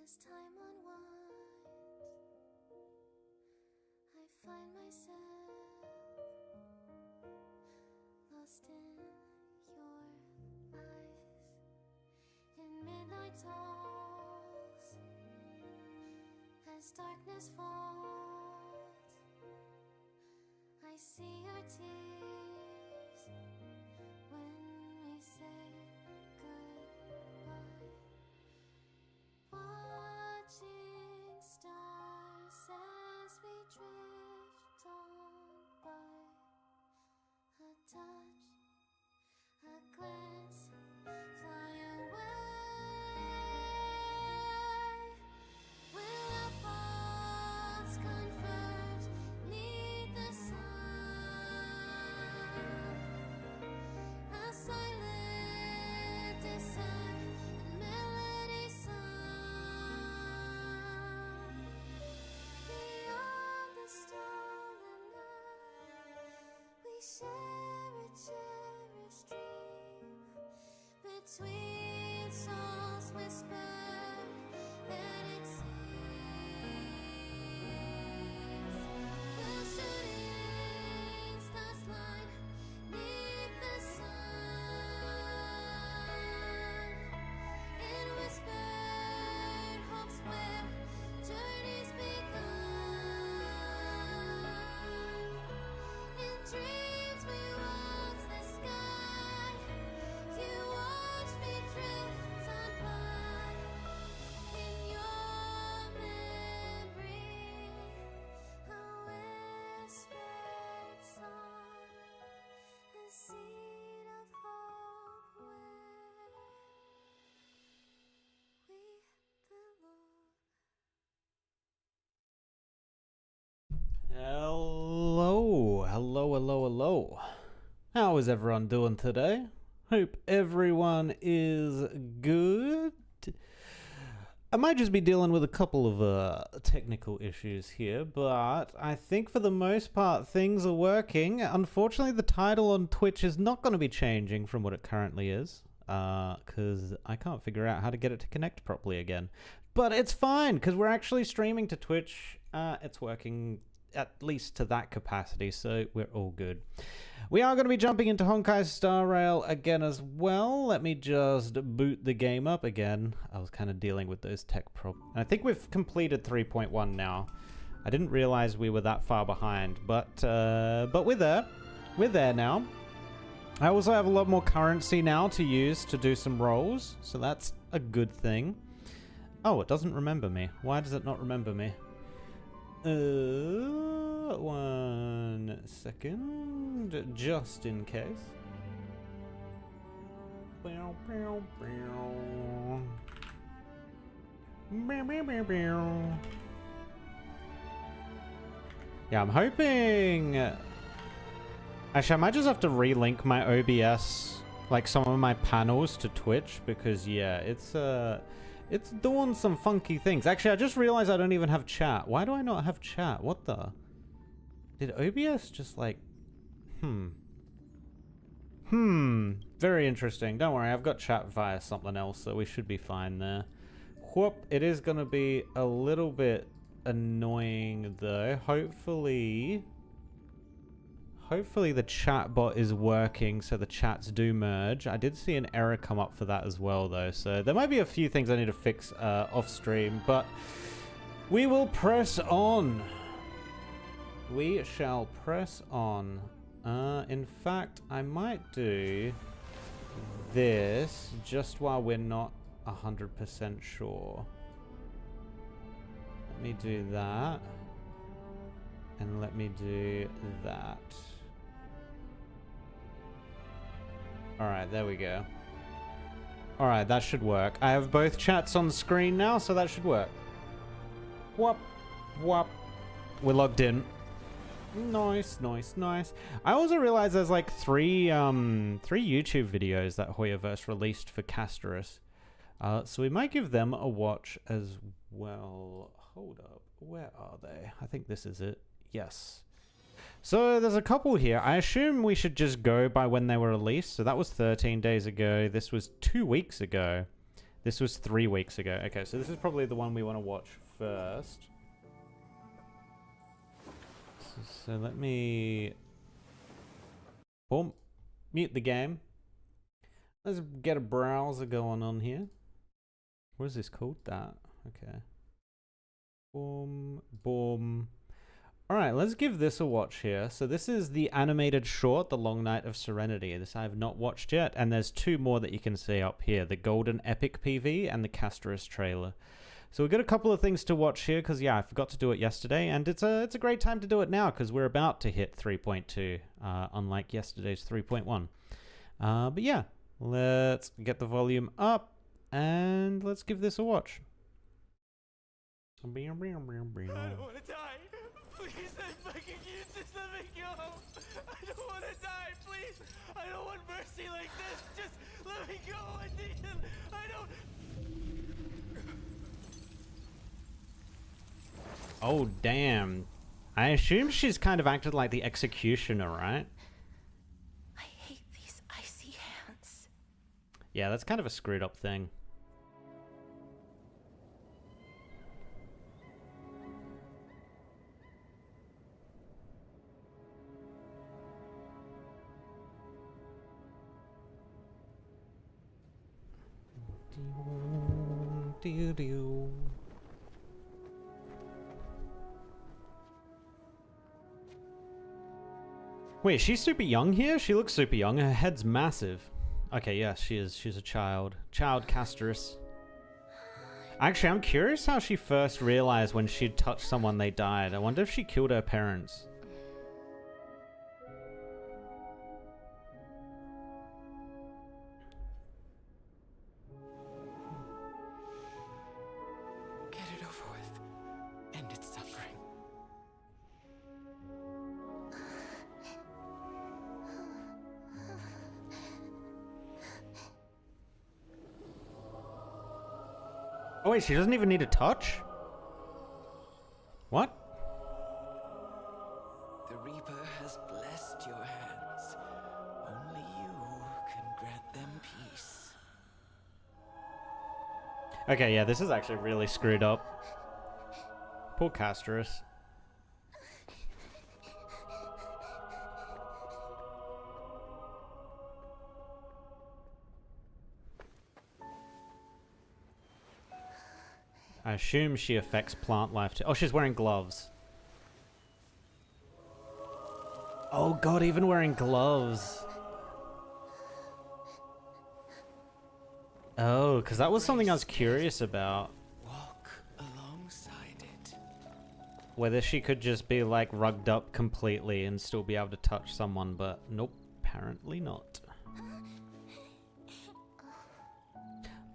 As time unwinds, I find myself lost in your eyes. In midnight talks, as darkness falls, I see your tears when we say goodbye. Watching stars as we drift on by. A touch, a glance, fly away. Will our paths converge 'neath the sun? A silent descent and melody sung beyond the stolen night. We share a cherished dream between souls whispered that it seems. Will shooting stars line 'neath the sun in whispered hopes where journeys begun. In dreams we waltz the sky. You watch me drift on by. In your memory, a whispered song, a seed of hope where we belong. Hello. How is everyone doing today? Hope everyone is good. I might just be dealing with a couple of technical issues here, but I think for the most part things are working. Unfortunately, the title on Twitch is not going to be changing from what it currently is, because I can't figure out how to get it to connect properly again. But it's fine, because we're actually streaming to Twitch. It's working at least to that capacity, so we're all good. We are going to be jumping into Honkai Star Rail again as well. Let me just boot the game up again. I was kind of dealing with those tech problems. I think we've completed 3.1 now. I didn't realize we were that far behind, but we're there. We're there now. I also have a lot more currency now to use to do some rolls, so that's a good thing. Oh, it doesn't remember me. Why does it not remember me? 1 second, just in case. Yeah, I'm hoping. Actually, I might just have to relink my OBS, like some of my panels to Twitch, because yeah, it's doing some funky things. Actually, I just realized I don't even have chat. Why do I not have chat? What the? Did OBS just like... Very interesting. Don't worry, I've got chat via something else, so we should be fine there. Whoop. It is going to be a little bit annoying, though. Hopefully the chat bot is working so the chats do merge. I did see an error come up for that as well, though, so there might be a few things I need to fix off stream, but we will press on. We shall press on. In fact, I might do this just while we're not 100% sure. Let me do that. And let me do that. Alright, there we go. Alright, that should work. I have both chats on the screen now, so that should work. Whoop. Whoop. We're logged in. Nice. I also realized there's like three YouTube videos that Hoyoverse released for Castorice. So we might give them a watch as well. Hold up. Where are they? I think this is it. Yes. So there's a couple here. I assume we should just go by when they were released. So that was 13 days ago. This was 2 weeks ago. This was 3 weeks ago. Okay, so this is probably the one we want to watch first. So let me... Boom. Mute the game. Let's get a browser going on here. What is this called? That. Okay. Boom. Boom. Alright, let's give this a watch here. So this is the animated short, The Long Night of Serenity. This I have not watched yet, and there's 2 more that you can see up here. The Golden Epic PV and the Castorice trailer. So we've got a couple of things to watch here, because yeah, I forgot to do it yesterday, and it's a great time to do it now, because we're about to hit 3.2, unlike yesterday's 3.1. But yeah, let's get the volume up, and let's give this a watch. I don't want to die. Please, I fucking you just let me go. I don't want to die, please. I don't want mercy like this. Just let me go. I need him. I don't. Oh, damn. I assume she's kind of acted like the executioner, right? I hate these icy hands. Yeah, that's kind of a screwed up thing. Wait, she's super young here? She looks super young. Her head's massive. Okay, yes, she is. She's a child. Child Castorice. Actually, I'm curious how she first realized when she'd touched someone they died. I wonder if she killed her parents. Get it over with. End its suffering. Oh wait, she doesn't even need a touch? What? The Reaper has blessed your hands. Only you can grant them peace. Okay, yeah, this is actually really screwed up. Poor Castorice. I assume she affects plant life too. Oh, she's wearing gloves. Oh god, even wearing gloves. Oh, because that was something I was curious about. Walk alongside it. Whether she could just be like rugged up completely and still be able to touch someone, but nope, apparently not.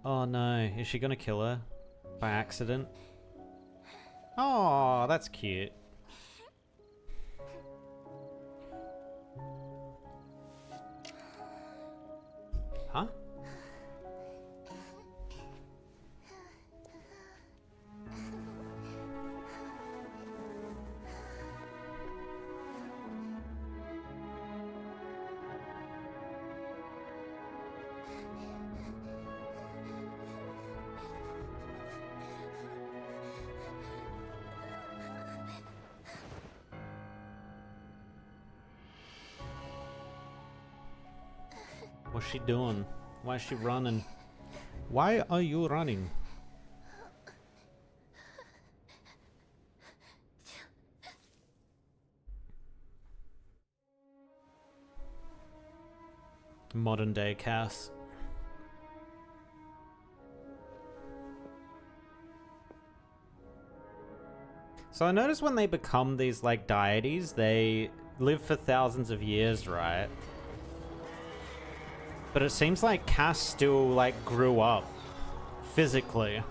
Oh no, is she gonna kill her? By accident? Oh, that's cute. Huh? What's she doing? Why is she running? Why are you running? Modern day Cass. So I noticed when they become these like deities, they live for thousands of years, right? But it seems like Cass still like grew up physically.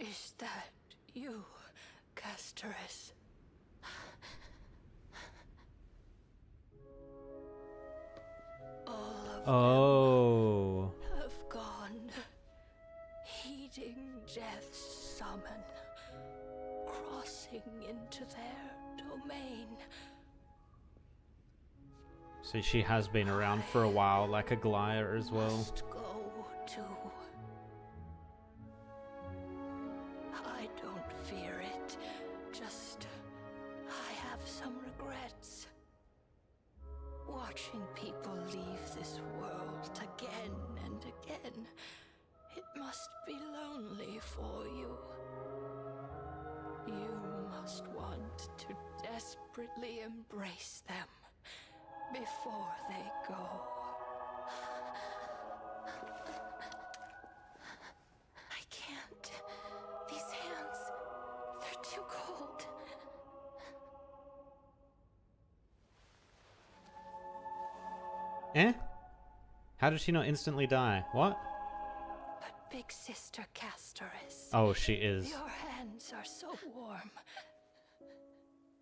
Is that you, Castorice? All of Oh. them have gone, heeding death's summon, crossing into their domain. So she has been around for a while, like Aglaya as well. Must go too. I don't fear it, just I have some regrets. Watching people leave this world again and again, it must be lonely for you. You must want to desperately embrace them before they go. I can't. These hands, they're too cold. Eh? How did she not instantly die? What? But big sister Castorice, Oh, she is. your hands are so warm.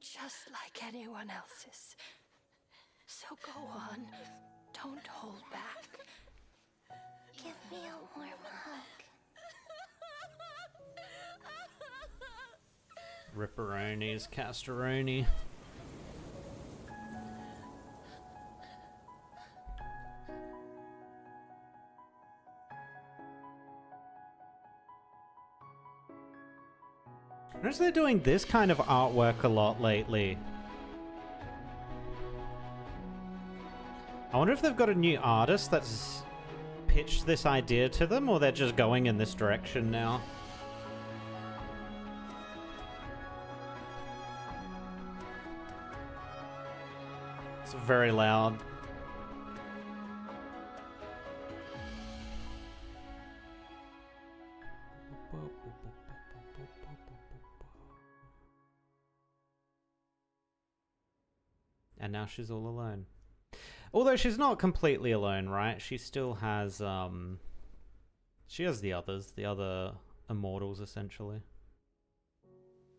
Just like anyone else's. So go on. Don't hold back. Give me a warm hug. Ripperonis, Castoroni. Notice they're doing this kind of artwork a lot lately. I wonder if they've got a new artist that's pitched this idea to them, or they're just going in this direction now. It's very loud. And now she's all alone. Although she's not completely alone, right? She still has, she has the others, the other immortals, essentially.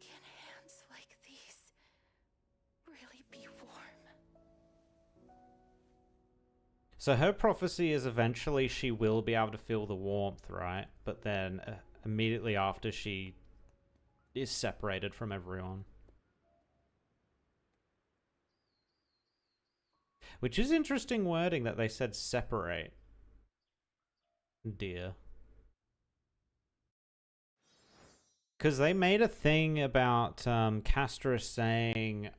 Can hands like these really be warm? So her prophecy is eventually she will be able to feel the warmth, right? But then immediately after she is separated from everyone. Which is interesting wording that they said separate. Dear. Because they made a thing about Castorice saying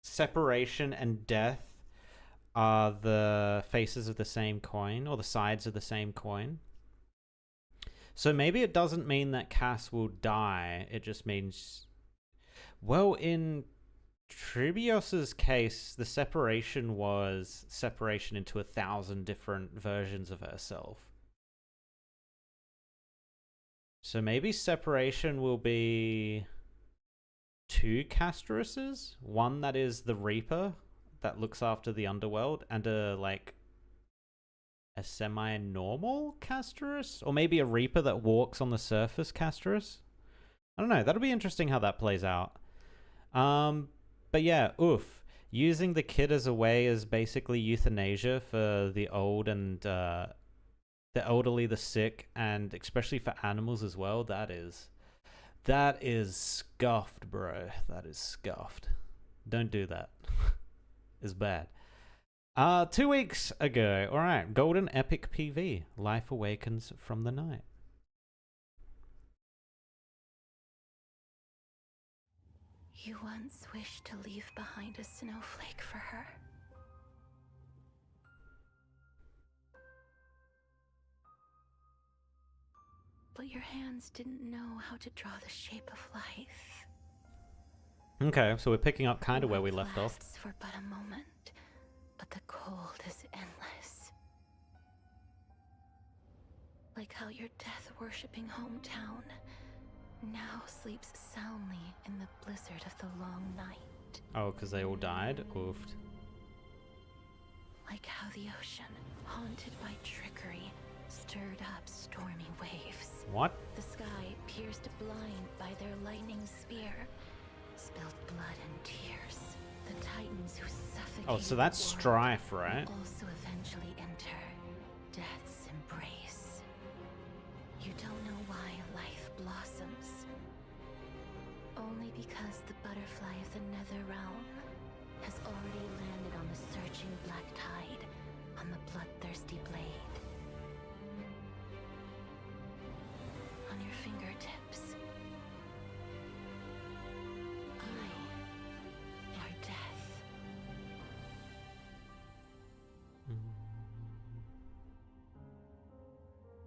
separation and death are the faces of the same coin, or the sides of the same coin. So maybe it doesn't mean that Cass will die, it just means... Well, in Tribios's case, the separation was separation into 1,000 different versions of herself. So maybe separation will be 2 Castorices? One that is the Reaper, that looks after the underworld, and a semi-normal Castorice? Or maybe a Reaper that walks on the surface Castorice? I don't know, that'll be interesting how that plays out. But yeah, oof. Using the kid as a way is basically euthanasia for the old and the elderly, the sick, and especially for animals as well. That is scuffed, bro. That is scuffed. Don't do that. It's bad. 2 weeks ago. Alright, Golden Epic PV. Life awakens from the night. You once wished to leave behind a snowflake for her. But your hands didn't know how to draw the shape of life. Okay, so we're picking up kind of where we left off. Lasts for but a moment, but the cold is endless. Like how your death-worshipping hometown now sleeps soundly in the blizzard of the long night. Oh, because they all died? Oofed. Like how the ocean, haunted by trickery, stirred up stormy waves. What? The sky pierced blind by their lightning spear, spilled blood and tears. The titans who suffocated Oh, so that's the world strife, right? will also eventually enter death's embrace. You don't know why life blossoms. Only because the butterfly of the nether realm has already landed on the searching black tide, on the bloodthirsty blade. On your fingertips. I are death.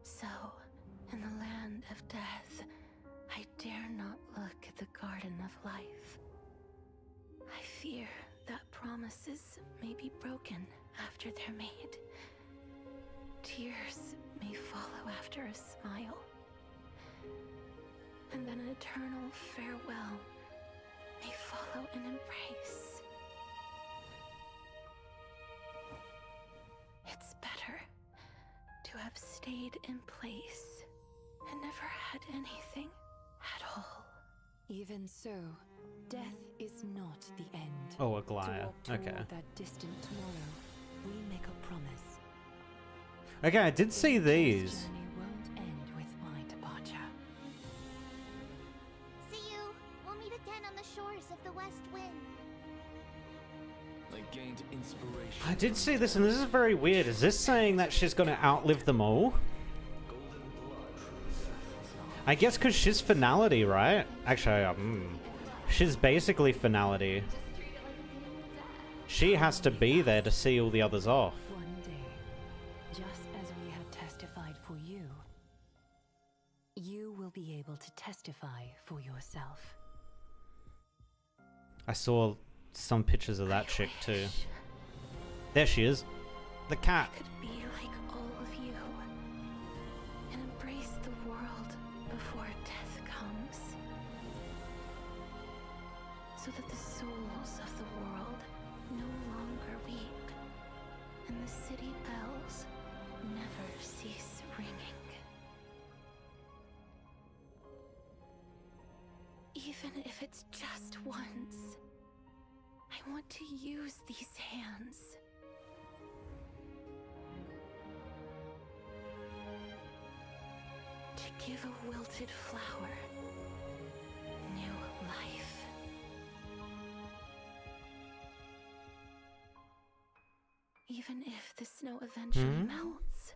So, in the land of death, I dare not look at the garden of life. I fear that promises may be broken after they're made. Tears may follow after a smile. And then an eternal farewell may follow an embrace. It's better to have stayed in place and never had anything at all. Even so, death is not the end. Oh, To Aglaya. walk toward Okay. that distant tomorrow, we make a promise. Okay, I did see This these. journey won't end with my departure. See you. We'll meet again on the shores of the West Wind. I gained inspiration. I did see this, and this is very weird. Is this saying that she's gonna outlive them all? I guess because she's finality, right? Actually, she's basically finality. She has to be there to see all the others off. One day, just as we have testified for you, you will be able to testify for yourself. I saw some pictures of that chick too. There she is. The cat. I could be like all of you and embrace the world before death comes. So that the souls of the world no longer weep and the city bells never cease ringing. Even if it's just once, I want to use these hands. To give a wilted flower new life. Even if the snow eventually melts,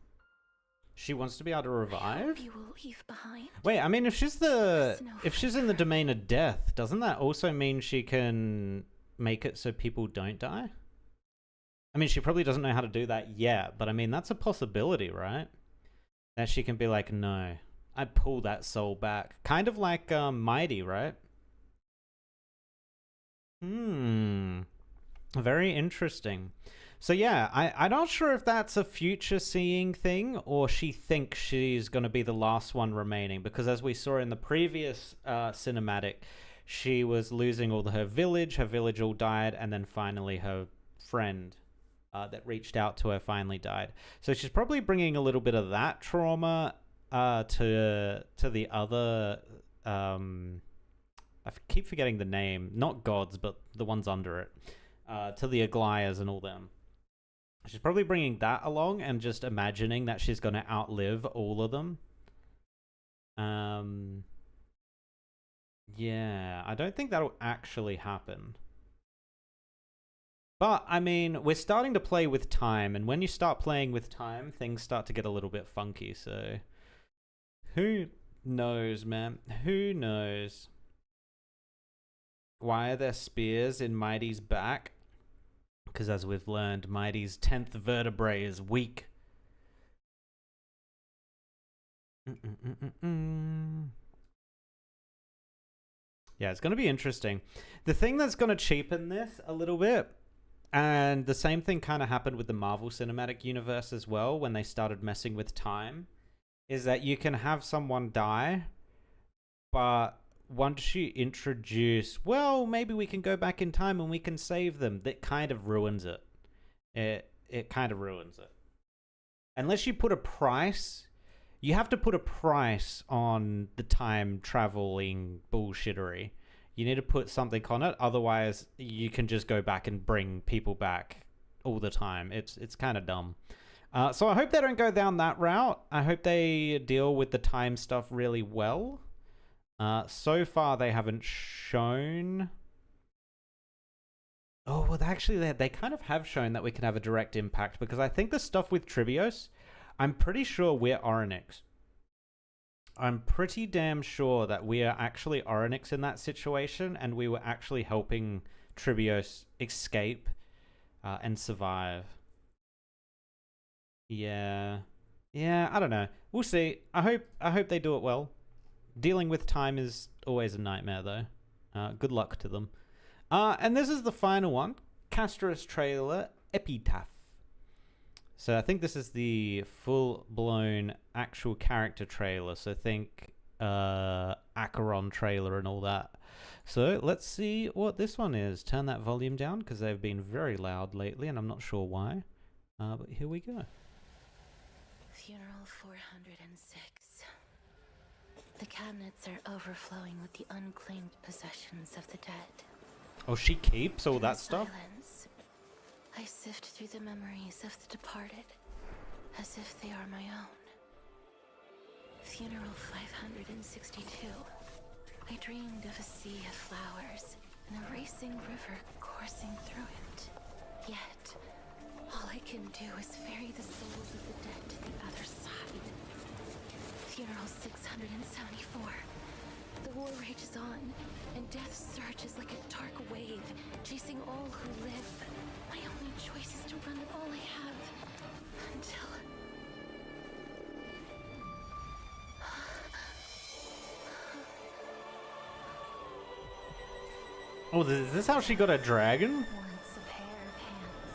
She wants to be able to I revive? hope you will leave behind. Wait, I mean, if she's in the domain of death, doesn't that also mean she can make it so people don't die? I mean, she probably doesn't know how to do that yet, but I mean, that's a possibility, right? That she can be like, no, I pull that soul back. Kind of like Mighty, right? Very interesting. So yeah, I'm not sure if that's a future seeing thing or she thinks she's going to be the last one remaining, because as we saw in the previous cinematic, she was losing all her village all died, and then finally her friend that reached out to her finally died. So she's probably bringing a little bit of that trauma to the other I keep forgetting the name, not gods but the ones under it, to the Aglayas and all them. She's probably bringing that along and just imagining that she's going to outlive all of them. Yeah, I don't think that'll actually happen. But, I mean, we're starting to play with time, and when you start playing with time, things start to get a little bit funky, so... Who knows, man? Who knows? Why are there spears in Mighty's back? Because as we've learned, Mighty's 10th vertebrae is weak. Yeah, it's going to be interesting. The thing that's going to cheapen this a little bit, and the same thing kind of happened with the Marvel Cinematic Universe as well when they started messing with time, is that you can have someone die, but once you introduce, well, maybe we can go back in time and we can save them, that kind of ruins it. It kind of ruins it. unless you put a price, you have to put a price on the time traveling bullshittery. You need to put something on it, otherwise you can just go back and bring people back all the time. It's kind of dumb. So I hope they don't go down that route. I hope they deal with the time stuff really well. So far they haven't shown... Oh, well, actually, they kind of have shown that we can have a direct impact, because I think the stuff with Trivios, I'm pretty sure we're Orynyx. I'm pretty damn sure that we are actually Orynyx in that situation, and we were actually helping Trivios escape and survive. Yeah. Yeah, I don't know. We'll see. I hope they do it well. Dealing with time is always a nightmare, though. Good luck to them. And this is the final one. Castorice trailer, Epitaph. So I think this is the full-blown actual character trailer. So think Acheron trailer and all that. So let's see what this one is. Turn that volume down, because they've been very loud lately, and I'm not sure why. But here we go. Funeral 406. The cabinets are overflowing with the unclaimed possessions of the dead. Oh, she keeps all In that stuff? silence, I sift through the memories of the departed, as if they are my own. Funeral 562. I dreamed of a sea of flowers and a racing river coursing through it. Yet, all I can do is ferry the souls of the dead to the other side. Funeral 674. The war rages on, and death surges like a dark wave, chasing all who live. My only choice is to run with all I have, until... Oh, is this how she got a dragon? Once a pair of hands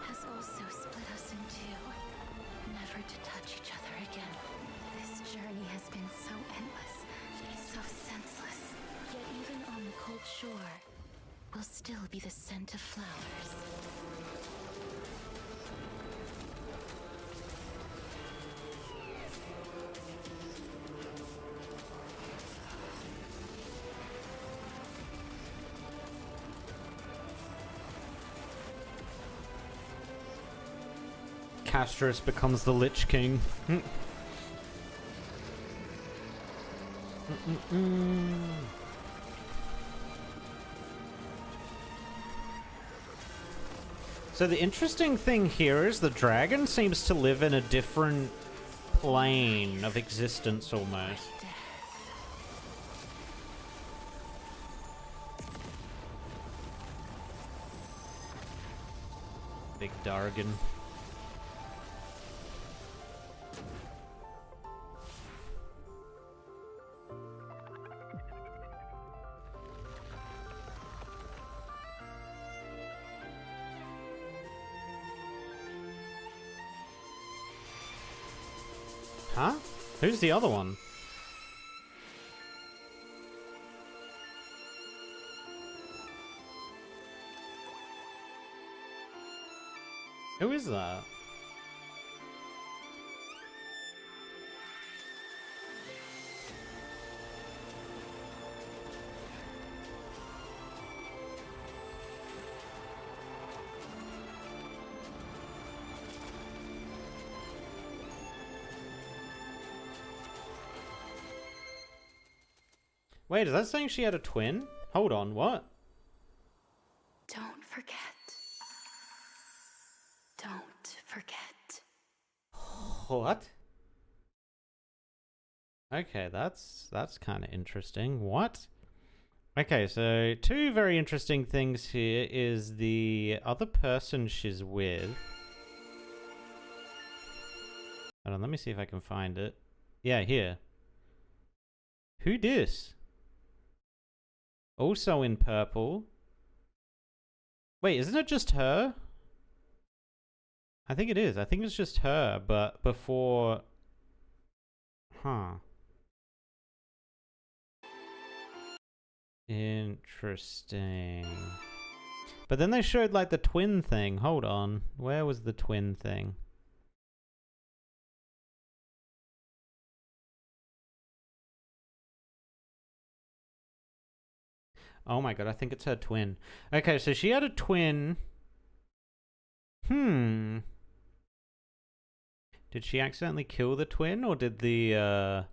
has also split us in two, never to touch each other again. This journey has been so endless, so senseless. Yet even on the cold shore will still be the scent of flowers. Castorice becomes the Lich King. So the interesting thing here is the dragon seems to live in a different plane of existence almost. Big Dargan. Huh? Who's the other one? Who is that? Wait, is that saying she had a twin? Hold on, what? Don't forget. Don't forget. What? Okay, that's kind of interesting. What? Okay, so two very interesting things here is the other person she's with. Hold on, let me see if I can find it. Yeah, here. Who dis? Also in purple. Wait, isn't it just her? I think it is. I think it's just her, but before... Huh. Interesting. But then they showed like the twin thing. Hold on. Where was the twin thing? Oh my god, I think it's her twin. Okay, so she had a twin. Did she accidentally kill the twin, or did the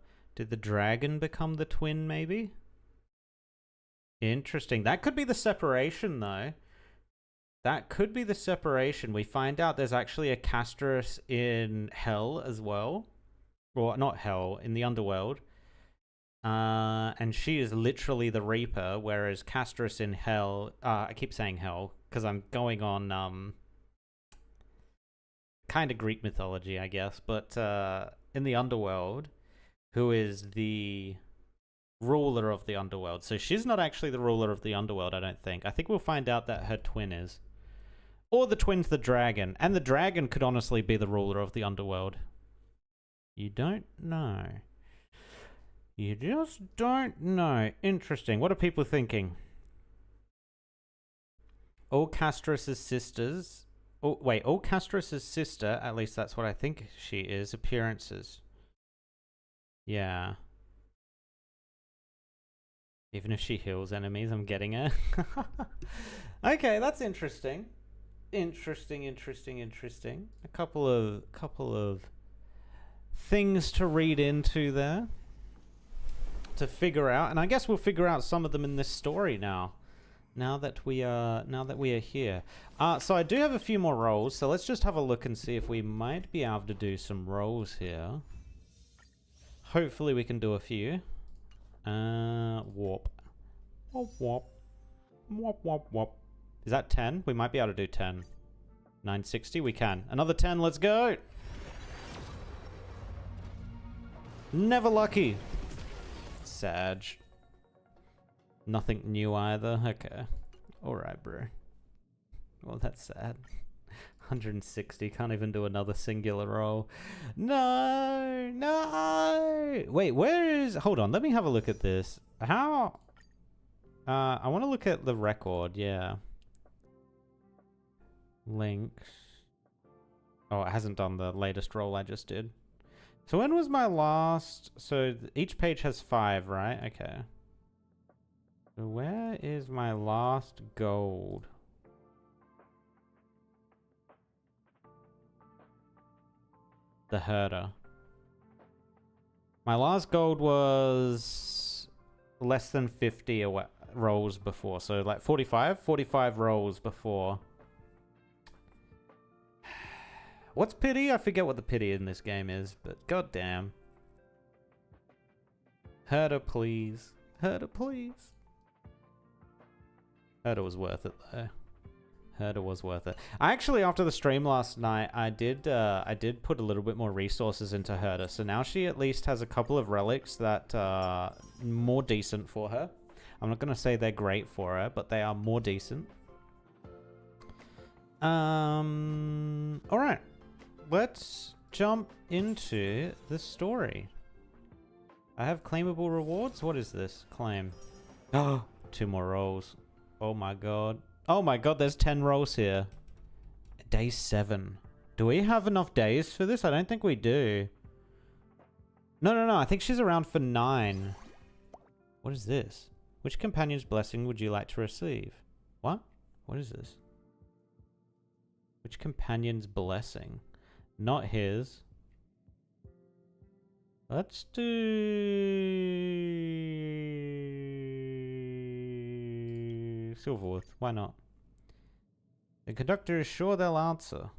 dragon become the twin, maybe? Interesting. That could be the separation, though. That could be the separation. We find out there's actually a Castorice in Hell as well. Well, not Hell, in the Underworld. And she is literally the Reaper, whereas Castorice in Hell... I keep saying Hell, because I'm going on... kind of Greek mythology, I guess. But in the Underworld, who is the ruler of the Underworld. So she's not actually the ruler of the Underworld, I don't think. I think we'll find out that her twin is. Or the twin's the dragon. And the dragon could honestly be the ruler of the Underworld. You don't know. You just don't know. Interesting. What are people thinking? All Castorice's sisters... Oh, wait. All Castorice's sister, at least that's what I think she is, appearances. Yeah. Even if she heals enemies, I'm getting her. Okay, that's interesting. Interesting. A couple of things to read into there, to figure out, and I guess we'll figure out some of them in this story now. Now that we are here. So I do have a few more rolls, so let's just have a look and see if we might be able to do some rolls here. Hopefully we can do a few. Warp. Warp. Is that 10? We might be able to do 10. 960, we can. Another 10, let's go! Never lucky. Sag. Nothing new either. Okay. Alright, bro. Well, that's sad. 160. Can't even do another singular roll. No! No! Wait, where is... Hold on, let me have a look at this. How... I want to look at the record, yeah. Links. Oh, it hasn't done the latest roll I just did. So when was my last... So each page has 5, right? Okay. So where is my last gold? The herder. My last gold was less than 50 rolls before. So like 45? 45 rolls before. What's pity? I forget what the pity in this game is, but goddamn. Herder, please. Herder, please. Herder was worth it, though. Herder was worth it. I actually, after the stream last night, I did put a little bit more resources into Herder, so now she at least has a couple of relics that are more decent for her. I'm not going to say they're great for her, but they are more decent. Alright. Let's jump into the story. I have claimable rewards? What is this? Claim. Oh, 2 more rolls. Oh my god. Oh my god, there's 10 rolls here. Day 7. Do we have enough days for this? I don't think we do. No. I think she's around for 9. What is this? Which companion's blessing would you like to receive? What? What is this? Which companion's blessing? Not his. Let's do... Silverworth. Why not? The conductor is sure they'll answer.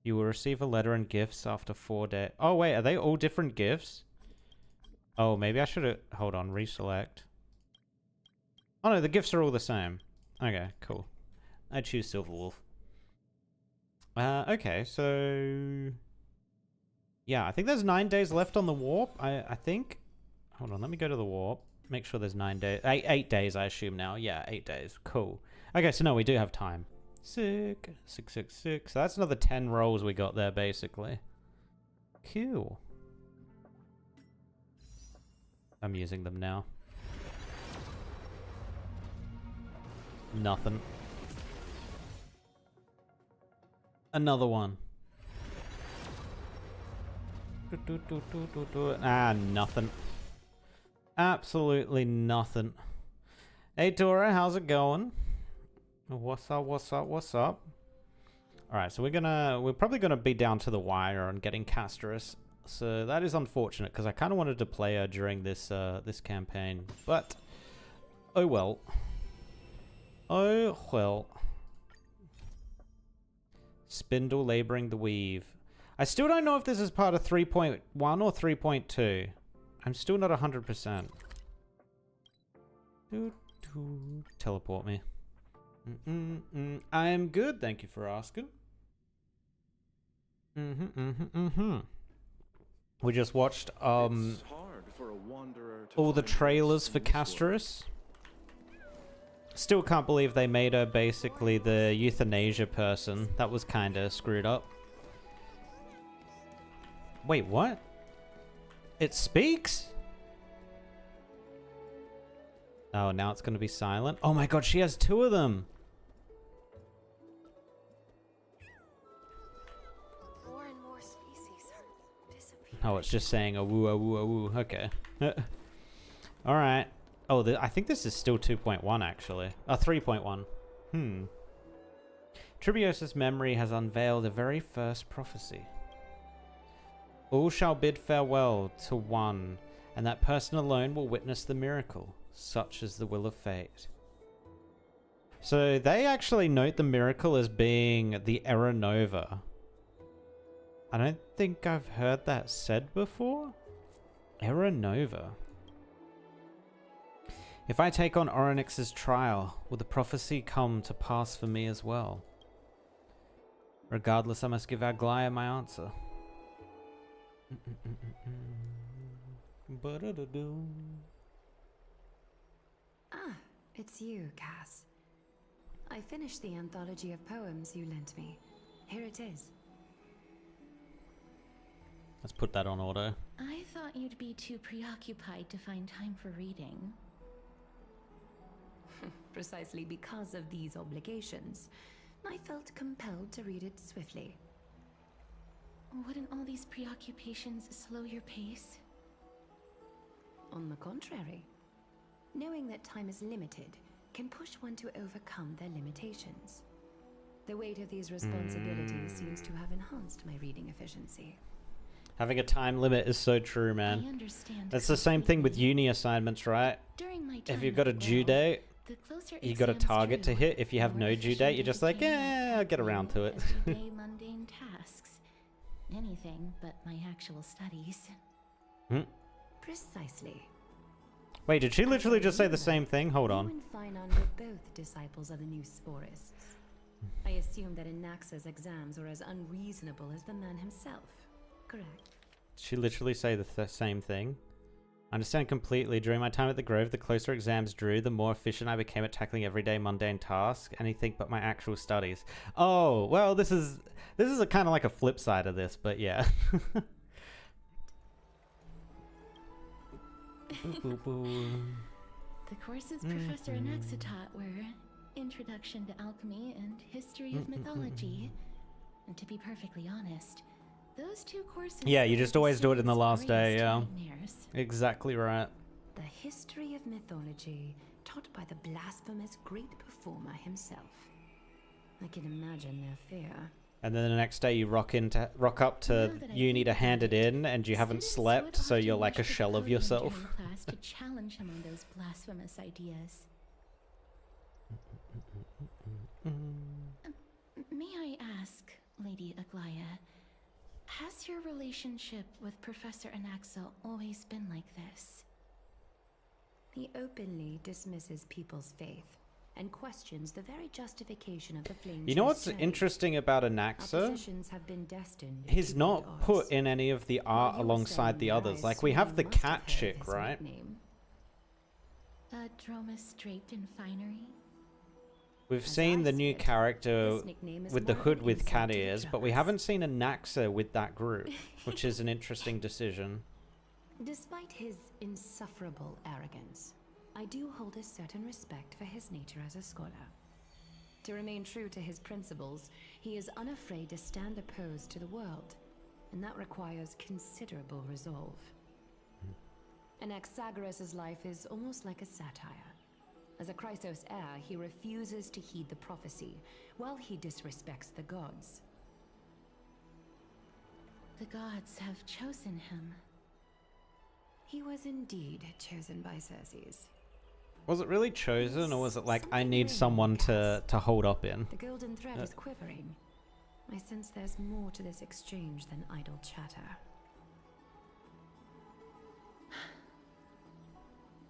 You will receive a letter and gifts after 4 days. Oh, wait. Are they all different gifts? Oh, maybe I should have... Hold on. Reselect. Oh, no. The gifts are all the same. Okay, cool. I choose Silverwolf. Okay, so... Yeah, I think there's 9 days left on the warp, I think. Hold on, let me go to the warp. Make sure there's 9 days. 8 days, I assume now. Yeah, 8 days. Cool. Okay, so no, we do have time. Sick. 666. So that's another 10 rolls we got there, basically. Cool. I'm using them now. Nothing. Another one. Ah, nothing. Absolutely nothing. Hey Tora, how's it going? What's up, what's up, what's up? Alright, so we're probably gonna be down to the wire on getting Castorice. So that is unfortunate because I kinda wanted to play her during this this campaign. But oh well. Oh well. Spindle laboring the weave. I still don't know if this is part of 3.1 or 3.2. I'm still not 100%. Teleport me. I am good, thank you for asking. We just watched all the trailers for Castorice. Still can't believe they made her basically the euthanasia person. That was kinda screwed up. Wait, what? It speaks? Oh, now it's gonna be silent? Oh my god, she has two of them! More and more species are disappearing. Oh, it's just saying a woo, a woo, a woo. Okay. Alright. Oh, I think this is still 2.1 actually. 3.1. Tribiosis' memory has unveiled the very first prophecy. All shall bid farewell to one, and that person alone will witness the miracle. Such is the will of fate. So they actually note the miracle as being the Era Nova. I don't think I've heard that said before. Era Nova. If I take on Orynyx's trial, will the prophecy come to pass for me as well? Regardless, I must give Aglaia my answer. Ah, it's you, Cass. I finished the anthology of poems you lent me. Here it is. Let's put that on auto. I thought you'd be too preoccupied to find time for reading. Precisely because of these obligations, I felt compelled to read it swiftly. Wouldn't all these preoccupations slow your pace? On the contrary, knowing that time is limited can push one to overcome their limitations. The weight of these responsibilities seems to have enhanced my reading efficiency. Having a time limit is so true, I man. understand. That's the same thing with uni assignments, right? During my If time you've got a at due Wales, date, the closer you got a exams target to drew, hit. If you have the no more due efficient date, you're I just like, became yeah, at I'll get around to it. everyday mundane tasks. Anything but my actual studies. Precisely. Wait, did she literally just say the same thing? Hold You on. and Finon were both disciples of the new Sporists. I assume that Anaxa's exams were as unreasonable as the man himself. Correct. Did she literally say the same thing? I understand completely. During my time at the Grove, the closer exams drew, the more efficient I became at tackling everyday mundane tasks, anything but my actual studies. Oh, well, this is a kind of like a flip side of this, but yeah. The courses Professor Anaxa taught were Introduction to Alchemy and History of Mythology. And to be perfectly honest, those two courses... Yeah, you were just always do it in the last day, greatest yeah. nightmares. Exactly right. The history of mythology taught by the blasphemous great performer himself. I can imagine their fear. And then the next day you rock up to uni to hand it in, and you haven't Students slept, would so often you're like a rush to the shell of podium yourself. during class to challenge him on those blasphemous ideas. May I ask, Lady Aglaia, has your relationship with Professor Anaxa always been like this? He openly dismisses people's faith and questions the very justification of the flames. You know what's interesting about Anaxa? Have been destined He's to not be at put odds. in any of the art While you were alongside the saying others. lies, Like, we have the you must cat have heard chick, his right? nickname. A Dromus draped in finery? We've As seen I the new said, character this nickname is with the more hood an with insult cat to the ears, but we class. haven't seen Anaxa with that group, which is an interesting decision. Despite his insufferable arrogance, I do hold a certain respect for his nature as a scholar. To remain true to his principles, he is unafraid to stand opposed to the world, and that requires considerable resolve. Anaxagoras' life is almost like a satire, As a Chrysos heir, he refuses to heed the prophecy, while he disrespects the gods. The gods have chosen him. He was indeed chosen by Circes. Was it really chosen, or was it like, I need someone to hold up in? The golden thread is quivering. I sense there's more to this exchange than idle chatter.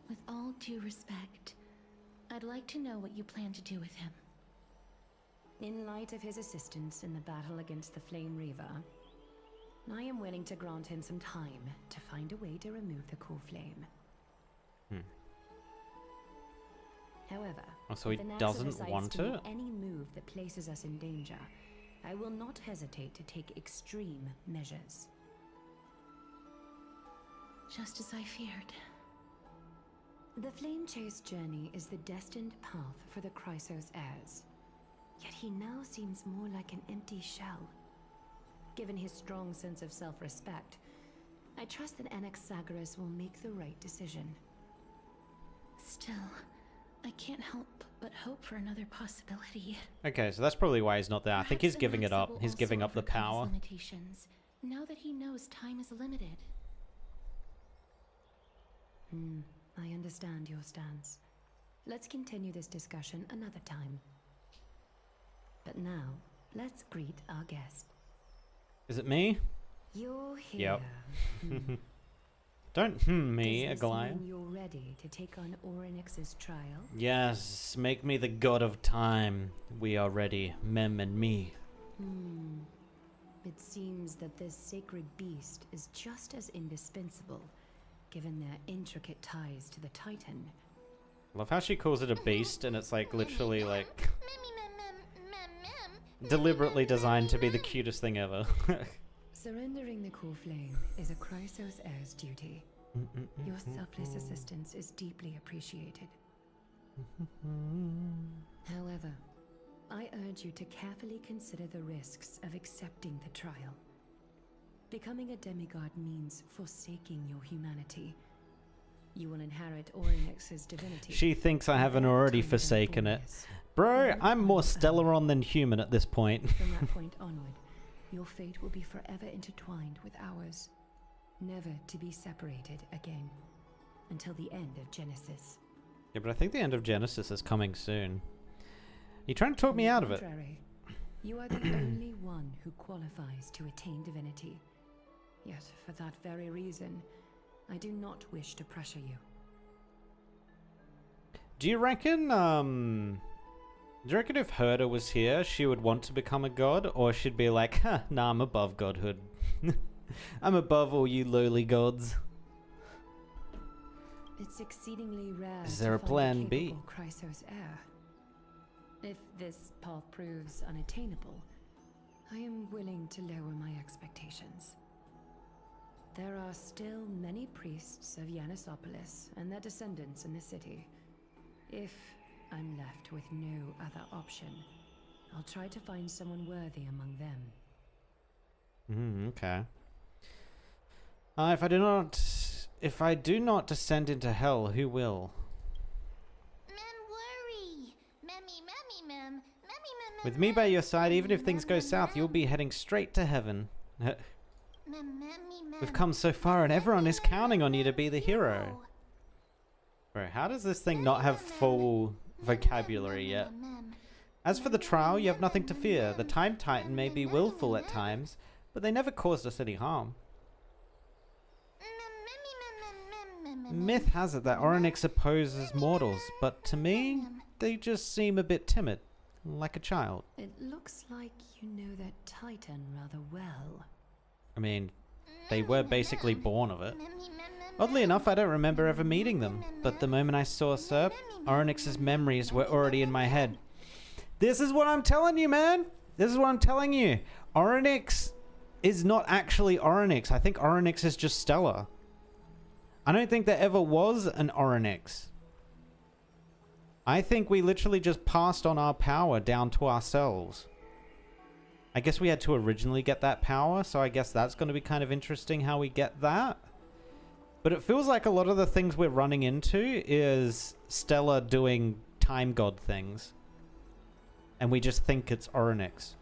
With all due respect, I'd like to know what you plan to do with him. In light of his assistance in the battle against the Flame Reaver, I am willing to grant him some time to find a way to remove the core flame. However, So he if Anasa doesn't decides want to make it? any move that places us in danger, I will not hesitate to take extreme measures. Just as I feared. The Flame Chase journey is the destined path for the Chrysos heirs. Yet he now seems more like an empty shell. Given his strong sense of self-respect, I trust that Anaxagoras will make the right decision. Still, I can't help but hope for another possibility. Okay, so that's probably why he's not there. I think he's Perhaps giving it Anasa up. will He's also giving up the overcome his power. limitations, now that he knows time is limited. I understand your stance. Let's continue this discussion another time. But now, let's greet our guest. Is it me? You're here. Yep. Don't me, Does this Aglaia. mean you're ready to take on Orynyx's trial? Yes, make me the god of time. We are ready, Mem and me. It seems that this sacred beast is just as indispensable, given their intricate ties to the Titan. Love how she calls it a beast, and it's like literally like Mem. deliberately designed to be the cutest thing ever. Surrendering the core flame is a Chrysos heir's duty. Your selfless assistance is deeply appreciated. However, I urge you to carefully consider the risks of accepting the trial. Becoming a demigod means forsaking your humanity. You will inherit Orynyx's divinity. She thinks I haven't already forsaken it. Bro, I'm more Stellaron than human at this point. From that point onward, your fate will be forever intertwined with ours, never to be separated again, until the end of Genesis. Yeah, but I think the end of Genesis is coming soon. You trying to talk me out of it? Contrary, you are the only one who qualifies to attain divinity. Yet, for that very reason, I do not wish to pressure you. Do you reckon if Herda was here, she would want to become a god? Or she'd be like, nah, I'm above godhood. I'm above all you lowly gods. It's exceedingly rare Is to there a find plan B? capable Chrysos heir. If this path proves unattainable, I am willing to lower my expectations. There are still many priests of Yanissopolis and their descendants in the city. If I'm left with no other option, I'll try to find someone worthy among them. Okay. If I do not descend into hell, who will? Mem worry. Mem. With me by your side, even if things go south, you'll be heading straight to heaven. We've come so far, and everyone is counting on you to be the hero. Bro, how does this thing not have full vocabulary yet? As for the trial, you have nothing to fear. The Time Titan may be willful at times, but they never caused us any harm. Myth has it that Orynyx opposes mortals, but to me, they just seem a bit timid, like a child. It looks like you know that Titan rather well. I mean, they were basically born of it. Oddly enough, I don't remember ever meeting them, but the moment I saw Serp, Orynyx's memories were already in my head. This is what I'm telling you, man! This is what I'm telling you! Orynyx is not actually Orynyx. I think Orynyx is just Stella. I don't think there ever was an Orynyx. I think we literally just passed on our power down to ourselves. I guess we had to originally get that power, so I guess that's going to be kind of interesting how we get that. But it feels like a lot of the things we're running into is Stella doing time god things. And we just think it's Orynyx.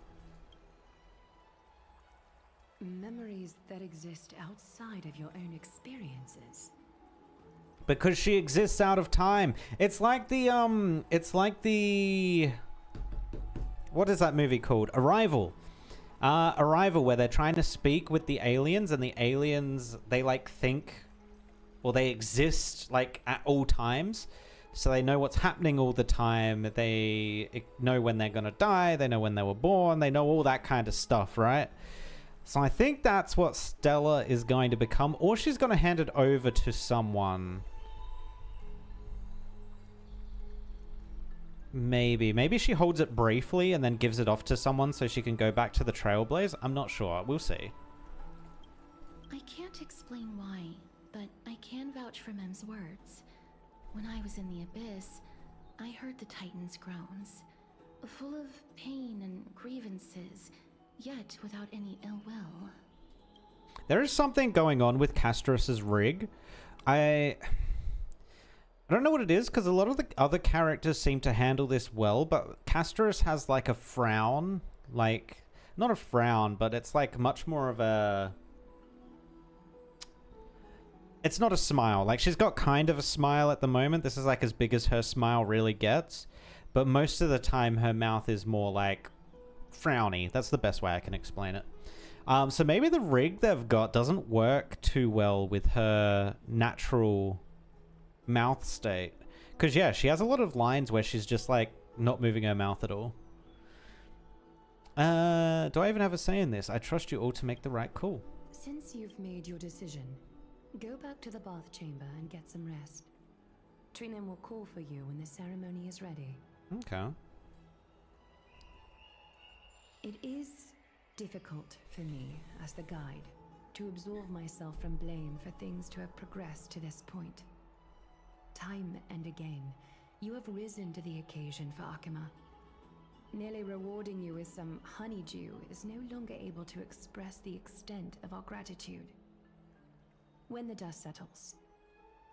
Memories that exist outside of your own experiences. Because she exists out of time. It's like the, what is that movie called? Arrival. Arrival, where they're trying to speak with the aliens, and the aliens, they like think, or they exist like at all times. So they know what's happening all the time. They know when they're gonna die. They know when they were born. They know all that kind of stuff, right? So I think that's what Stella is going to become, or she's going to hand it over to someone. Maybe she holds it briefly and then gives it off to someone so she can go back to the Trailblaze. I'm not sure. We'll see. I can't explain why, but I can vouch for Mem's words. When I was in the Abyss, I heard the Titan's groans, full of pain and grievances, yet without any ill will. There is something going on with Castorice's rig. I don't know what it is, because a lot of the other characters seem to handle this well, but Castorice has like a frown. Like, not a frown, but it's like much more of a... It's not a smile. Like, she's got kind of a smile at the moment. This is like as big as her smile really gets. But most of the time her mouth is more like frowny. That's the best way I can explain it. So maybe the rig they've got doesn't work too well with her natural mouth state. Because, yeah, she has a lot of lines where she's just, like, not moving her mouth at all. Do I even have a say in this? I trust you all to make the right call. Since you've made your decision, go back to the bath chamber and get some rest. Trinem will call for you when the ceremony is ready. Okay. It is difficult for me, as the guide, to absolve myself from blame for things to have progressed to this point. Time and again, you have risen to the occasion for Akima. Nearly rewarding you with some honeydew is no longer able to express the extent of our gratitude. When the dust settles,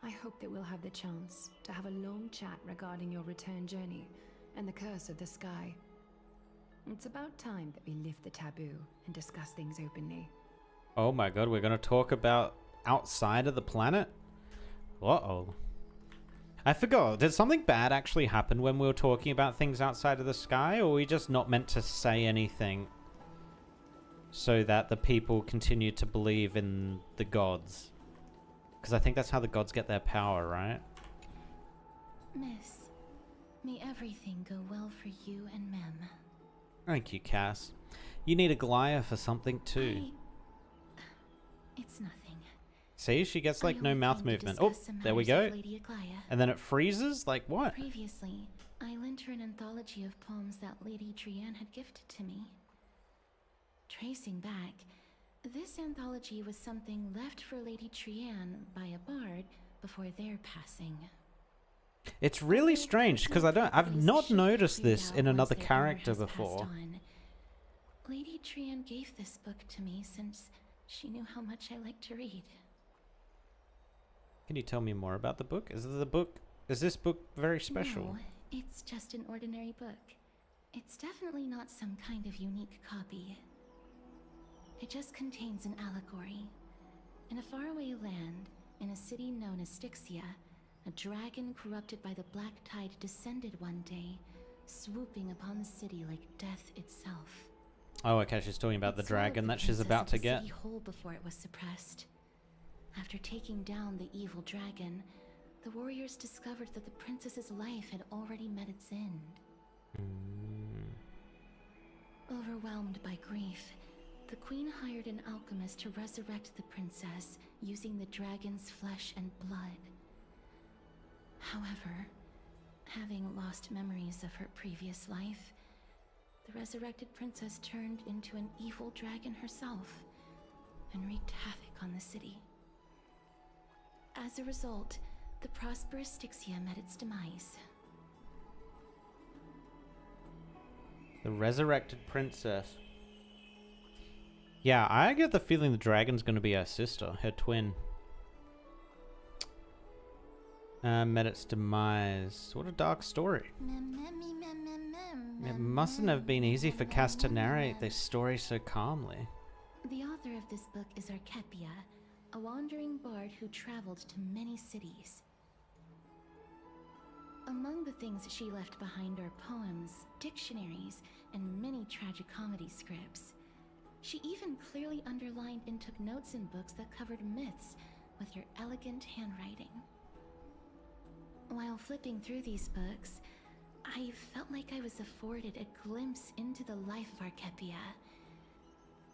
I hope that we'll have the chance to have a long chat regarding your return journey and the curse of the sky. It's about time that we lift the taboo and discuss things openly. Oh my god, we're going to talk about outside of the planet? Uh-oh. I forgot. Did something bad actually happen when we were talking about things outside of the sky? Or were we just not meant to say anything so that the people continue to believe in the gods? Because I think that's how the gods get their power, right? Miss, may everything go well for you and Mem. Thank you, Cass. You need a Goliath for something too. It's nothing. See, she gets like no only mouth came to movement. Oh, discuss some there we matters go. of Lady Aglaia. And then it freezes? Like what? Previously, I lent her an anthology of poems that Lady Trianne had gifted to me. Tracing back, this anthology was something left for Lady Trianne by a bard before their passing. It's really strange because I've not noticed this in another character before. Lady Trianne gave this book to me since she knew how much I like to read. Can you tell me more about the book? Is this book very special? No, it's just an ordinary book. It's definitely not some kind of unique copy. It just contains an allegory. In a faraway land, in a city known as Styxia, a dragon corrupted by the black tide descended one day, swooping upon the city like death itself. Oh, okay, she's talking about the dragon that she's about to get. Whole before it was suppressed. After taking down the evil dragon, the warriors discovered that the princess's life had already met its end. Overwhelmed by grief, the queen hired an alchemist to resurrect the princess using the dragon's flesh and blood. However, having lost memories of her previous life, the resurrected princess turned into an evil dragon herself and wreaked havoc on the city. As a result, the prosperous Styxia met its demise. The resurrected princess. Yeah, I get the feeling the dragon's going to be her sister, her twin. Met its demise. What a dark story. It mustn't have been easy for Cass to narrate this story so calmly. The author of this book is Archepia, a wandering bard who traveled to many cities. Among the things she left behind are poems, dictionaries, and many tragicomedy scripts. She even clearly underlined and took notes in books that covered myths with her elegant handwriting. While flipping through these books, I felt like I was afforded a glimpse into the life of Archepia.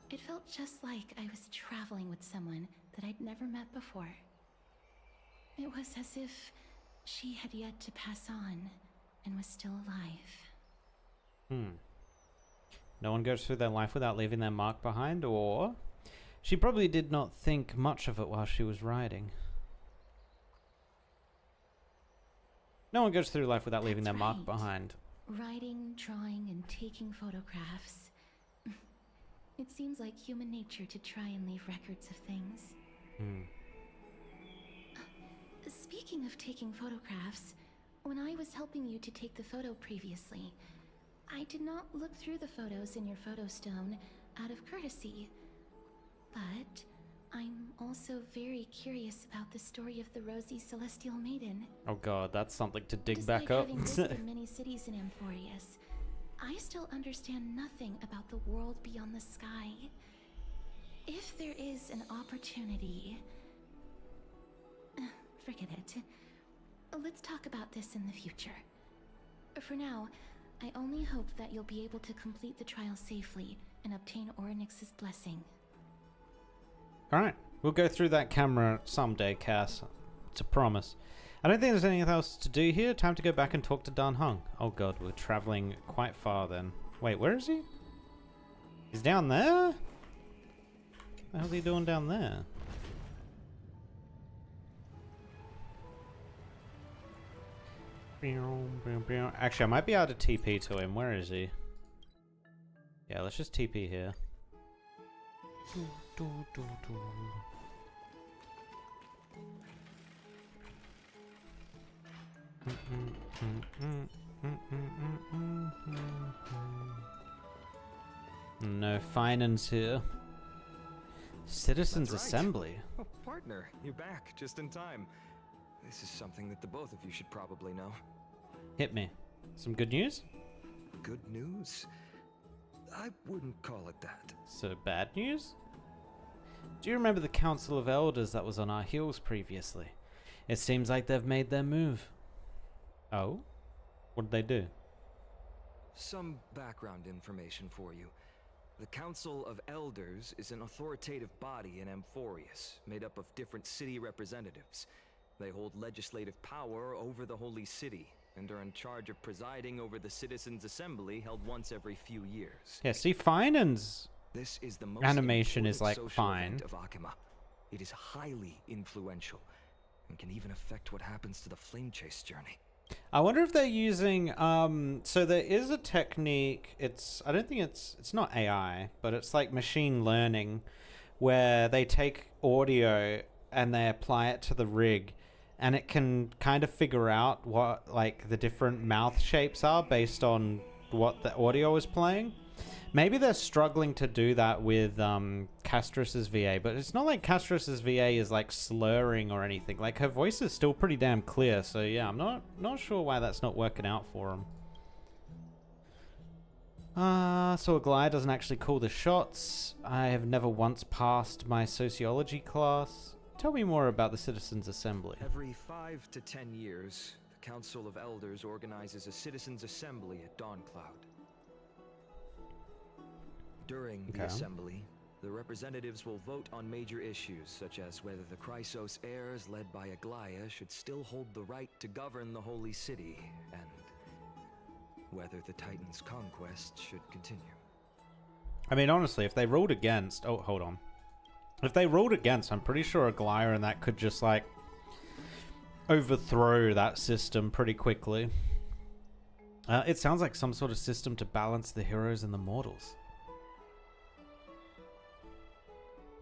It felt just like I was traveling with someone that I'd never met before. It was as if she had yet to pass on and was still alive. No one goes through their life without leaving their mark behind, or she probably did not think much of it while she was writing. No one goes through life without leaving their mark behind. Writing, drawing, and taking photographs. It seems like human nature to try and leave records of things. Speaking of taking photographs, when I was helping you to take the photo previously, I did not look through the photos in your photo stone out of courtesy. But I'm also very curious about the story of the Rosy Celestial Maiden. Oh god, that's something to dig Despite back up. having visited many cities in Amphorius, I still understand nothing about the world beyond the sky. If there is an opportunity... forget it. Let's talk about this in the future. For now, I only hope that you'll be able to complete the trial safely and obtain Orynyx's blessing. Alright, we'll go through that camera someday, Cass. It's a promise. I don't think there's anything else to do here. Time to go back and talk to Dan Heng. Oh god, we're traveling quite far then. Wait, where is he? He's down there? What the hell's he doing down there? Actually, I might be able to TP to him. Where is he? Yeah, let's just TP here. No finance here. Citizens Assembly. Oh, partner, you're back just in time. This is something that the both of you should probably know. Hit me. Some good news? Good news? I wouldn't call it that. So bad news? Do you remember the Council of Elders that was on our heels previously? It seems like they've made their move. Oh? What did they do? Some background information for you. The Council of Elders is an authoritative body in Amphorius, made up of different city representatives. They hold legislative power over the Holy City, and are in charge of presiding over the Citizens' Assembly held once every few years. Yeah, see, Finan's This is the most animation is like important social fine. event of Akima. It is highly influential, and can even affect what happens to the Flame Chase journey. I wonder if they're using so there is a technique, I don't think it's not AI, but it's like machine learning, where they take audio and they apply it to the rig, and it can kind of figure out what like the different mouth shapes are based on what the audio is playing. Maybe they're struggling to do that with Castorice's VA, but it's not like Castorice's VA is like slurring or anything. Like her voice is still pretty damn clear, so yeah, I'm not sure why that's not working out for him. So a glide doesn't actually call the shots. I have never once passed my sociology class. Tell me more about the Citizens' Assembly. Every 5 to 10 years, the Council of Elders organizes a Citizens' Assembly at Dawncloud. During the assembly, the representatives will vote on major issues, such as whether the Chrysos heirs led by Aglaya should still hold the right to govern the Holy City, and whether the Titan's conquest should continue. I mean, honestly, if they ruled against... Oh, hold on. If they ruled against, I'm pretty sure Aglaya and that could just, like, overthrow that system pretty quickly. It sounds like some sort of system to balance the heroes and the mortals.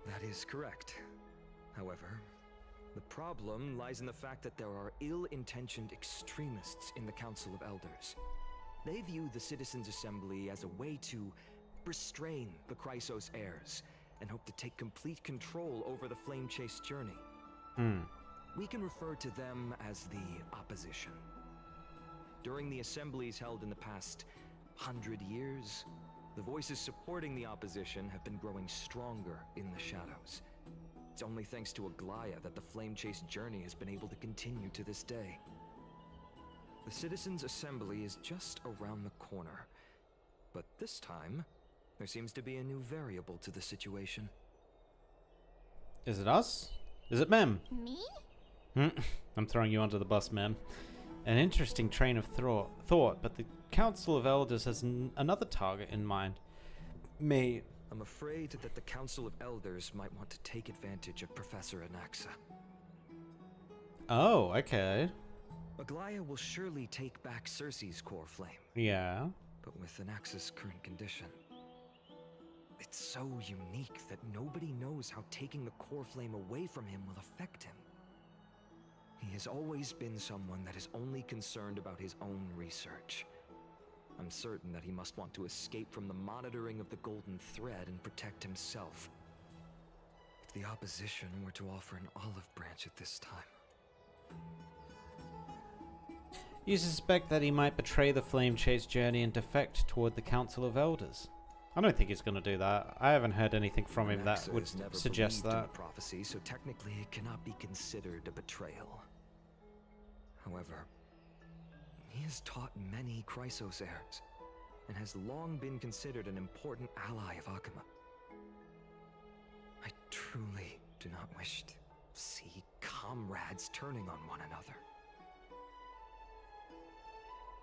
That is correct. However, The problem lies in the fact that there are ill-intentioned extremists in the Council of Elders. They view the Citizens' Assembly as a way to restrain the Chrysos heirs and hope to take complete control over the Flame Chase journey. We can refer to them as the opposition. During the assemblies held in the past 100 years, the voices supporting the opposition have been growing stronger in the shadows. It's only thanks to Aglaya that the Flame Chase journey has been able to continue to this day. The Citizens' Assembly is just around the corner, but this time, there seems to be a new variable to the situation. Is it us? Is it Mem? Me? I'm throwing you under the bus, Mem. An interesting train of thought, but the Council of Elders has another target in mind. Me. I'm afraid that the Council of Elders might want to take advantage of Professor Anaxa. Oh, okay. Aglaya will surely take back Circe's core flame. Yeah. But with Anaxa's current condition, it's so unique that nobody knows how taking the core flame away from him will affect him. He has always been someone that is only concerned about his own research. I'm certain that he must want to escape from the monitoring of the Golden Thread and protect himself. If the opposition were to offer an olive branch at this time... You suspect that he might betray the Flame Chase journey and defect toward the Council of Elders? I don't think he's going to do that. I haven't heard anything from him that would suggest that. In the prophecy, so technically it cannot be considered a betrayal. However, he has taught many Chrysos heirs, and has long been considered an important ally of Akuma. I truly do not wish to see comrades turning on one another.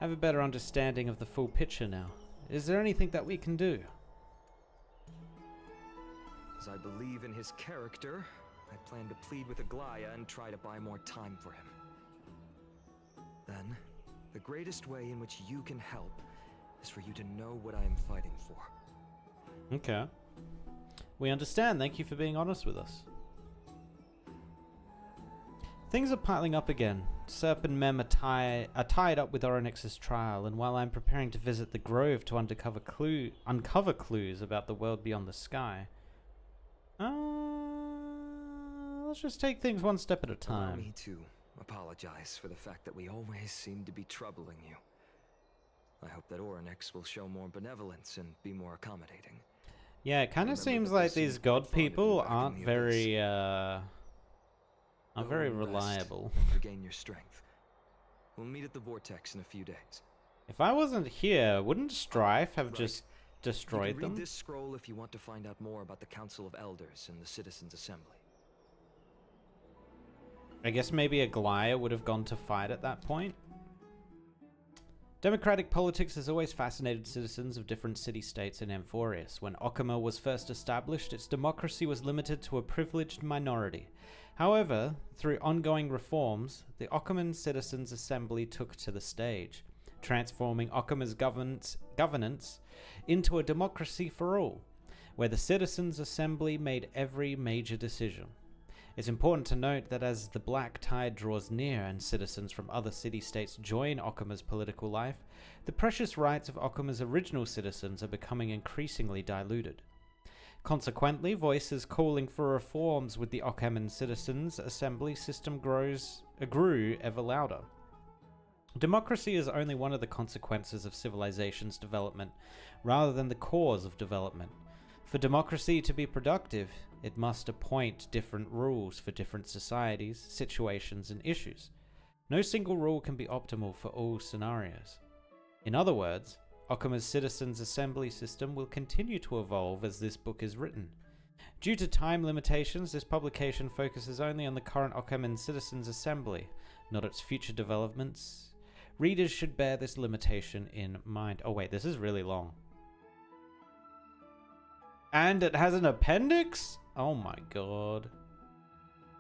I have a better understanding of the full picture now. Is there anything that we can do? As I believe in his character, I plan to plead with Aglaya and try to buy more time for him. Then, the greatest way in which you can help is for you to know what I am fighting for. Okay. We understand. Thank you for being honest with us. Things are piling up again. Serp and Mem are tied up with Oronyx's trial, and while I'm preparing to visit the Grove to uncover clues about the world beyond the sky, let's just take things one step at a time. Allow me to apologize for the fact that we always seem to be troubling you. I hope that Oronyx will show more benevolence and be more accommodating. Yeah, it kind of seems like these god people aren't very reliable. Regain your strength. We'll meet at the Vortex in a few days. If I wasn't here, wouldn't Strife have just destroyed you can them? read this scroll if you want to find out more about the Council of Elders and the Citizens' Assembly. I guess maybe Aglaya would have gone to fight at that point. Democratic politics has always fascinated citizens of different city-states in Amphorius. When Okuma was first established, its democracy was limited to a privileged minority. However, through ongoing reforms, the Okuman Citizens' Assembly took to the stage, transforming Okuma's governance into a democracy for all, where the Citizens' Assembly made every major decision. It's important to note that as the Black Tide draws near and citizens from other city-states join Okuma's political life, the precious rights of Okuma's original citizens are becoming increasingly diluted. Consequently, voices calling for reforms with the Okuman Citizens' Assembly system grew ever louder. Democracy is only one of the consequences of civilization's development, rather than the cause of development. For democracy to be productive, it must appoint different rules for different societies, situations, and issues. No single rule can be optimal for all scenarios. In other words, Okuma's Citizens' Assembly system will continue to evolve as this book is written. Due to time limitations, this publication focuses only on the current Okuman Citizens' Assembly, not its future developments. Readers should bear this limitation in mind. Oh wait, this is really long. And it has an appendix? Oh my god.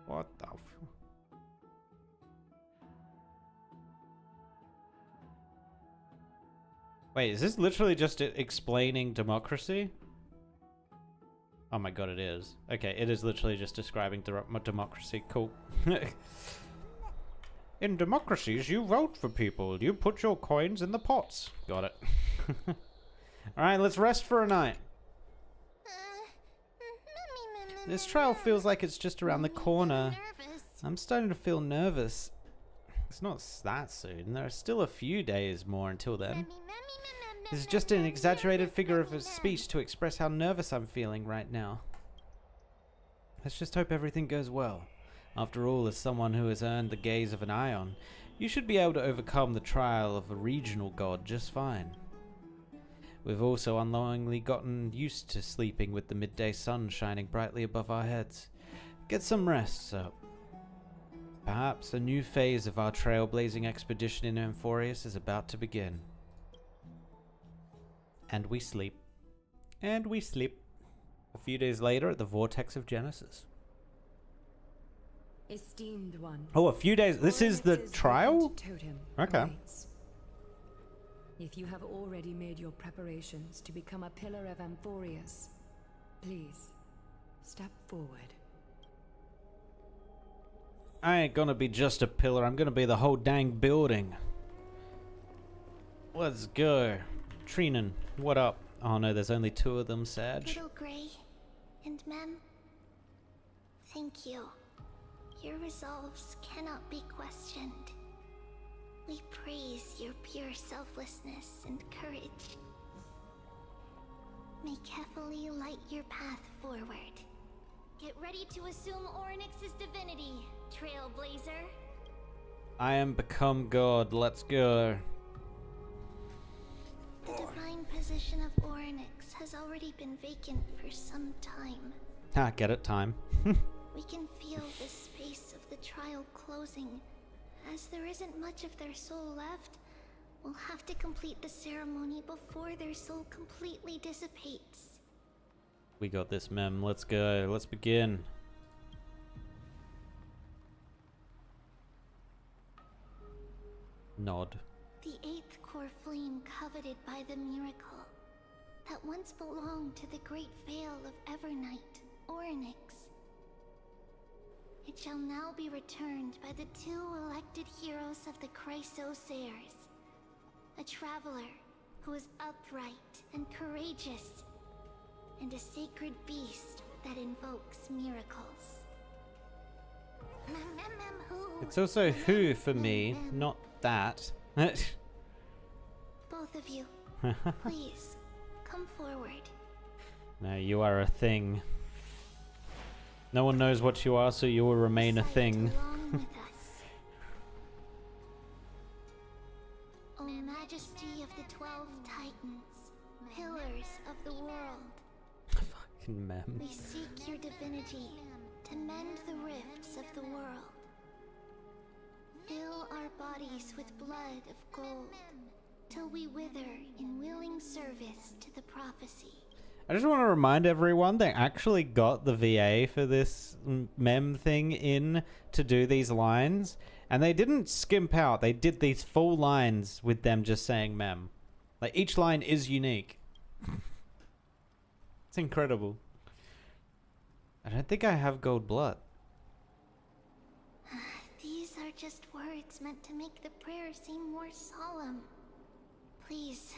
What the Wait, is this literally just explaining democracy? Oh my god, it is. Okay, it is literally just describing democracy. Cool. In democracies, you vote for people. You put your coins in the pots. Got it. Alright, let's rest for a night. This trial feels like it's just around the corner. I'm starting to feel nervous. It's not that soon. There are still a few days more until then. This is just an exaggerated figure of speech to express how nervous I'm feeling right now. Let's just hope everything goes well. After all, as someone who has earned the gaze of an Ion, you should be able to overcome the trial of a regional god just fine. We've also unknowingly gotten used to sleeping with the midday sun shining brightly above our heads. Get some rest, so perhaps a new phase of our trailblazing expedition in Amphorius is about to begin. And we sleep. And we sleep. A few days later at the Vortex of Genesis. Esteemed one. Oh, a few days. This is the Oryx's trial? vacant totem Okay. awaits. If you have already made your preparations to become a pillar of Amphorius, please step forward. I ain't gonna be just a pillar. I'm gonna be the whole dang building. Let's go. Trinan, what up? Oh no, there's only two of them, Sag. Little Grey and Mem, thank you. Your resolves cannot be questioned. We praise your pure selflessness and courage. May Kefali light your path forward. Get ready to assume Oryx's divinity, Trailblazer. I am become God. Let's go. The divine position of Oryx has already been vacant for some time. Ah, get it, time. We can feel the space of the trial closing. As there isn't much of their soul left, we'll have to complete the ceremony before their soul completely dissipates. We got this, Mem. Let's go. Let's begin. Nod. The eighth core flame coveted by the miracle that once belonged to the great Vale of Evernight, Oryx. It shall now be returned by the two elected heroes of the Chrysosairs. A traveler who is upright and courageous, and a sacred beast that invokes miracles. It's also who for me, not that. Both of you, please, come forward. No, you are a thing. No one knows what you are, so you will remain a thing. Along with us. O Majesty of the 12 Titans, pillars of the world, Fucking Mem. we seek your divinity to mend the rifts of the world. Fill our bodies with blood of gold, till we wither in willing service to the prophecy. I just want to remind everyone they actually got the VA for this Mem thing in to do these lines, and they didn't skimp out. They did these full lines with them just saying Mem. Like, each line is unique. It's incredible. I don't think I have gold blood. These are just words meant to make the prayer seem more solemn. Please,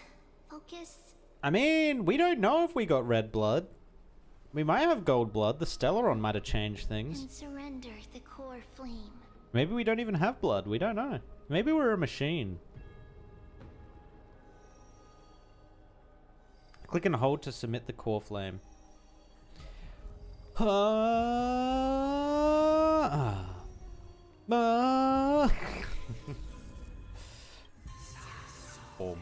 focus. I mean, we don't know if we got red blood. We might have gold blood. The Stellaron might have changed things. And surrender the core flame. Maybe we don't even have blood. We don't know. Maybe we're a machine. Click and hold to submit the core flame. Boom.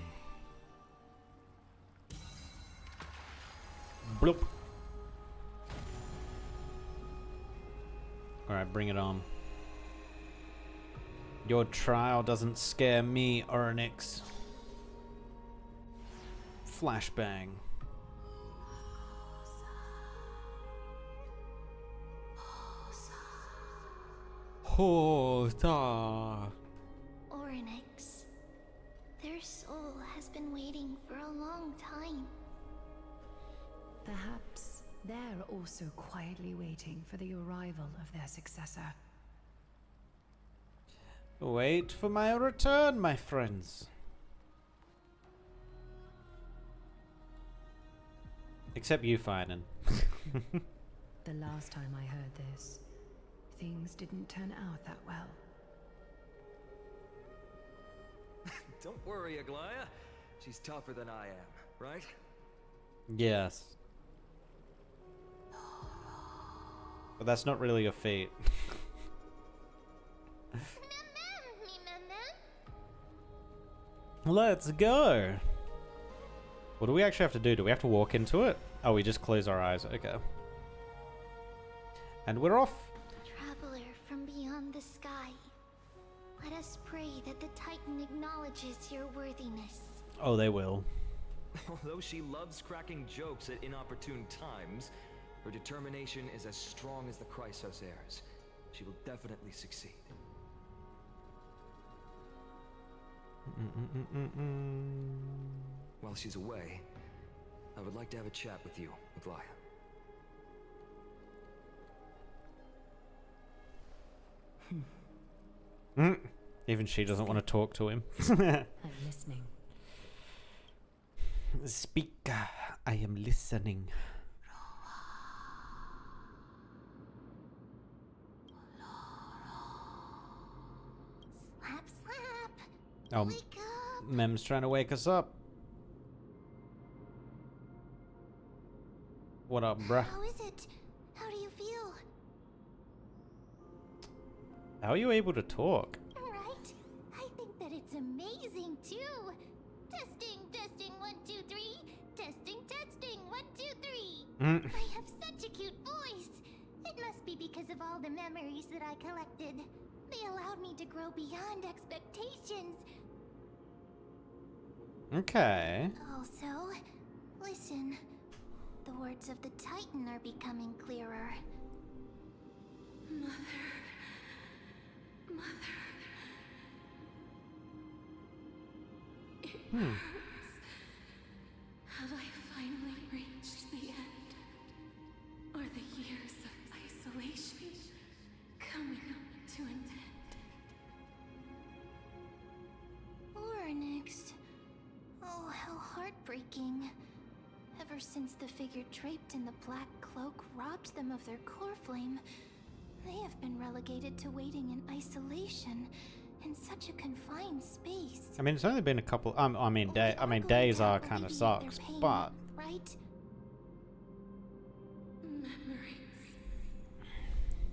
Bloop. Alright, bring it on. Your trial doesn't scare me, Oryx. Flashbang. Hosa. Oryx. Their soul has been waiting for a long time. Perhaps They're also quietly waiting for the arrival of their successor. Wait for my return, my friends. Except you, Finan. The last time I heard this, things didn't turn out that well. Don't worry, Aglaya. She's tougher than I am, right? Yes. But that's not really a feat. Let's go. What do we actually have to do? Do we have to walk into it? Oh, we just close our eyes. Okay. And we're off. Traveler from beyond the sky, let us pray that the Titan acknowledges your worthiness. Oh, they will. Although she loves cracking jokes at inopportune times, her determination is as strong as the Chrysos heirs. She will definitely succeed. While she's away, I would like to have a chat with you, Aglaya. Even she doesn't want to talk to him. I'm listening. Speak. I am listening. Slap, slap. Oh, Wake up. Mem's trying to wake us up. What up, bruh? How is it? How do you feel? How are you able to talk? Right? I think that it's amazing too. Testing, testing, 1, 2, 3. Testing, testing, 1, 2, 3. I have such a cute voice. It must be because of all the memories that I collected. They allowed me to grow beyond expectations. Okay. Also, listen. The words of the Titan are becoming clearer. Mother. It hurts. Have I finally reached the end? Are the years of isolation coming to an end? Or next. Oh, how heartbreaking. Ever since the figure draped in the black cloak robbed them of their core flame, they have been relegated to waiting in isolation in such a confined space. I mean, it's only been a couple. Days are kind of sucks, but right? Memories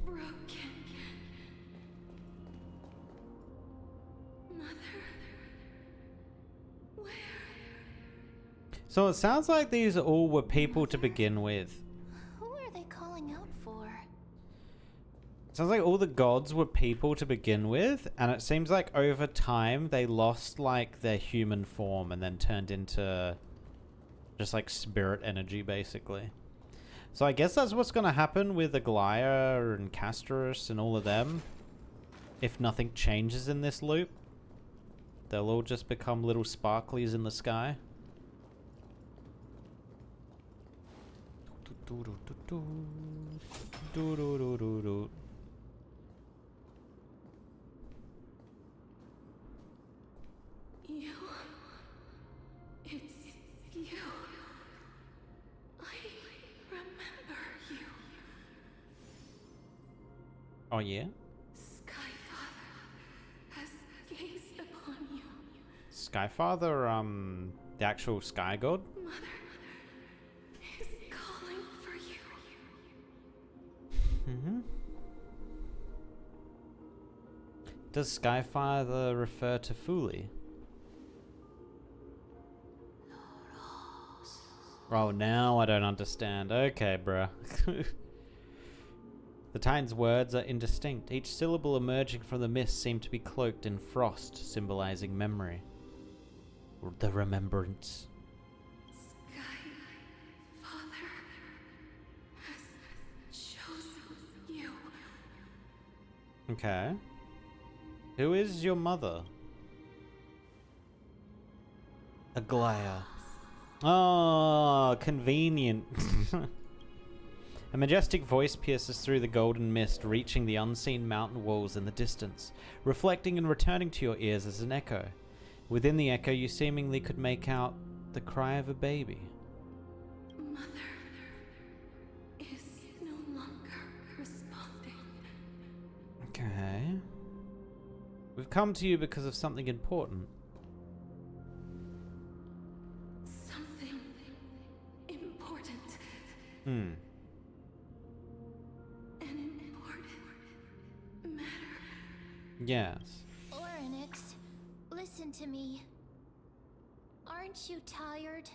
broken. Mother, where? so it sounds like these all were people to begin with. Who are they calling out for? Sounds like all the gods were people to begin with, and it seems like over time they lost like their human form and then turned into just like spirit energy, basically. So I guess that's what's gonna happen with Aglaya and Castorice and all of them. If nothing changes in this loop, they'll all just become little sparklies in the sky. You. It's you. I remember you. Oh yeah? Skyfather has gazed upon you. Skyfather, the actual sky god? Mother is calling for you. Mm-hmm. Does Skyfather refer to Fuli? Oh, now I don't understand. Okay, bruh. The Titan's words are indistinct. Each syllable emerging from the mist seemed to be cloaked in frost, symbolizing memory. The remembrance. Skyfather has chosen you. Okay. Who is your mother? Aglaya. Oh, convenient. A majestic voice pierces through the golden mist, reaching the unseen mountain walls in the distance, reflecting and returning to your ears as an echo. Within the echo, you seemingly could make out the cry of a baby. Mother is no longer responding. Okay. We've come to you because of something important. Something important. Hmm. An important matter. Yes. Orynyx, listen to me. Aren't you tired?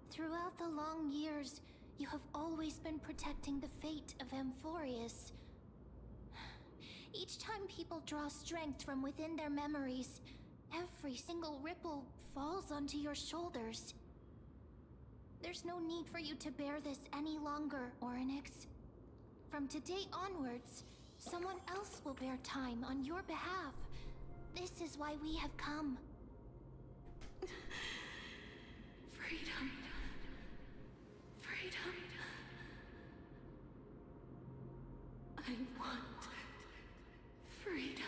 Throughout the long years, you have always been protecting the fate of Amphorius. Each time people draw strength from within their memories, every single ripple falls onto your shoulders. There's no need for you to bear this any longer, Orynyx. From today onwards, someone else will bear time on your behalf. This is why we have come. Freedom. Freedom. I want freedom.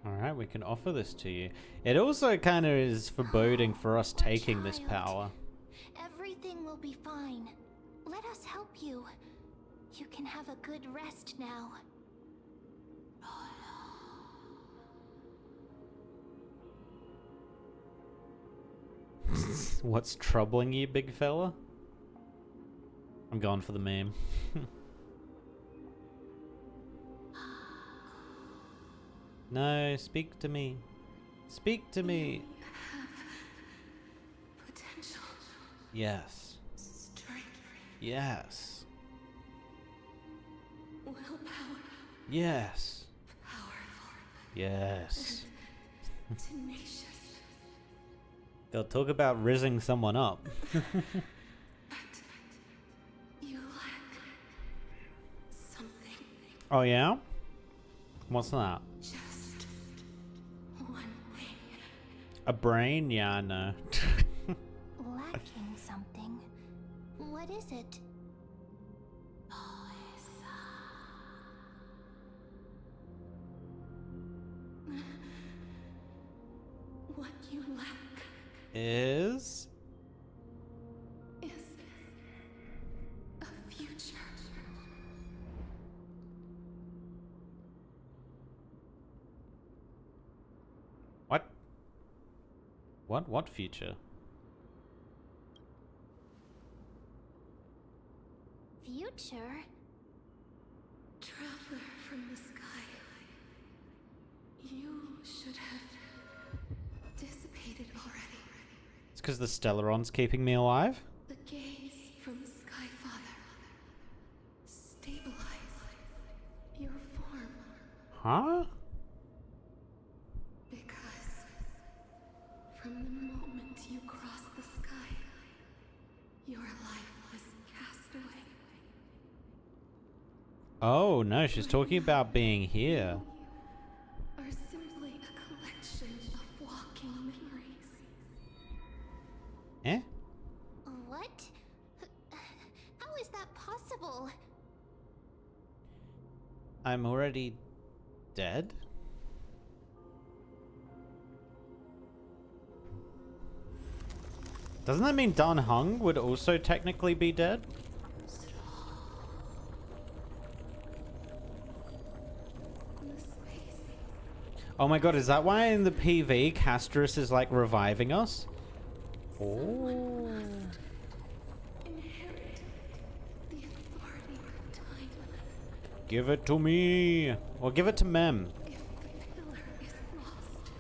Alright, we can offer this to you. It also kind of is foreboding for us Poor taking this child. power. Everything will be fine. Let us help you. You can have a good rest now. What's troubling you, big fella? I'm going for the meme. No, speak to me. Speak to me. Potential. Yes. Strength. Yes. Willpower. Yes. Powerful. Yes. Tenacious. They'll talk about rizzing someone up. But you lack something. Oh yeah? What's that? Just one thing. A brain? Yeah, I know. Lacking something. What is it? What you lack Is... is a future. What? What future? Future? Traveler from the sky. You should have dissipated already. It's because the Stellaron's keeping me alive? The gaze from the Sky Father. Stabilize your form. Huh? Because from the moment you crossed the sky, your life was cast away. Oh, no, she's talking about being here. Are simply a collection of walking memories. Eh? What? How is that possible? I'm already dead? Doesn't that mean Dan Heng would also technically be dead? The space. Oh my god, is that why in the PV Castorice is like reviving us? Oh. Inherit the authority of time. Give it to me. Or give it to Mem. If the pillar is lost,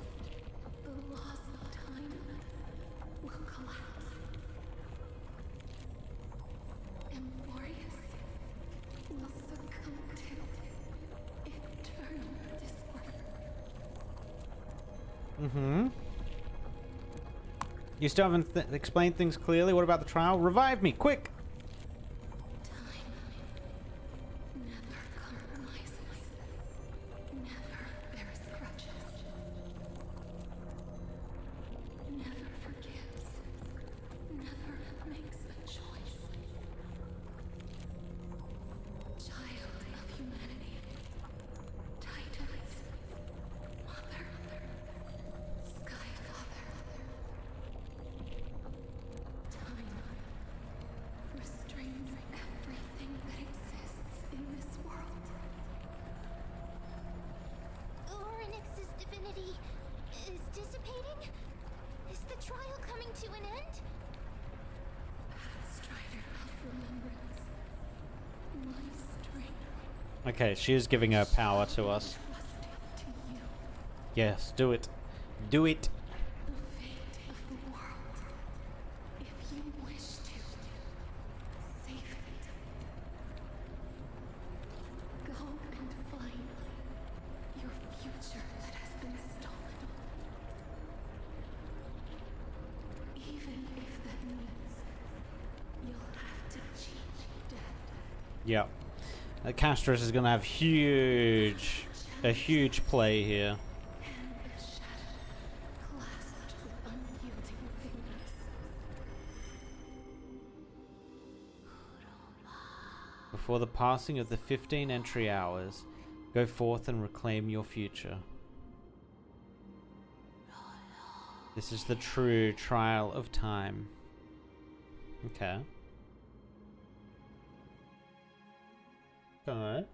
the laws of time will collapse. Amphorius will succumb to eternal disorder. Mm-hmm. You still haven't explained things clearly. What about the trial? Revive me, quick! Time never compromises, never bears grudges, never forgives, never makes a choice. Okay, she is giving her power to us. To you, Yes, do it. Do it. the fate of the world. If you wish to, save it. Go and find your future that has been stolen. Even if that means you'll have to cheat death. Yep. Castorice is going to have a huge play here. Hand of shadow, clasped with unyielding fingers. Before the passing of the 15 entry hours, go forth and reclaim your future. This is the true trial of time. Okay. Alright.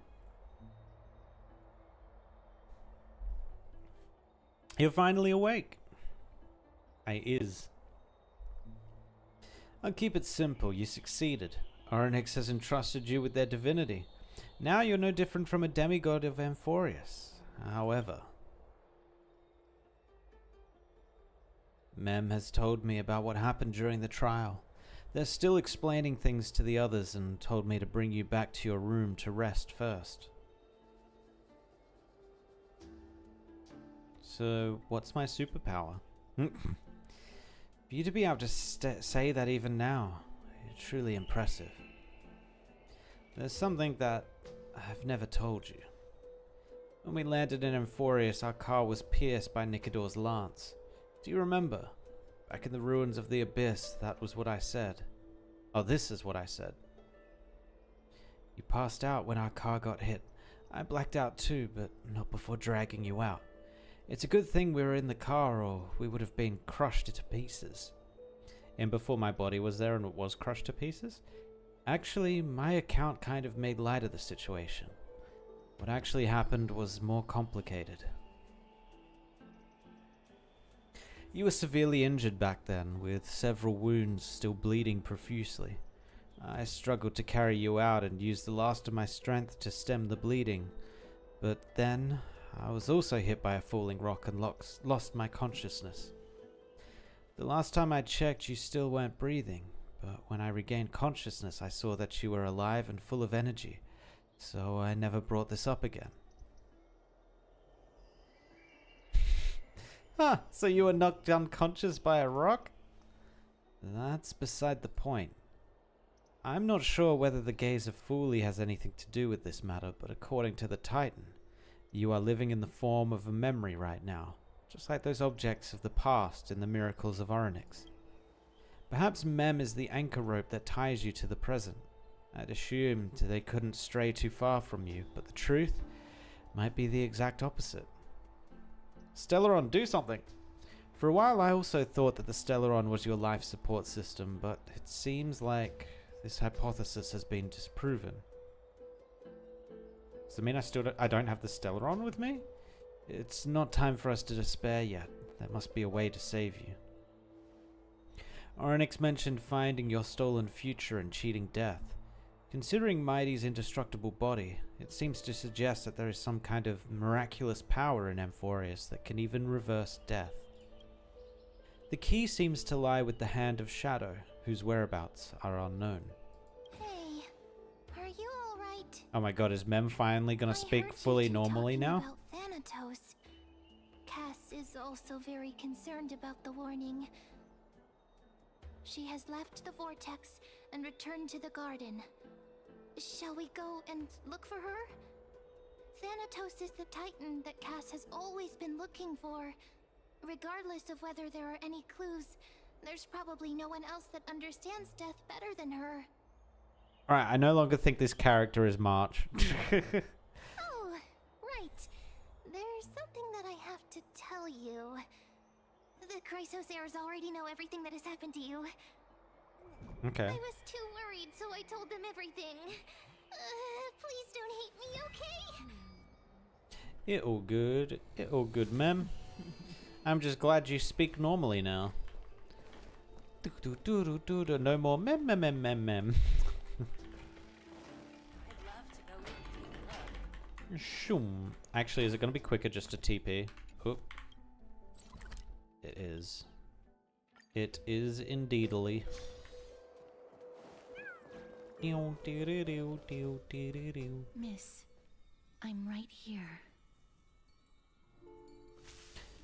You're finally awake. I is. I'll keep it simple. You succeeded. Orynyx has entrusted you with their divinity. Now you're no different from a demigod of Amphorius. However, Mem has told me about what happened during the trial. They're still explaining things to the others and told me to bring you back to your room to rest first. So, what's my superpower? For you to be able to say that even now, it's truly impressive. There's something that I've never told you. When we landed in Amphorius, our car was pierced by Nicodor's lance. Do you remember? Back in the ruins of the Abyss, that was what I said. Oh, this is what I said. You passed out when our car got hit. I blacked out too, but not before dragging you out. It's a good thing we were in the car, or we would have been crushed to pieces. And before my body was there and it was crushed to pieces? Actually, my account kind of made light of the situation. What actually happened was more complicated. You were severely injured back then, with several wounds still bleeding profusely. I struggled to carry you out and used the last of my strength to stem the bleeding. But then, I was also hit by a falling rock and lost my consciousness. The last time I checked, you still weren't breathing, but when I regained consciousness, I saw that you were alive and full of energy, so I never brought this up again. Huh, so you were knocked unconscious by a rock? That's beside the point. I'm not sure whether the gaze of Fooley has anything to do with this matter, but according to the Titan, you are living in the form of a memory right now, just like those objects of the past in the miracles of Orynyx. Perhaps Mem is the anchor rope that ties you to the present. I'd assumed they couldn't stray too far from you, but the truth might be the exact opposite. Stellaron, do something! For a while I also thought that the Stellaron was your life support system, but it seems like this hypothesis has been disproven. Does it mean I don't have the Stellaron with me? It's not time for us to despair yet. There must be a way to save you. Orynyx mentioned finding your stolen future and cheating death. Considering Mighty's indestructible body, it seems to suggest that there is some kind of miraculous power in Amphorius that can even reverse death. The key seems to lie with the Hand of Shadow, whose whereabouts are unknown. Hey, are you alright? Oh my god, is Mem finally gonna speak fully normally now? About Thanatos. Cass is also very concerned about the warning. She has left the vortex and returned to the garden. Shall we go and look for her? Thanatos is the Titan that Cass has always been looking for. Regardless of whether there are any clues, there's probably no one else that understands death better than her. Alright, I no longer think this character is March. Oh, right. There's something that I have to tell you. The Chrysosaurs already know everything that has happened to you. Okay. I was too worried, so I told them everything. Please don't hate me, okay? It all good. It all good, Mem. I'm just glad you speak normally now. No more mem. I'd love to go with you to the club. Shoom. Actually, is it going to be quicker just to TP? Oop. It is. It is indeedly. Miss, I'm right here.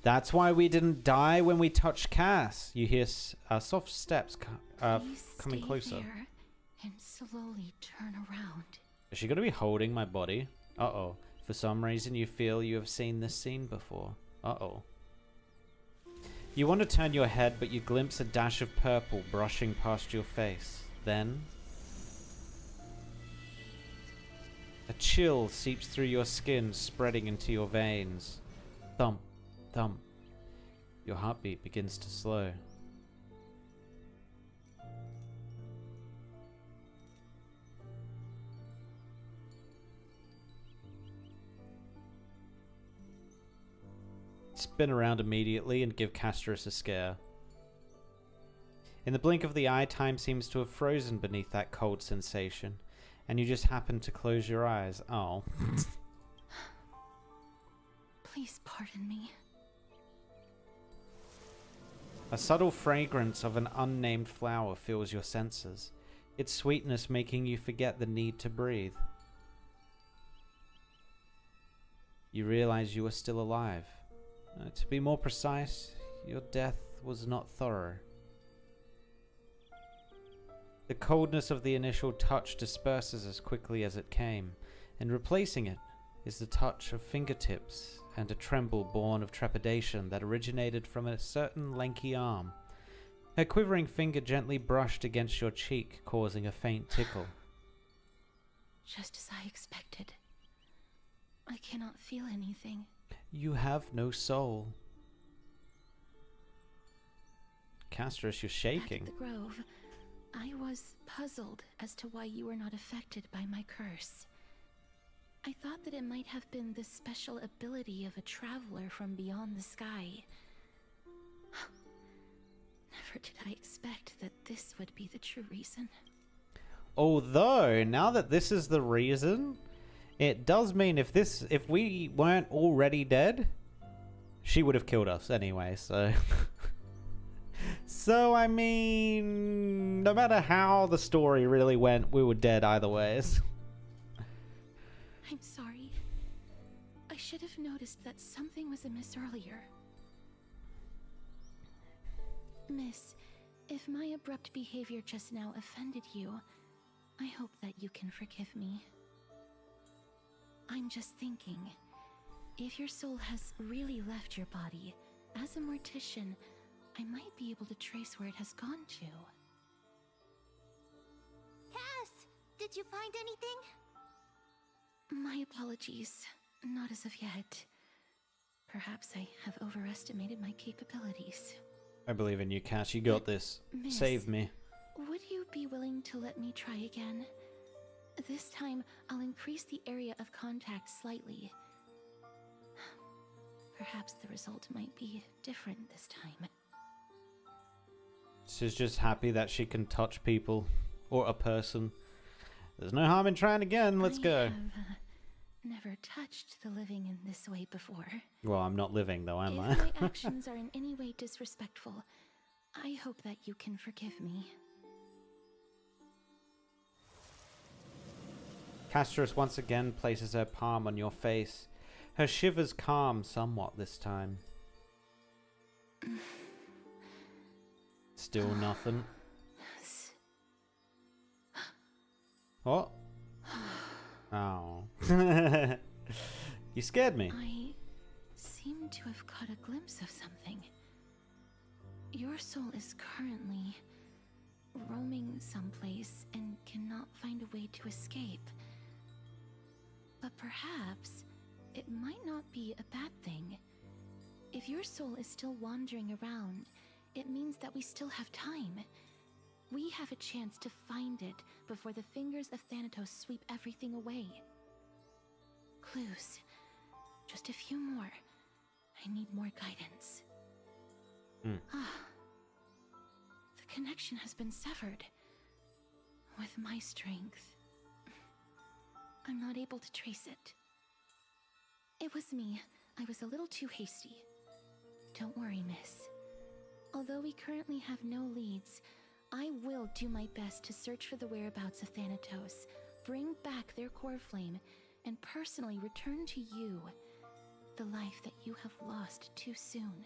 That's why we didn't die when we touched Cass. You hear soft steps Please coming stay closer. there and slowly turn around. Is she going to be holding my body? Uh-oh. For some reason you feel you have seen this scene before. Uh-oh. You want to turn your head, but you glimpse a dash of purple brushing past your face. Then a chill seeps through your skin, spreading into your veins. Thump, thump. Your heartbeat begins to slow. Spin around immediately and give Castorice a scare. In the blink of the eye, time seems to have frozen beneath that cold sensation, and you just happen to close your eyes. Oh. Please pardon me. A subtle fragrance of an unnamed flower fills your senses, its sweetness making you forget the need to breathe. You realize you are still alive. To be more precise, your death was not thorough. The coldness of the initial touch disperses as quickly as it came, and replacing it is the touch of fingertips and a tremble born of trepidation that originated from a certain lanky arm. Her quivering finger gently brushed against your cheek, causing a faint tickle. Just as I expected. I cannot feel anything. You have no soul. Castorice, you're shaking. At the grove, I was puzzled as to why you were not affected by my curse. I thought that it might have been the special ability of a traveler from beyond the sky. Never did I expect that this would be the true reason. Although, now that this is the reason, it does mean if we weren't already dead, she would have killed us anyway, so... So, I mean, no matter how the story really went, we were dead either ways. I'm sorry. I should have noticed that something was amiss earlier. Miss, if my abrupt behavior just now offended you, I hope that you can forgive me. I'm just thinking, if your soul has really left your body, as a mortician, I might be able to trace where it has gone to. Cass, did you find anything? My apologies. Not as of yet. Perhaps I have overestimated my capabilities. I believe in you, Cass. You got this. Miss, Save me. Would you be willing to let me try again? This time, I'll increase the area of contact slightly. Perhaps the result might be different this time. She's just happy that she can touch people. Or a person. There's no harm in trying again. Let's go. I have never touched the living in this way before. Well, I'm not living though, am I? If my actions are in any way disrespectful, I hope that you can forgive me. Castorice once again places her palm on your face. Her shivers calm somewhat this time. Still nothing. What? Oh. You scared me. I seem to have caught a glimpse of something. Your soul is currently roaming someplace and cannot find a way to escape. But perhaps it might not be a bad thing. If your soul is still wandering around, it means that we still have time. We have a chance to find it before the fingers of Thanatos sweep everything away. Clues. Just a few more. I need more guidance. The connection has been severed. With my strength, I'm not able to trace it. It was me. I was a little too hasty. Don't worry, miss. Although we currently have no leads, I will do my best to search for the whereabouts of Thanatos, bring back their core flame, and personally return to you the life that you have lost too soon.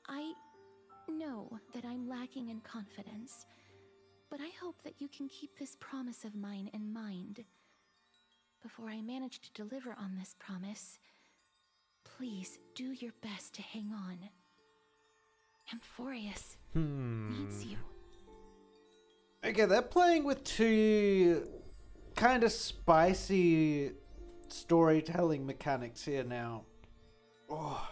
I know that I'm lacking in confidence, but I hope that you can keep this promise of mine in mind. Before I manage to deliver on this promise, please do your best to hang on. Amphorius needs you. Okay, they're playing with two kind of spicy storytelling mechanics here now. Oh.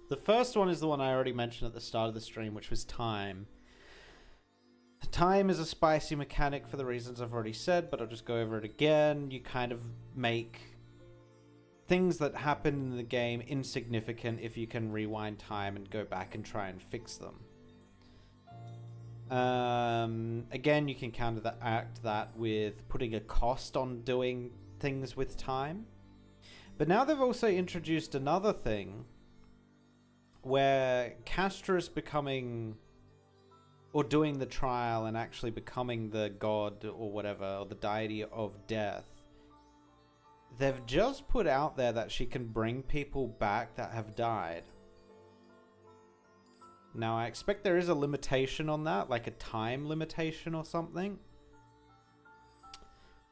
The first one is the one I already mentioned at the start of the stream, which was time. Time is a spicy mechanic for the reasons I've already said, but I'll just go over it again. You kind of make things that happen in the game insignificant if you can rewind time and go back and try and fix them. Again, you can counteract that with putting a cost on doing things with time. But now they've also introduced another thing where Castorice becoming, or doing the trial and actually becoming the god or whatever, or the deity of death, they've just put out there that she can bring people back that have died. Now, I expect there is a limitation on that, like a time limitation or something.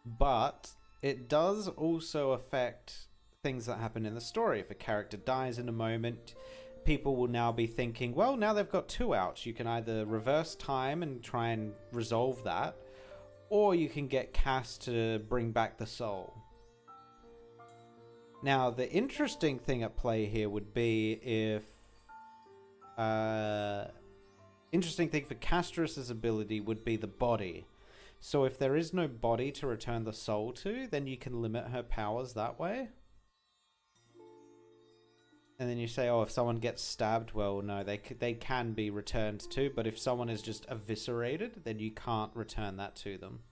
But it does also affect things that happen in the story. If a character dies in a moment, people will now be thinking, well, now they've got two outs. You can either reverse time and try and resolve that, or you can get Cass to bring back the soul. Now, the interesting thing at play here would be if... interesting thing for Castorice's ability would be the body. So if there is no body to return the soul to, then you can limit her powers that way. And then you say, oh, if someone gets stabbed, well, no, they can be returned to. But if someone is just eviscerated, then you can't return that to them.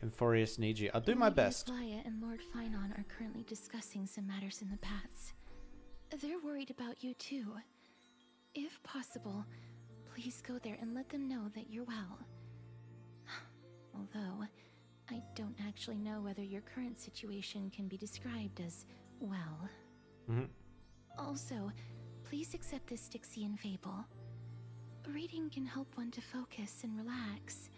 Amphorius needs you. I'll do my best. Laya and Lord Finon are currently discussing some matters in the paths. They're worried about you too. If possible, please go there and let them know that you're well. Although, I don't actually know whether your current situation can be described as well. Also, please accept this Styxian fable. Reading can help one to focus and relax.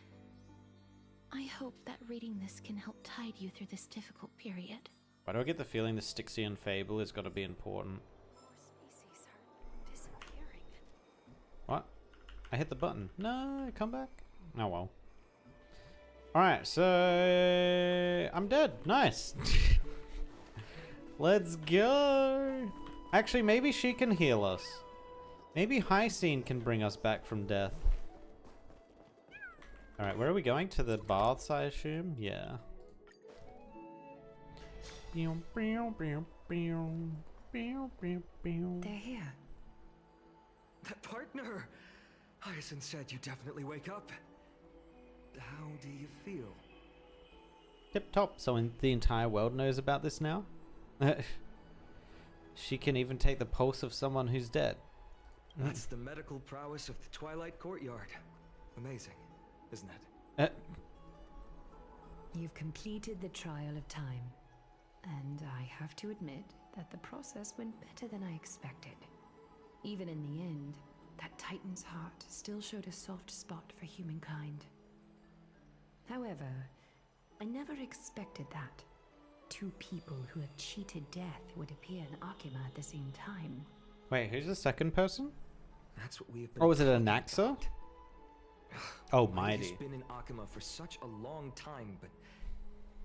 I hope that reading this can help tide you through this difficult period. Why do I get the feeling the Styxian fable is got to be important? More species are disappearing. What? I hit the button. No, come back. Oh well. Alright, so... I'm dead. Nice. Let's go. Actually, maybe she can heal us. Maybe Hyacinth can bring us back from death. Alright, where are we going? To the baths, I assume? Yeah. They're here. That partner! Hyacinth said you definitely wake up. How do you feel? Tip top. So the entire world knows about this now? She can even take the pulse of someone who's dead. That's the medical prowess of the Twilight Courtyard. Amazing, isn't it? You've completed the trial of time. And I have to admit that the process went better than I expected. Even in the end, that Titan's heart still showed a soft spot for humankind. However, I never expected that. Two people who have cheated death would appear in Akima at the same time. Wait, who's the second person? That's what we have been. Oh, was it a talking Naxa? about. Oh, He's mighty. been in Akima for such a long time, but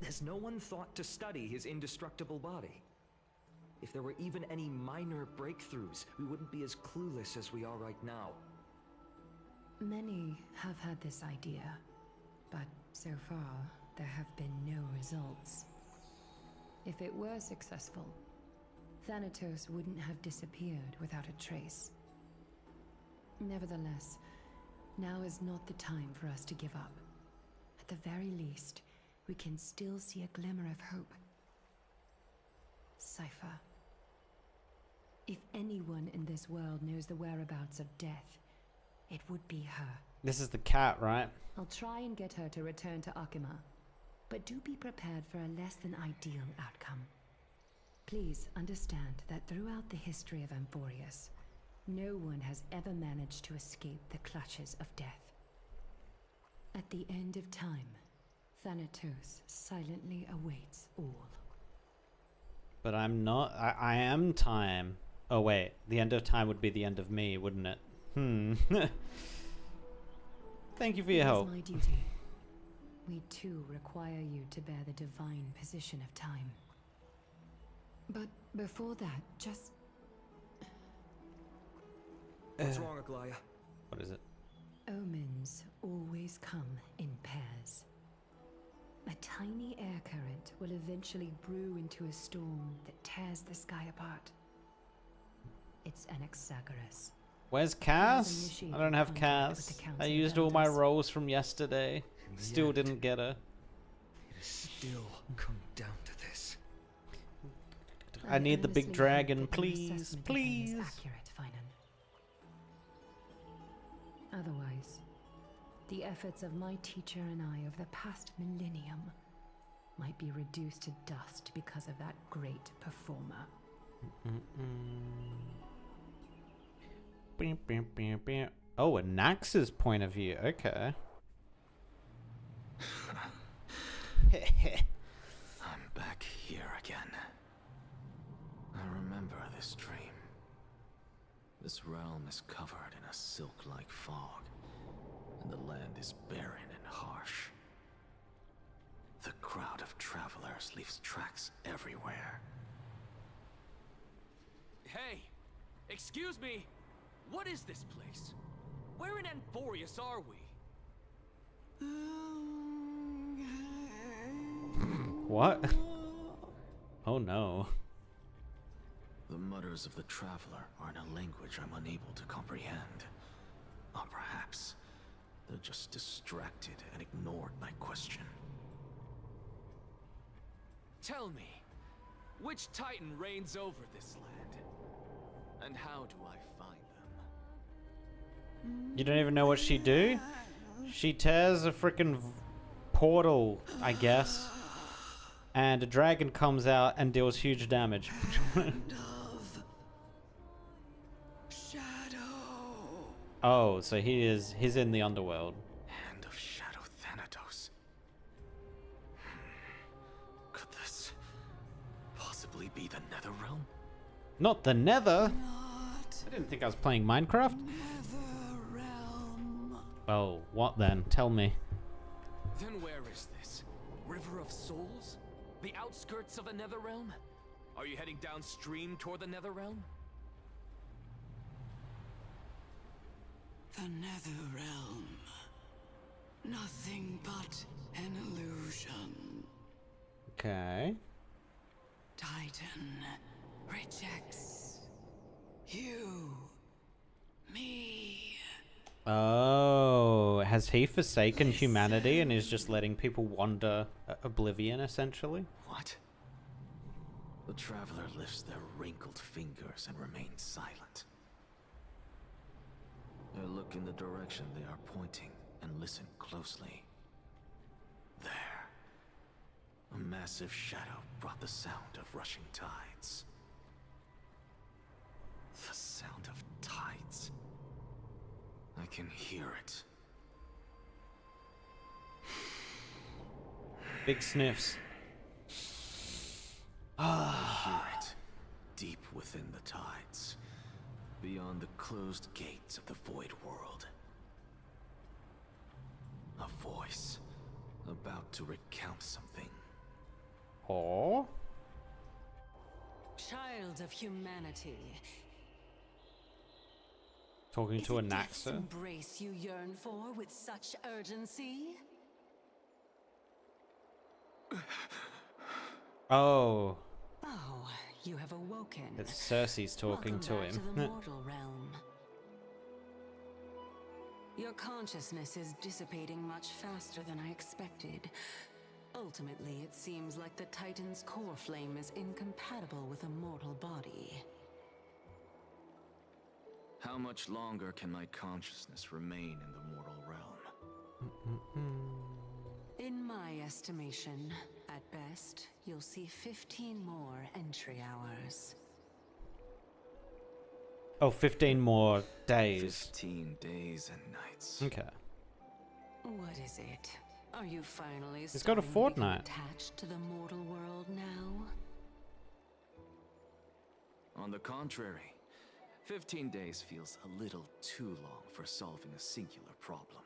has no one thought to study his indestructible body? If there were even any minor breakthroughs, we wouldn't be as clueless as we are right now. Many have had this idea, but so far, there have been no results. If it were successful, Thanatos wouldn't have disappeared without a trace. Nevertheless, now is not the time for us to give up. At the very least, we can still see a glimmer of hope. Cypher. If anyone in this world knows the whereabouts of death, it would be her. This is the cat, right? I'll try and get her to return to Akima, but do be prepared for a less than ideal outcome. Please understand that throughout the history of Amphorius, no one has ever managed to escape the clutches of death. At the end of time, Thanatos silently awaits all. But I'm not. I am time. Oh wait, the end of time would be the end of me, wouldn't it? Thank you for your help. It is my duty. We too require you to bear the divine position of time. But before that, just... What's wrong, Aglaya? What is it? Omens always come in pairs. A tiny air current will eventually brew into a storm that tears the sky apart. It's Anaxagoras. Where's Cass? I don't have Cass. I used all my rolls from yesterday. Still didn't get her. It has still come down to this. I need the big earnestly dragon, hope that your please, assessment of him is please. accurate, Finan. Otherwise, the efforts of my teacher and I of the past millennium might be reduced to dust because of that great performer. Oh, a Nax's point of view. Okay. I'm back here again. I remember this dream. This realm is covered in a silk-like fog, and the land is barren and harsh. The crowd of travelers leaves tracks everywhere. Hey! Excuse me! What is this place? Where in Amphorius are we? What? Oh no. The mutters of the traveler are in a language I'm unable to comprehend. Or perhaps they're just distracted and ignored my question. Tell me, which Titan reigns over this land? And how do I find them? You don't even know what she do? She tears a freaking portal, I guess. And a dragon comes out and deals huge damage. Oh, so he's in the underworld. Hand of Shadow Thanatos. Could this possibly be the Netherrealm? Not the Nether. I didn't think I was playing Minecraft. Oh, what then? Tell me. Then where is this? River of Souls? The outskirts of the Netherrealm? Are you heading downstream toward the Netherrealm? The Netherrealm. Nothing but an illusion. Okay. Titan rejects you, me. Oh, has he forsaken humanity and is just letting people wander oblivion, essentially? What? The traveler lifts their wrinkled fingers and remains silent. I look in the direction they are pointing and listen closely. There. A massive shadow brought the sound of rushing tides. The sound of tides. I can hear it. Big sniffs. I hear it. Deep within the tides. Beyond the closed gates of the void world. A voice. About to recount something. Oh? Child of humanity. Talking Is to a it death's Naxa? embrace you yearn for with such urgency? Oh, Oh, you have awoken. it's Cersei's talking to Welcome back him. to the mortal realm. Your consciousness is dissipating much faster than I expected. Ultimately, it seems like the Titan's core flame is incompatible with a mortal body. How much longer can my consciousness remain in the mortal realm? In my estimation, at best, you'll see 15 more entry hours. Oh, 15 more days. 15 days and nights. Okay. What is it? Are you finally It's got a starting to become fortnight. attached to the mortal world now? On the contrary, 15 days feels a little too long for solving a singular problem.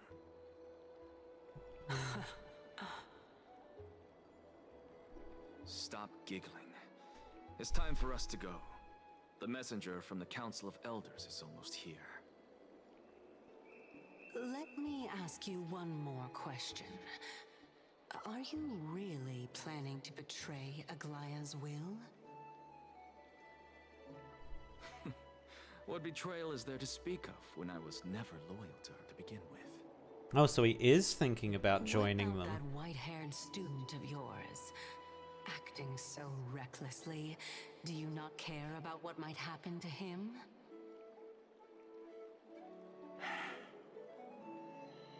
Stop giggling. It's time for us to go. The messenger from the Council of Elders is almost here. Let me ask you one more question. Are you really planning to betray Aglaya's will? What betrayal is there to speak of when I was never loyal to her to begin with? Oh, so he is thinking about joining What about them. that white-haired student of yours? Acting so recklessly, do you not care about what might happen to him?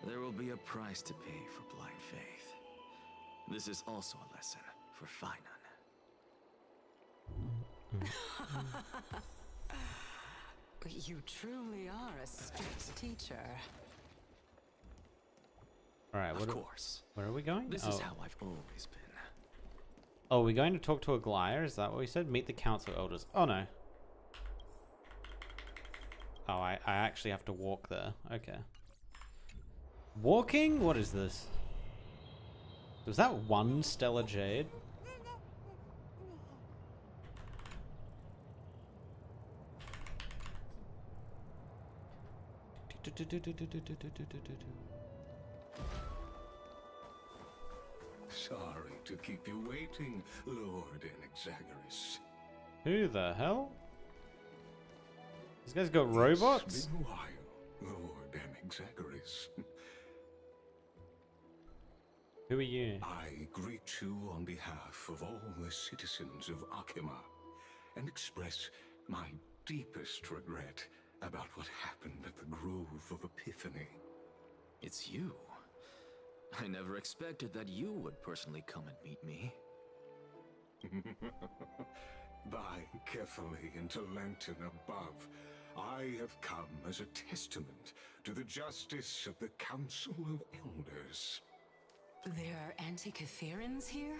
There will be a price to pay for blind faith. This is also a lesson for Finan. You truly are a strict teacher. Alright, Of course. where are we going? This oh. is how I've always been. Oh, we're going to talk to Aglaya? Is that what we said? Meet the Council Elders. Oh, no. Oh, I actually have to walk there. Okay. Walking? What is this? Was that one Stellar Jade? Sorry to keep you waiting, Lord Enexagaris. Who the hell? This guy's got robots? It's been a while, Lord Enexagaris. Who are you? I greet you on behalf of all the citizens of Akima and express my deepest regret about what happened at the Grove of Epiphany. It's you. I never expected that you would personally come and meet me. By carefully into Lantern above, I have come as a testament to the justice of the Council of Elders. There are anti-Catherans here?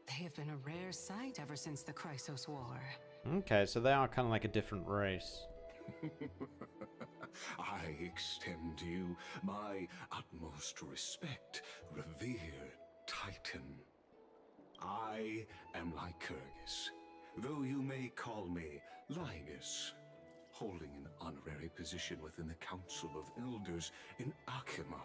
They have been a rare sight ever since the Chrysos War. Okay, so they are kind of like a different race. I extend to you my utmost respect, revered Titan. I am Lycurgus, though you may call me Lygus, holding an honorary position within the Council of Elders in Akima,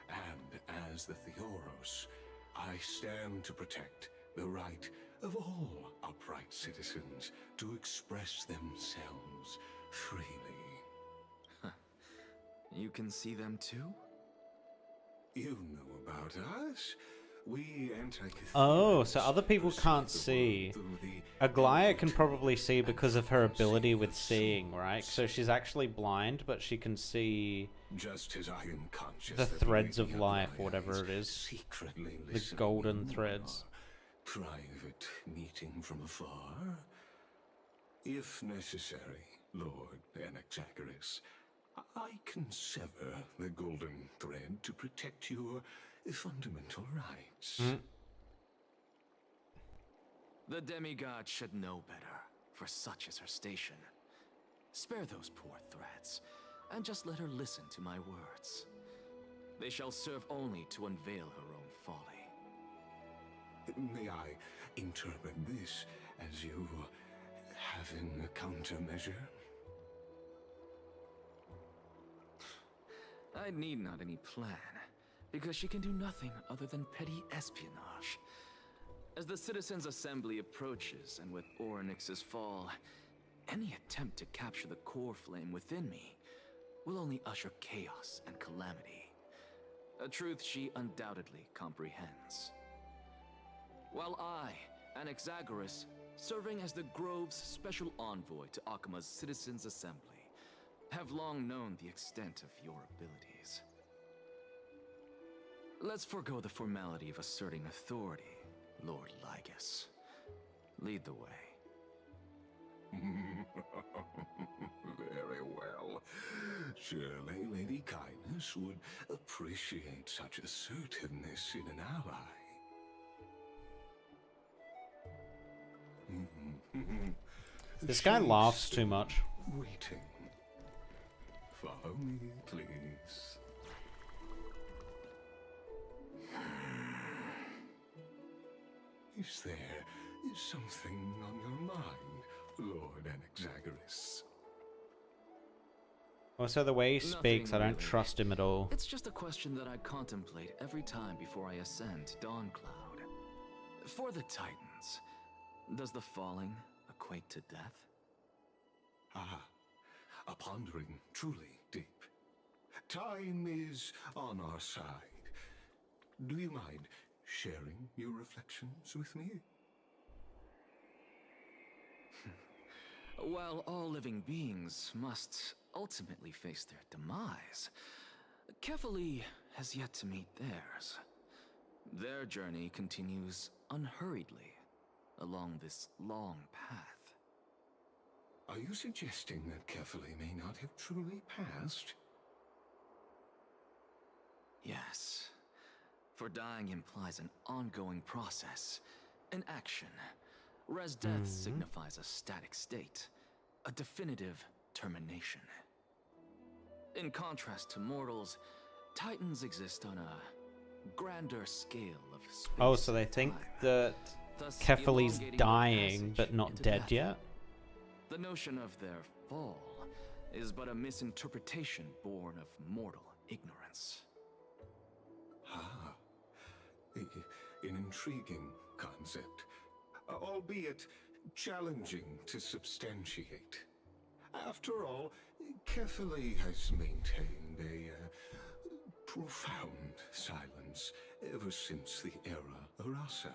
and as the Theoros, I stand to protect the right of all upright citizens to express themselves freely. You can see them too? You know about us. We Oh, so other people can't see. Aglaya can probably see because of her ability with seeing, right? So she's actually blind, but she can see just as I am conscious the threads of life, whatever it is. Secretly The golden threads. Private meeting from afar. If necessary, Lord Enexagaris, I can sever the golden thread to protect your fundamental rights. The demigod should know better, for such is her station. Spare those poor threads, and just let her listen to my words. They shall serve only to unveil her own folly. May I interpret this as you having a countermeasure? I need not any plan, because she can do nothing other than petty espionage. As the Citizens' Assembly approaches, and with Orynyx's fall, any attempt to capture the core flame within me will only usher chaos and calamity. A truth she undoubtedly comprehends. While I, Anaxagoras, serving as the Grove's special envoy to Akima's Citizens' Assembly, have long known the extent of your abilities. Let's forego the formality of asserting authority, Lord Lygus. Lead the way. Very well. Surely Lady Kindness would appreciate such assertiveness in an ally. This guy laughs too much. Waiting. Follow me, please. Is there something on your mind, Lord Anaxagoras? Also, the way he speaks, I Nothing don't really. trust him at all. It's just a question that I contemplate every time before I ascend to Dawncloud. For the Titans, does the falling equate to death? Ah, a pondering truly deep. Time is on our side. Do you mind sharing your reflections with me? While all living beings must ultimately face their demise, Kefali has yet to meet theirs. Their journey continues unhurriedly along this long path. Are you suggesting that Kefali may not have truly passed? Yes, for dying implies an ongoing process, an action, whereas death signifies a static state, a definitive termination. In contrast to mortals, Titans exist on a grander scale of space. Oh, so they think time, that thus Kefali's elongating their dying, passage but not into dead death. yet? The notion of their fall is but a misinterpretation born of mortal ignorance. Ah, an intriguing concept, albeit challenging to substantiate. After all, Kefali has maintained a profound silence ever since the era Arasa,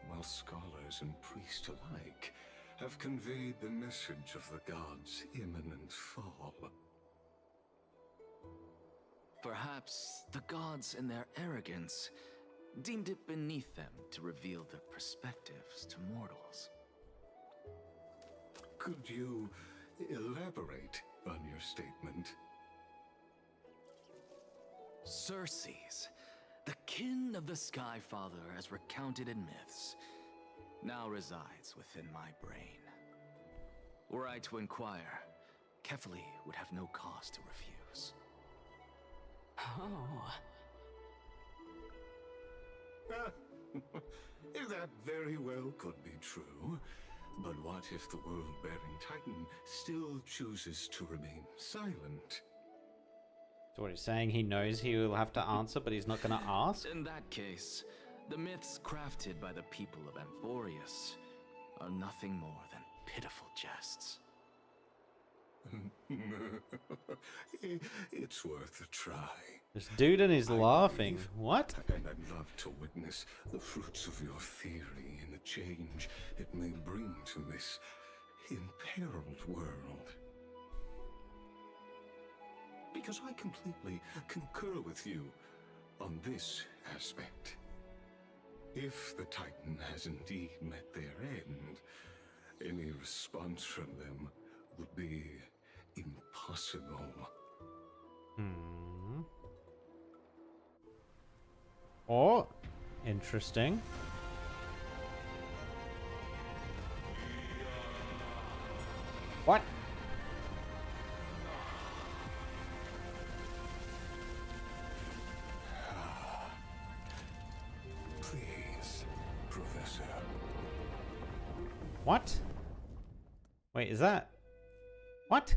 while scholars and priests alike have conveyed the message of the gods' imminent fall. Perhaps the gods, in their arrogance, deemed it beneath them to reveal their perspectives to mortals. Could you elaborate on your statement? Circes, the kin of the Sky Father as recounted in myths, now resides within my brain. Were I to inquire, Kefali would have no cause to refuse. Oh. That very well could be true. But what if the world-bearing Titan still chooses to remain silent? So what he's saying, he knows he will have to answer, but he's not going to ask? In that case, the myths crafted by the people of Amphorius are nothing more than pitiful jests. It's worth a try. This dude and he's I laughing. believe, What? And I'd love to witness the fruits of your theory and the change it may bring to this imperiled world. Because I completely concur with you on this aspect. If the Titan has indeed met their end, any response from them would be impossible. Oh, interesting. What? Please, Professor. What? Wait, is that... What?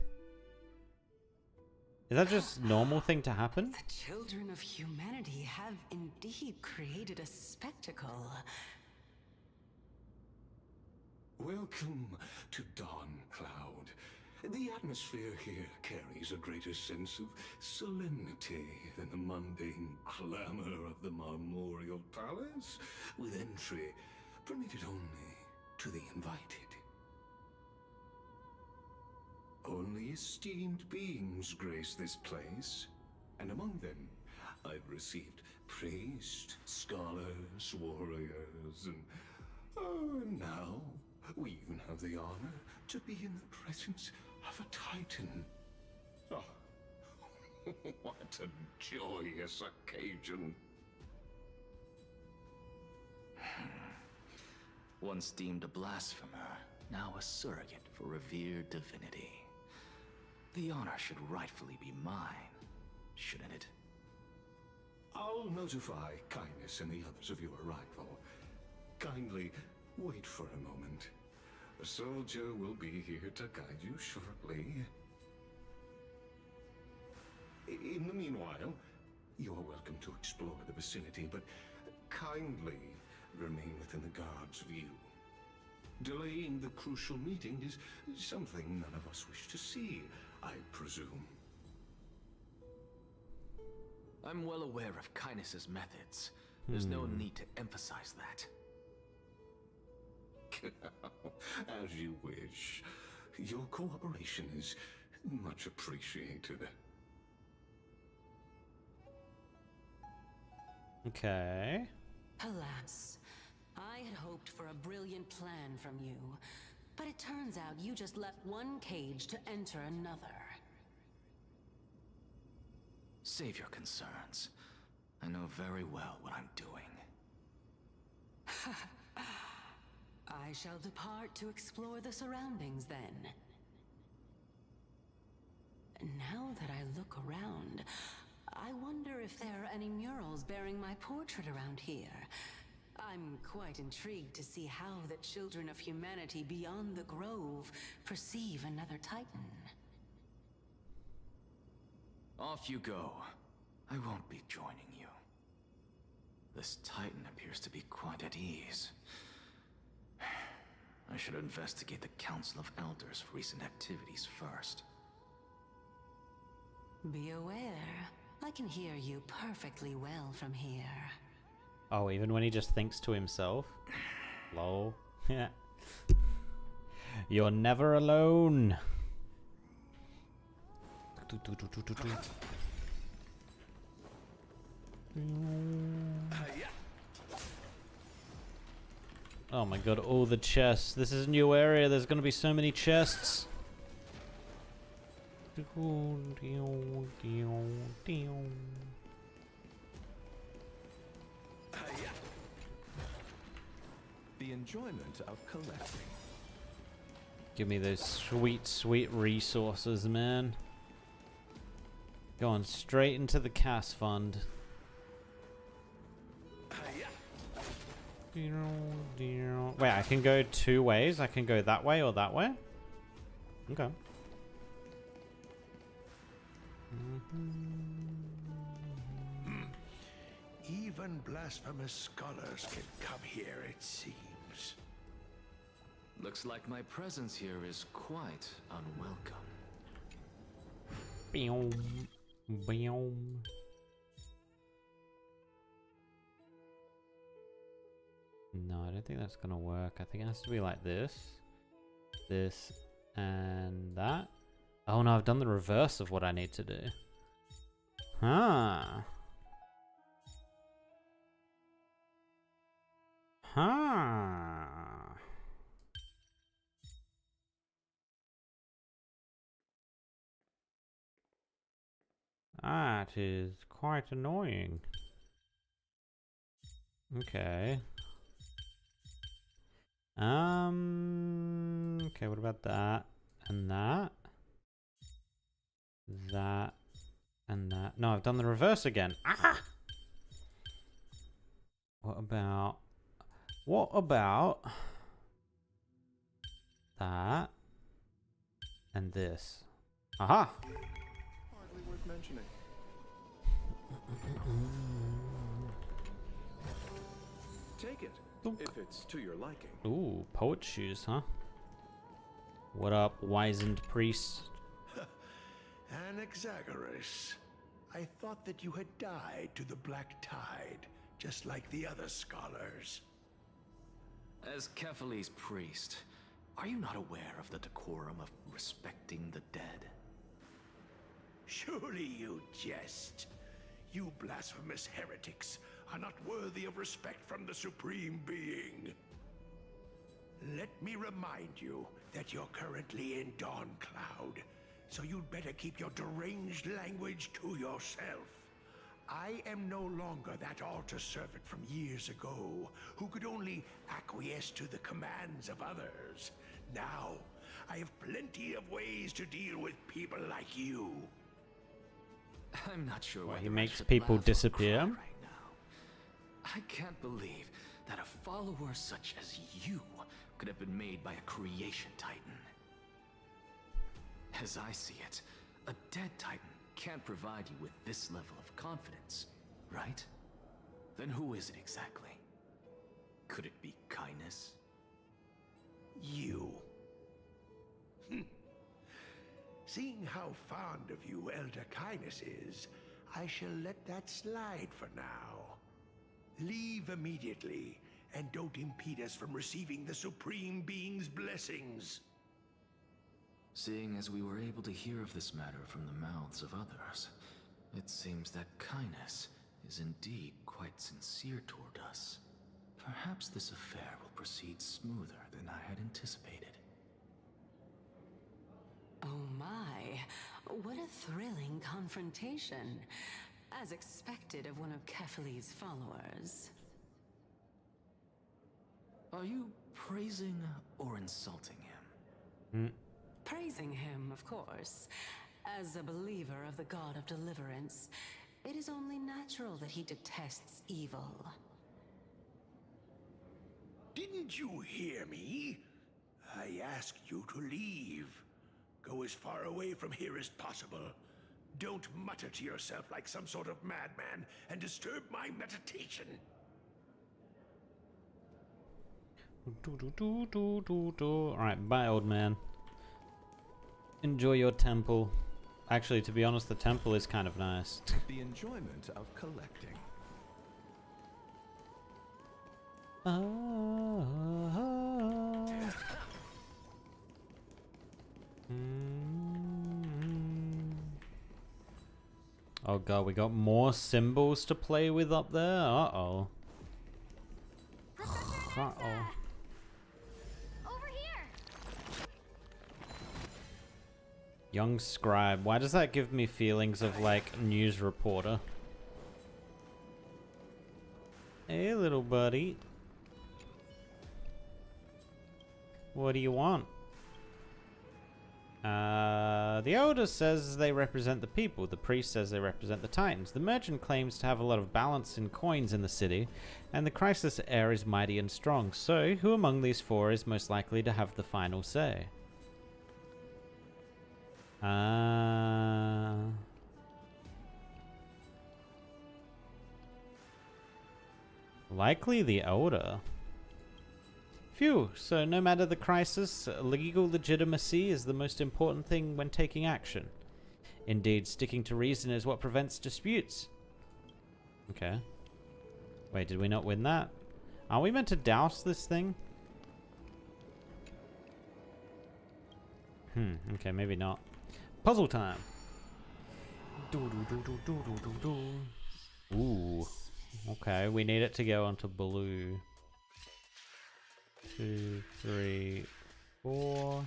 Is that just normal thing to happen? The children of humanity have indeed created a spectacle. Welcome to Dawncloud, The atmosphere here carries a greater sense of solemnity than the mundane clamor of the Marmorial Palace, with entry permitted only to the invited. Only esteemed beings grace this place, and among them I've received priests, scholars, warriors, and now we even have the honor to be in the presence of a Titan. Oh, what a joyous occasion. Once deemed a blasphemer, now a surrogate for revered divinity. The honor should rightfully be mine, shouldn't it? I'll notify Kindness and the others of your arrival. Kindly wait for a moment. A soldier will be here to guide you shortly. In the meanwhile, you are welcome to explore the vicinity, but kindly remain within the guard's view. Delaying the crucial meeting is something none of us wish to see, I presume. I'm well aware of Kindness's methods. There's no need to emphasize that. As you wish. Your cooperation is much appreciated. Okay. Alas, I had hoped for a brilliant plan from you, but it turns out you just left one cage to enter another. Save your concerns. I know very well what I'm doing. I shall depart to explore the surroundings then. Now that I look around, I wonder if there are any murals bearing my portrait around here. I'm quite intrigued to see how the children of humanity beyond the grove perceive another Titan. Off you go. I won't be joining you. This Titan appears to be quite at ease. I should investigate the Council of Elders' recent activities first. Be aware, I can hear you perfectly well from here. Oh, even when he just thinks to himself? Lol. Yeah. You're never alone. Oh my god, all the chests. This is a new area. There's going to be so many chests. The enjoyment of collecting. Give me those sweet, sweet resources, man. Going straight into the CAS fund. Wait, I can go two ways. I can go that way or that way? Okay. Even blasphemous scholars can come here, it seems. Looks like my presence here is quite unwelcome. Boom. Boom. No, I don't think that's gonna work. I think it has to be like this. This and that. Oh no, I've done the reverse of what I need to do. Huh. Huh. That is quite annoying. Okay. Okay, what about that? And that? That. And that. No, I've done the reverse again. Ah! What about that? And this. Aha! Hardly worth mentioning. Take it, if it's to your liking. Ooh, poet shoes, huh? What up, wizened priest? Anaxagoras, I thought that you had died to the Black Tide, just like the other scholars. As Kephales's priest, are you not aware of the decorum of respecting the dead? Surely you jest. You blasphemous heretics are not worthy of respect from the Supreme Being. Let me remind you that you're currently in Dawn Cloud, so you'd better keep your deranged language to yourself. I am no longer that altar servant from years ago, who could only acquiesce to the commands of others. Now, I have plenty of ways to deal with people like you. I'm not sure why He makes people disappear. Right now. I can't believe that a follower such as you could have been made by a creation titan. As I see it, a dead titan can't provide you with this level of confidence, right? Then who is it exactly? Could it be kindness? You. Seeing how fond of you Elder Kindness is, I shall let that slide for now. Leave immediately, and don't impede us from receiving the Supreme Being's blessings. Seeing as we were able to hear of this matter from the mouths of others, it seems that Kindness is indeed quite sincere toward us. Perhaps this affair will proceed smoother than I had anticipated. Oh my, what a thrilling confrontation. As expected of one of Kephales's followers. Are you praising or insulting him? Praising him, of course. As a believer of the god of deliverance, it is only natural that he detests evil. Didn't you hear me? I asked you to leave. Go as far away from here as possible. Don't mutter to yourself like some sort of madman and disturb my meditation. Alright, bye, old man. Enjoy your temple. Actually, to be honest, the temple is kind of nice. The enjoyment of collecting. Oh god, we got more symbols to play with up there? Uh-oh. Uh-oh. Over here. Young scribe. Why does that give me feelings of, like, news reporter? Hey, little buddy. What do you want? The Elder says they represent the people. The priest says they represent the Titans. The merchant claims to have a lot of balance in coins in the city, and the crisis heir is mighty and strong. So, who among these four is most likely to have the final say? Likely the Elder. Phew, so no matter the crisis, legal legitimacy is the most important thing when taking action. Indeed, sticking to reason is what prevents disputes. Okay. Wait, did we not win that? Are we meant to douse this thing? Okay, maybe not. Puzzle time! Ooh. Okay, we need it to go onto blue. 2, 3, 4,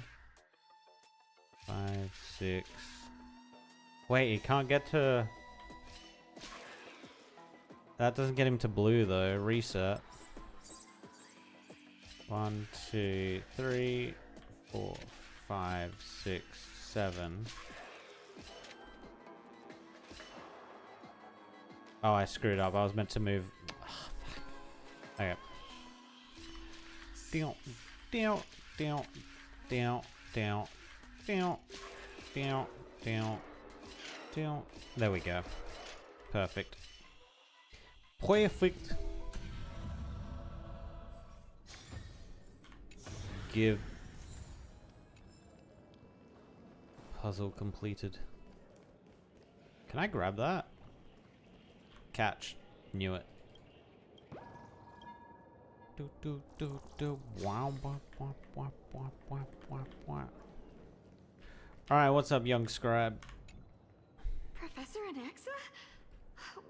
5, 6. Wait, he can't get to... That doesn't get him to blue though. Reset. 1, 2, 3, 4, 5, 6, 7. Oh, I screwed up. I was meant to move. Oh, fuck. Okay. Down, down, down, down, down, down, down, down, down. There we go. Perfect. Perfect. puzzle completed. Can I grab that? Catch. Knew it. Do do do do. Wow, wow, wow, wow, wow, wow, wow, wow. Alright, what's up, young scribe? Professor Anaxa?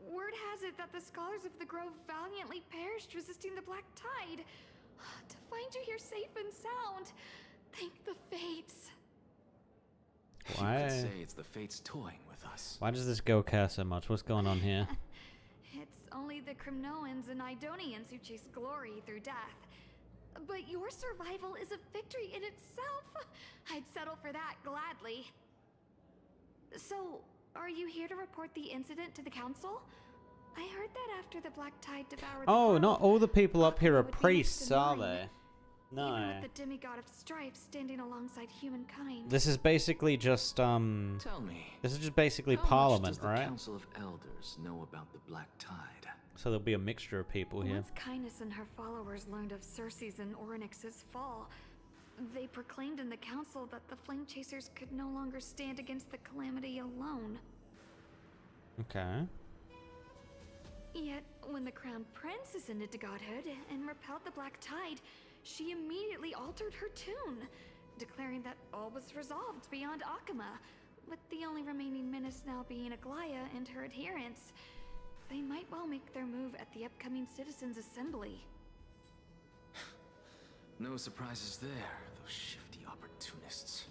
Word has it that the scholars of the Grove valiantly perished resisting the Black Tide. To find you here safe and sound, thank the Fates. Why? You could say it's the Fates toying with us. Why does this girl care so much? What's going on here? It's only the Crimnoans and Idonians who chase glory through death. But your survival is a victory in itself. I'd settle for that gladly. So, are you here to report the incident to the council? I heard that after the Black Tide devoured Oh, the not all the people up here are would be next priests, in are line. they? Even No. with the demigod of strife standing alongside humankind. This is basically just, Tell me. This is just basically How much Parliament, does the right? Council of Elders know about the Black Tide? So there'll be a mixture of people here. Once Kindness and her followers learned of Circe's and Orynyx's fall, they proclaimed in the council that the Flame Chasers could no longer stand against the calamity alone. Okay. Yet, when the Crown Prince ascended to godhood and repelled the Black Tide, she immediately altered her tune, declaring that all was resolved beyond Akama, with the only remaining menace now being Aglaya and her adherents. They might well make their move at the upcoming Citizens' Assembly. No surprises there, those shifty opportunists.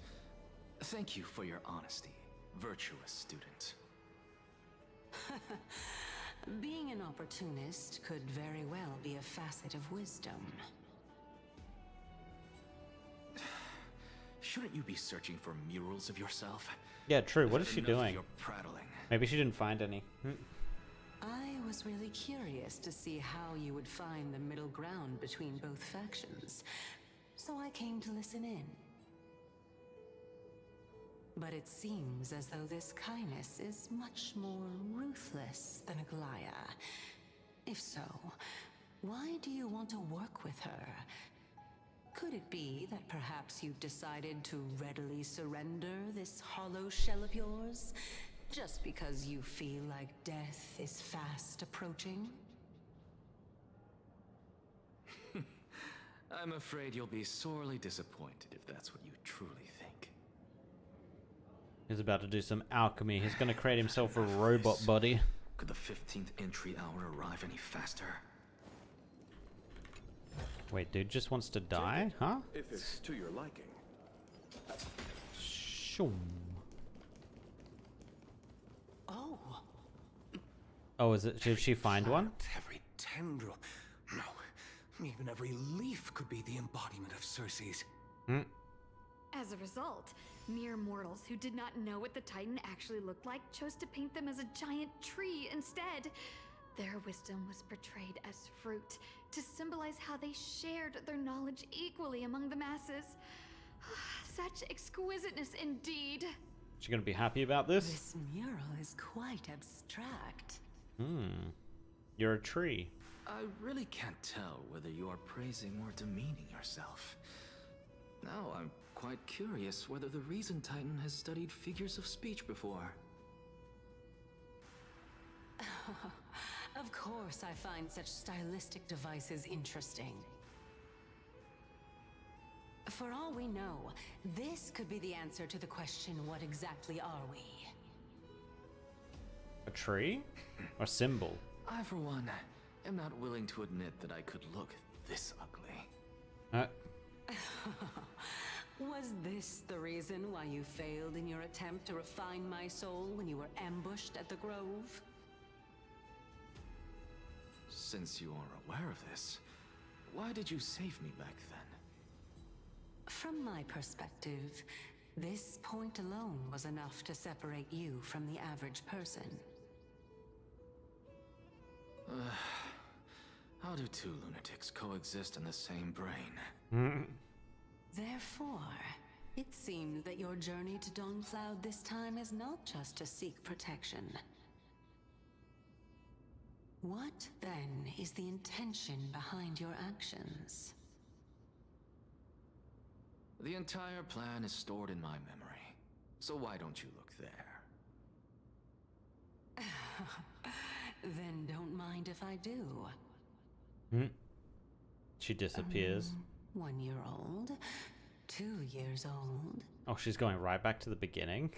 Thank you for your honesty, virtuous student. Being an opportunist could very well be a facet of wisdom. Shouldn't you be searching for murals of yourself? Yeah, true. What I've is had she enough of doing? your prattling. Maybe she didn't find any. I was really curious to see how you would find the middle ground between both factions, so I came to listen in. But it seems as though this kindness is much more ruthless than Aglaya. If so, why do you want to work with her? Could it be that perhaps you've decided to readily surrender this hollow shell of yours, just because you feel like death is fast approaching? I'm afraid you'll be sorely disappointed if that's what you truly think. He's about to do some alchemy. He's going to create himself a robot body. Could the 15th entry hour arrive any faster? Wait, dude just wants to die? Huh? If it's to your liking. Shoom. Oh. Oh, is it? Did she find one? Every tendril, no, even every leaf could be the embodiment of Circe's. As a result, mere mortals who did not know what the Titan actually looked like chose to paint them as a giant tree instead. Their wisdom was portrayed as fruit, to symbolize how they shared their knowledge equally among the masses. Such exquisiteness indeed. She gonna be happy about this? This mural is quite abstract. You're a tree. I really can't tell whether you are praising or demeaning yourself. Now I'm quite curious whether the Reason Titan has studied figures of speech before. Of course I find such stylistic devices interesting. For all we know, this could be the answer to the question, what exactly are we? A tree? Or symbol? I, for one, am not willing to admit that I could look this ugly. Was this the reason why you failed in your attempt to refine my soul when you were ambushed at the Grove? Since you are aware of this, why did you save me back then? From my perspective, this point alone was enough to separate you from the average person. How do two lunatics coexist in the same brain? Therefore, it seems that your journey to Dawnfloud this time is not just to seek protection. What, then, is the intention behind your actions? The entire plan is stored in my memory. So why don't you look there? Then don't mind if I do. Hmm. She disappears. 1 year old, 2 years old. Oh, she's going right back to the beginning.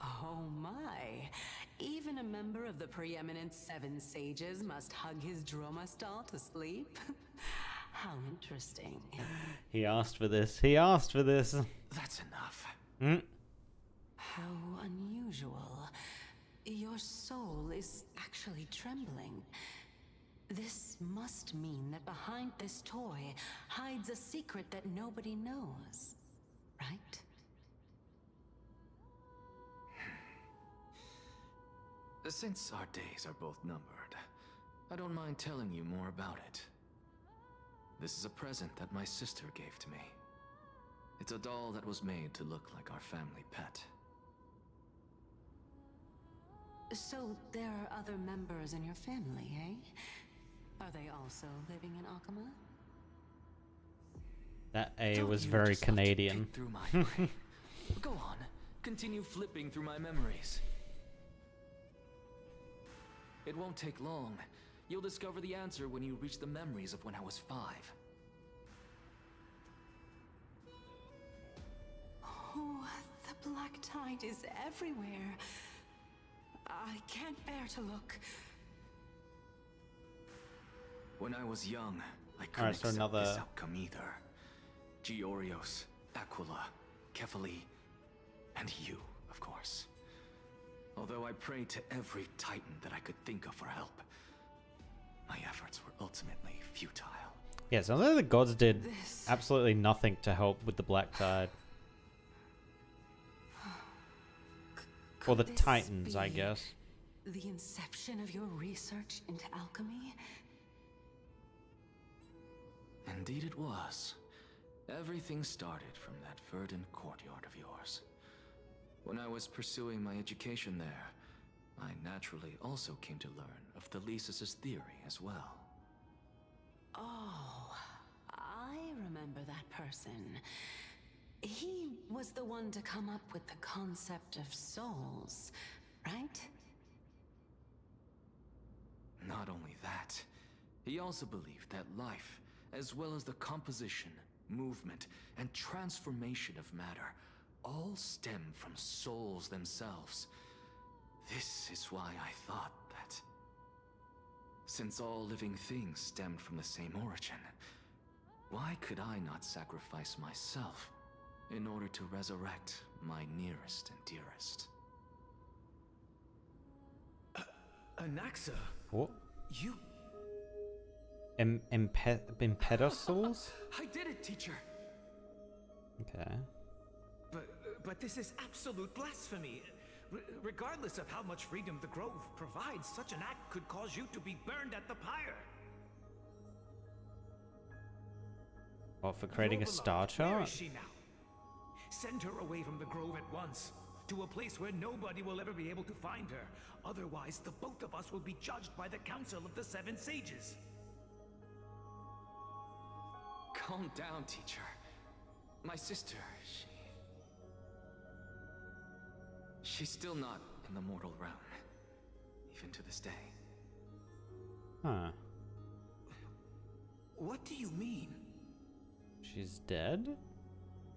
Oh my. Even a member of the preeminent 7 sages must hug his droma stall to sleep? How interesting. He asked for this. He asked for this. That's enough. Hmm. How unusual. Your soul is actually trembling. This must mean that behind this toy hides a secret that nobody knows, right? Since our days are both numbered, I don't mind telling you more about it. This is a present that my sister gave to me. It's a doll that was made to look like our family pet. So there are other members in your family, eh? Are they also living in Akama? That A Don't was you very just love to Canadian. pick through my brain? Go on, continue flipping through my memories. It won't take long. You'll discover the answer when you reach the memories of when I was 5. Oh, the black tide is everywhere. I can't bear to look. When I was young, I couldn't Alright, so accept this another- outcome either. Georios, Aquila, Kefali, and you, of course. Although I prayed to every titan that I could think of for help, my efforts were ultimately futile. Yeah, sounds like the gods did This- absolutely nothing to help with the Black Tide. Or the Could this Titans, I be guess. The inception of your research into alchemy? Indeed it was. Everything started from that verdant courtyard of yours. When I was pursuing my education there, I naturally also came to learn of the Thesis' theory as well. Oh, I remember that person. He was the one to come up with the concept of souls, right? Not only that, he also believed that life, as well as the composition, movement, and transformation of matter, all stem from souls themselves. This is why I thought that, since all living things stemmed from the same origin, why could I not sacrifice myself in order to resurrect my nearest and dearest? Anaxa, What? you... Impedestals? I did it, teacher! Okay. But this is absolute blasphemy. Regardless of how much freedom the Grove provides, such an act could cause you to be burned at the pyre. What, for creating a Your star beloved, where is chart? she now? Send her away from the Grove at once, to a place where nobody will ever be able to find her. Otherwise, the both of us will be judged by the Council of the 7 Sages. Calm down, teacher. My sister, she's still not in the mortal realm, even to this day. Huh. What do you mean? She's dead?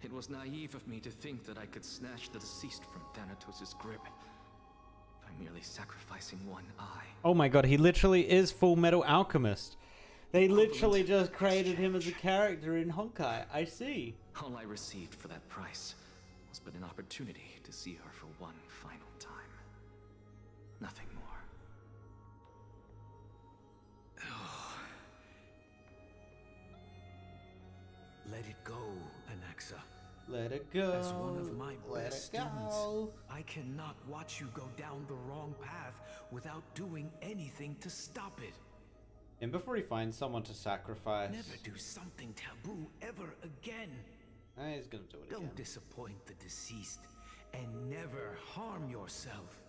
It was naive of me to think that I could snatch the deceased from Thanatos' grip by merely sacrificing one eye. Oh my god, he literally is Full Metal Alchemist. They literally just created him as a character in Honkai. I see. All I received for that price was but an opportunity to see her for one final time. Nothing more. Let it go, Anaxa. Let it go. As one of my Let best it go. students, I cannot watch you go down the wrong path without doing anything to stop it. And before he finds someone to sacrifice... Never do something taboo ever again. He's gonna do it again. Don't disappoint the deceased, and never harm yourself.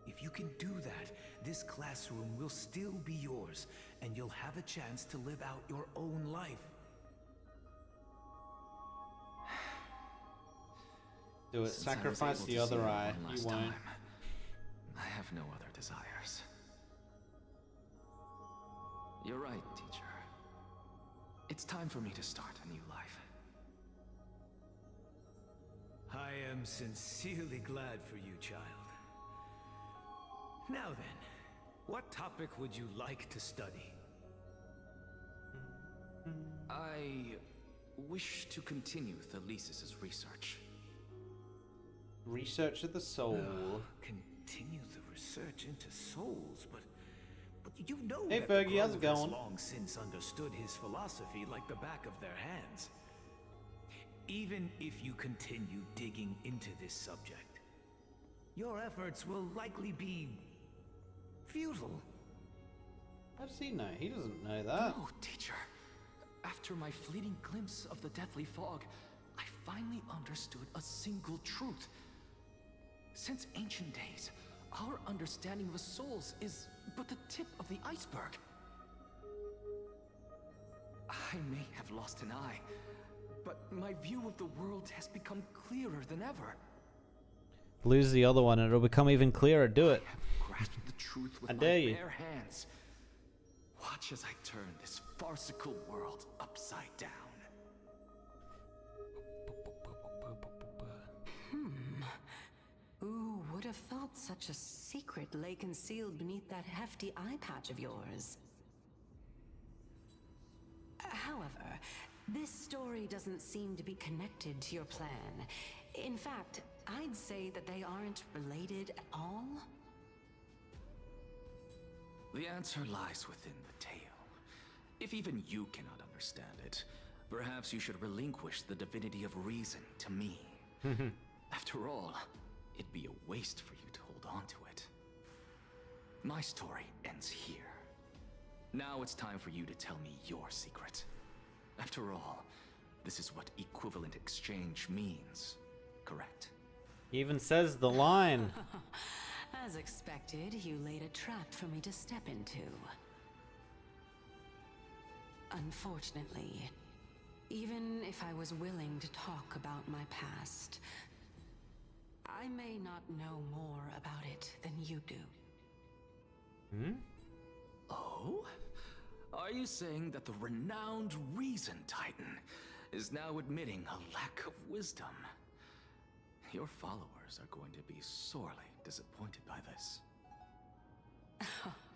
If you can do that, this classroom will still be yours, and you'll have a chance to live out your own life. Do it. Since I was Sacrifice able the to see other you eye. one You last won't. time, I have no other desires. You're right, teacher. It's time for me to start a new life. I am sincerely glad for you, child. Now then, what topic would you like to study? I wish to continue Thalesis' research. Research of the soul. Continue the research into souls, but you know Hey, that Fergie, the how's it Grove has going? long since understood his philosophy like the back of their hands. Even if you continue digging into this subject, your efforts will likely be futile. How does he know? He doesn't know that. No, teacher. After my fleeting glimpse of the deathly fog, I finally understood a single truth. Since ancient days, our understanding of the souls is but the tip of the iceberg. I may have lost an eye, but my view of the world has become clearer than ever. Lose the other one and it'll become even clearer. Do it. I have grasped the truth with I my dare you. bare hands. Watch as I turn this farcical world upside down. Who would have thought such a secret lay concealed beneath that hefty eye patch of yours? However, this story doesn't seem to be connected to your plan. In fact, I'd say that they aren't related at all. The answer lies within the tale. If even you cannot understand it, perhaps you should relinquish the divinity of reason to me. After all, it'd be a waste for you to hold on to it. My story ends here. Now it's time for you to tell me your secret. After all, this is what equivalent exchange means, correct? He even says the line. As expected, you laid a trap for me to step into. Unfortunately, even if I was willing to talk about my past, I may not know more about it than you do. Oh? Are you saying that the renowned Reason Titan is now admitting a lack of wisdom? Your followers are going to be sorely disappointed by this.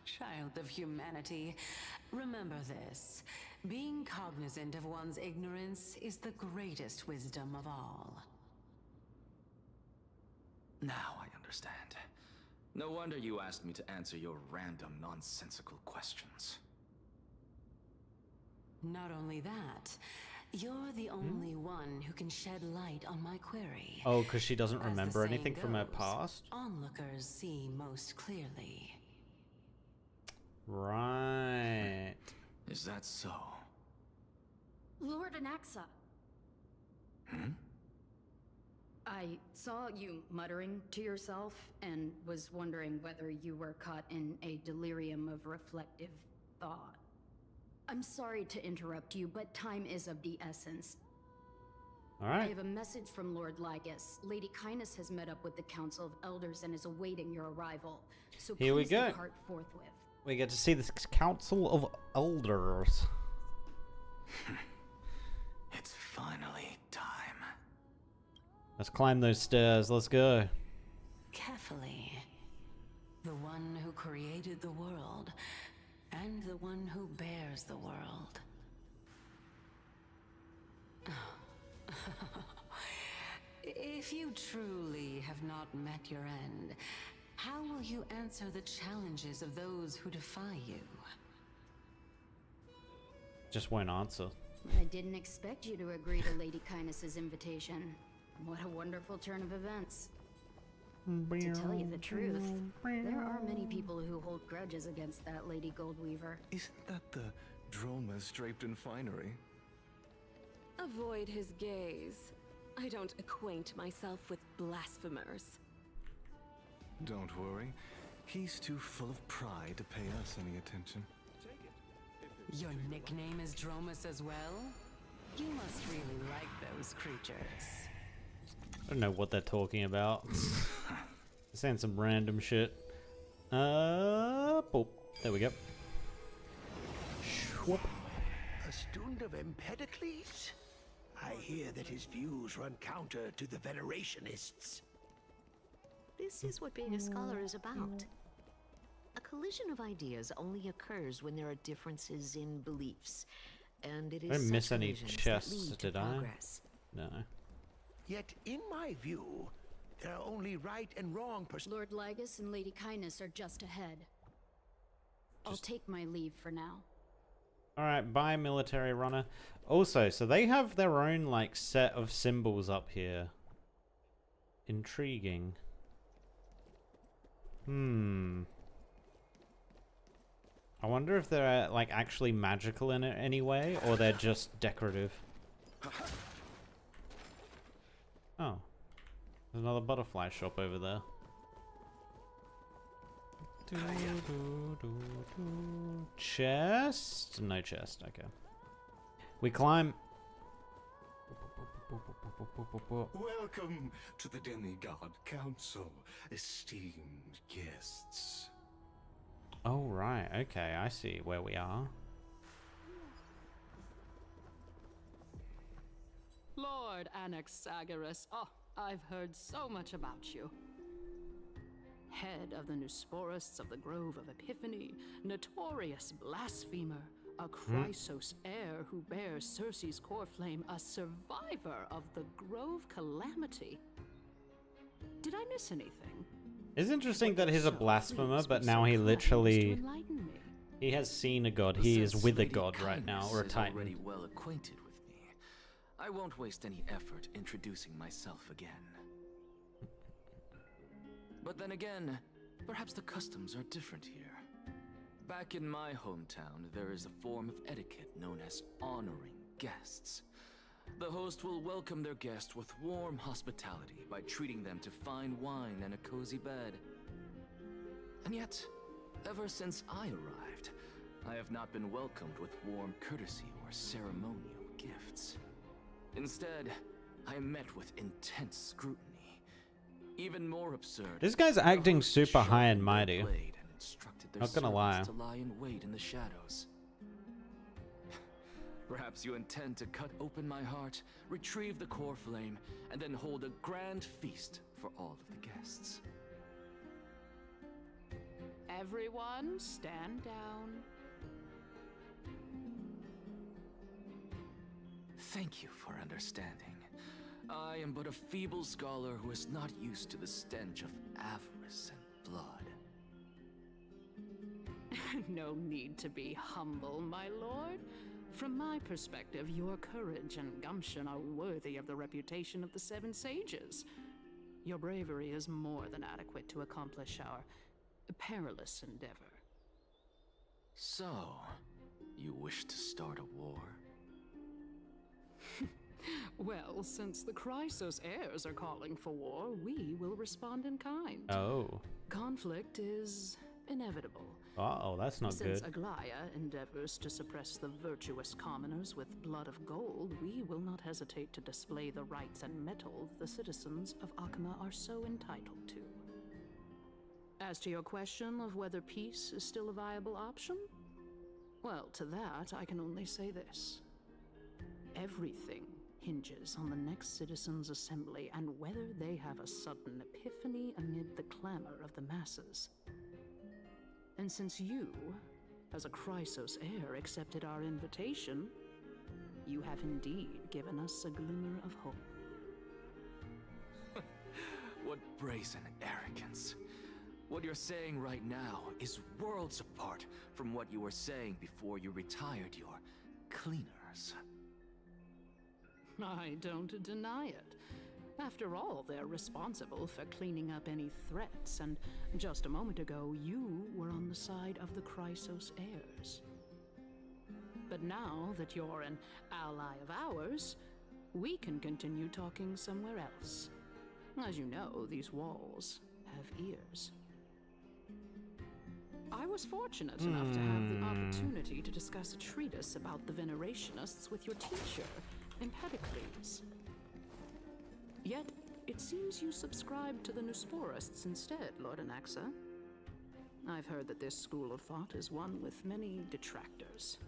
Child of humanity, remember this. Being cognizant of one's ignorance is the greatest wisdom of all. Now I understand. No wonder you asked me to answer your random, nonsensical questions. Not only that, you're the only one who can shed light on my query. Oh, because she doesn't As the remember saying anything from her goes, past? Onlookers see most clearly. Right. Is that so? Lord Anaxa. I saw you muttering to yourself and was wondering whether you were caught in a delirium of reflective thought. I'm sorry to interrupt you, but time is of the essence. All I right. have a message from Lord Lygus. Lady Kindness has met up with the Council of Elders and is awaiting your arrival. So Here we please go. depart forthwith. We get to see the Council of Elders. It's finally time. Let's climb those stairs. Let's go. Carefully. The one who created the world, and the one who bears the world. If you truly have not met your end, how will you answer the challenges of those who defy you? Just won't answer. I didn't expect you to agree to Lady Kindness's invitation. What a wonderful turn of events. To tell you the truth, there are many people who hold grudges against that Lady Goldweaver. Isn't that the Dromas draped in finery? Avoid his gaze. I don't acquaint myself with blasphemers. Don't worry. He's too full of pride to pay us any attention. Your nickname is Dromas as well? You must really like those creatures. I don't know what they're talking about. They're saying some random shit. Oh, there we go. Whoop. A student of Empedocles? I hear that his views run counter to the Venerationists. This is what being a scholar is about. A collision of ideas only occurs when there are differences in beliefs, and it is I didn't miss such any collisions that chests, lead to did I? progress. No. Yet, in my view, there are only right and wrong Lord Lygus and Lady Kindness are just ahead. I'll take my leave for now. Alright, bye, military runner. Also, so they have their own, like, set of symbols up here. Intriguing. I wonder if they're, like, actually magical in it anyway, or they're just decorative. Oh. There's another butterfly shop over there. Chest? No chest, okay. We climb. Welcome to the Demigod Council, esteemed guests. Oh, right, okay, I see where we are. Lord Anaxagoras, oh, I've heard so much about you. Head of the Nusporists of the Grove of Epiphany, notorious blasphemer, a Chrysos heir who bears Circe's core flame, a survivor of the Grove calamity. Did I miss anything? It's interesting that he's a blasphemer, but now he literally... He has seen a god. He is with a god right now, or a titan. Already well acquainted with me. I won't waste any effort introducing myself again. But then again, perhaps the customs are different here. Back in my hometown, there is a form of etiquette known as honoring guests. The host will welcome their guest with warm hospitality by treating them to fine wine and a cozy bed. And yet, ever since I arrived, I have not been welcomed with warm courtesy or ceremonial gifts. Instead, I am met with intense scrutiny. Even more absurd. This guy's acting super high and mighty. Not gonna lie. To lie in wait in the shadows. Perhaps you intend to cut open my heart, retrieve the core flame, and then hold a grand feast for all of the guests. Everyone, stand down. Thank you for understanding. I am but a feeble scholar who is not used to the stench of avarice and blood. No need to be humble, my lord. From my perspective, your courage and gumption are worthy of the reputation of the Seven Sages. Your bravery is more than adequate to accomplish our perilous endeavor. So, you wish to start a war? Well, since the Chrysos heirs are calling for war, we will respond in kind. Oh. Conflict is inevitable. Uh-oh, that's not Since good. Aglaya endeavors to suppress the virtuous commoners with blood of gold, we will not hesitate to display the rights and mettle the citizens of Akama are so entitled to. As to your question of whether peace is still a viable option, well, to that I can only say this. Everything hinges on the next citizens' assembly and whether they have a sudden epiphany amid the clamor of the masses. And since you, as a Chrysos heir, accepted our invitation, you have indeed given us a glimmer of hope. What brazen arrogance. What you're saying right now is worlds apart from what you were saying before you retired your cleaners. I don't deny it. After all, they're responsible for cleaning up any threats, and just a moment ago, you were on the side of the Chrysos heirs. But now that you're an ally of ours, we can continue talking somewhere else. As you know, these walls have ears. I was fortunate enough to have the opportunity to discuss a treatise about the Venerationists with your teacher, Empedocles. Yet, it seems you subscribe to the Nusporists instead, Lord Anaxa. I've heard that this school of thought is one with many detractors.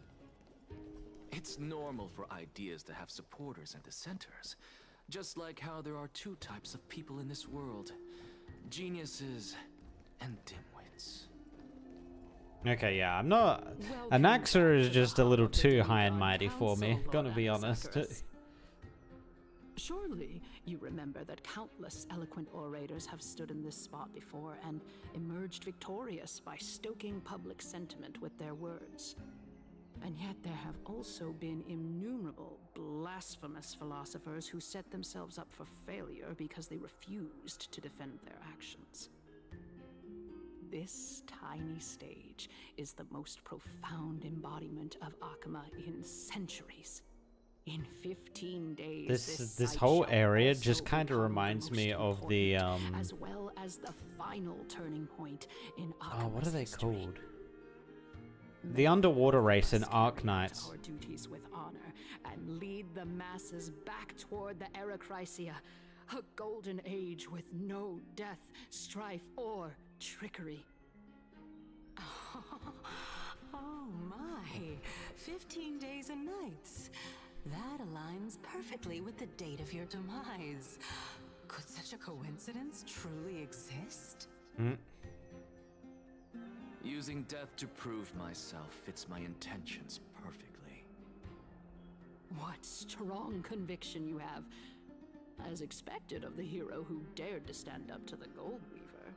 It's normal for ideas to have supporters and dissenters. Just like how there are two types of people in this world. Geniuses and dimwits. Okay, yeah, I'm not... Anaxa is just a little too high and mighty for me, gonna be honest. Surely you remember that countless eloquent orators have stood in this spot before and emerged victorious by stoking public sentiment with their words. And yet there have also been innumerable blasphemous philosophers who set themselves up for failure because they refused to defend their actions. This tiny stage is the most profound embodiment of Akama in centuries. In 15 days, this whole area just kind of reminds me of the as well as the final turning point in Akama's oh, what are they history. called? The underwater race in Arknights. Our duties with honor and lead the masses back toward the Era Chrysia, a golden age with no death, strife, or trickery. Oh my, 15 days and nights. That aligns perfectly with the date of your demise. Could such a coincidence truly exist? Using death to prove myself fits my intentions perfectly. What strong conviction you have, as expected of the hero who dared to stand up to the Gold Weaver.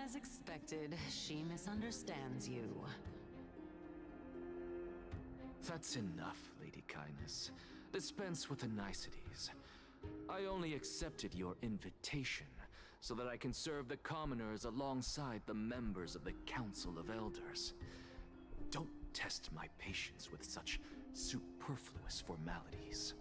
As expected, she misunderstands you. That's enough, Lady Kindness. Dispense with the niceties. I only accepted your invitation so that I can serve the commoners alongside the members of the Council of Elders. Don't test my patience with such superfluous formalities.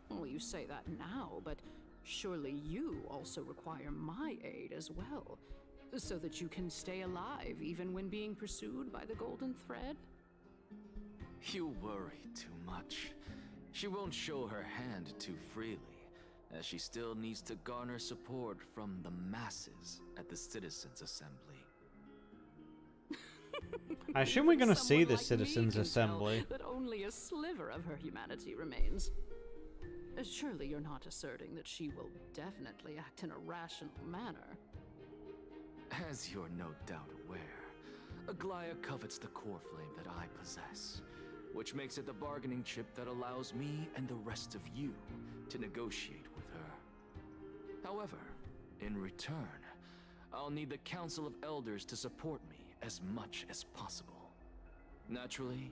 Well, you say that now, but surely you also require my aid as well, so that you can stay alive even when being pursued by the Golden Thread? You worry too much. She won't show her hand too freely, as she still needs to garner support from the masses at the Citizens' Assembly. I assume we're gonna see the Someone like Citizens' me can Assembly. tell that only a sliver of her humanity remains. Surely you're not asserting that she will definitely act in a rational manner. As you're no doubt aware, Aglaya covets the core flame that I possess, which makes it the bargaining chip that allows me and the rest of you to negotiate with her. However, in return, I'll need the Council of Elders to support me as much as possible. Naturally,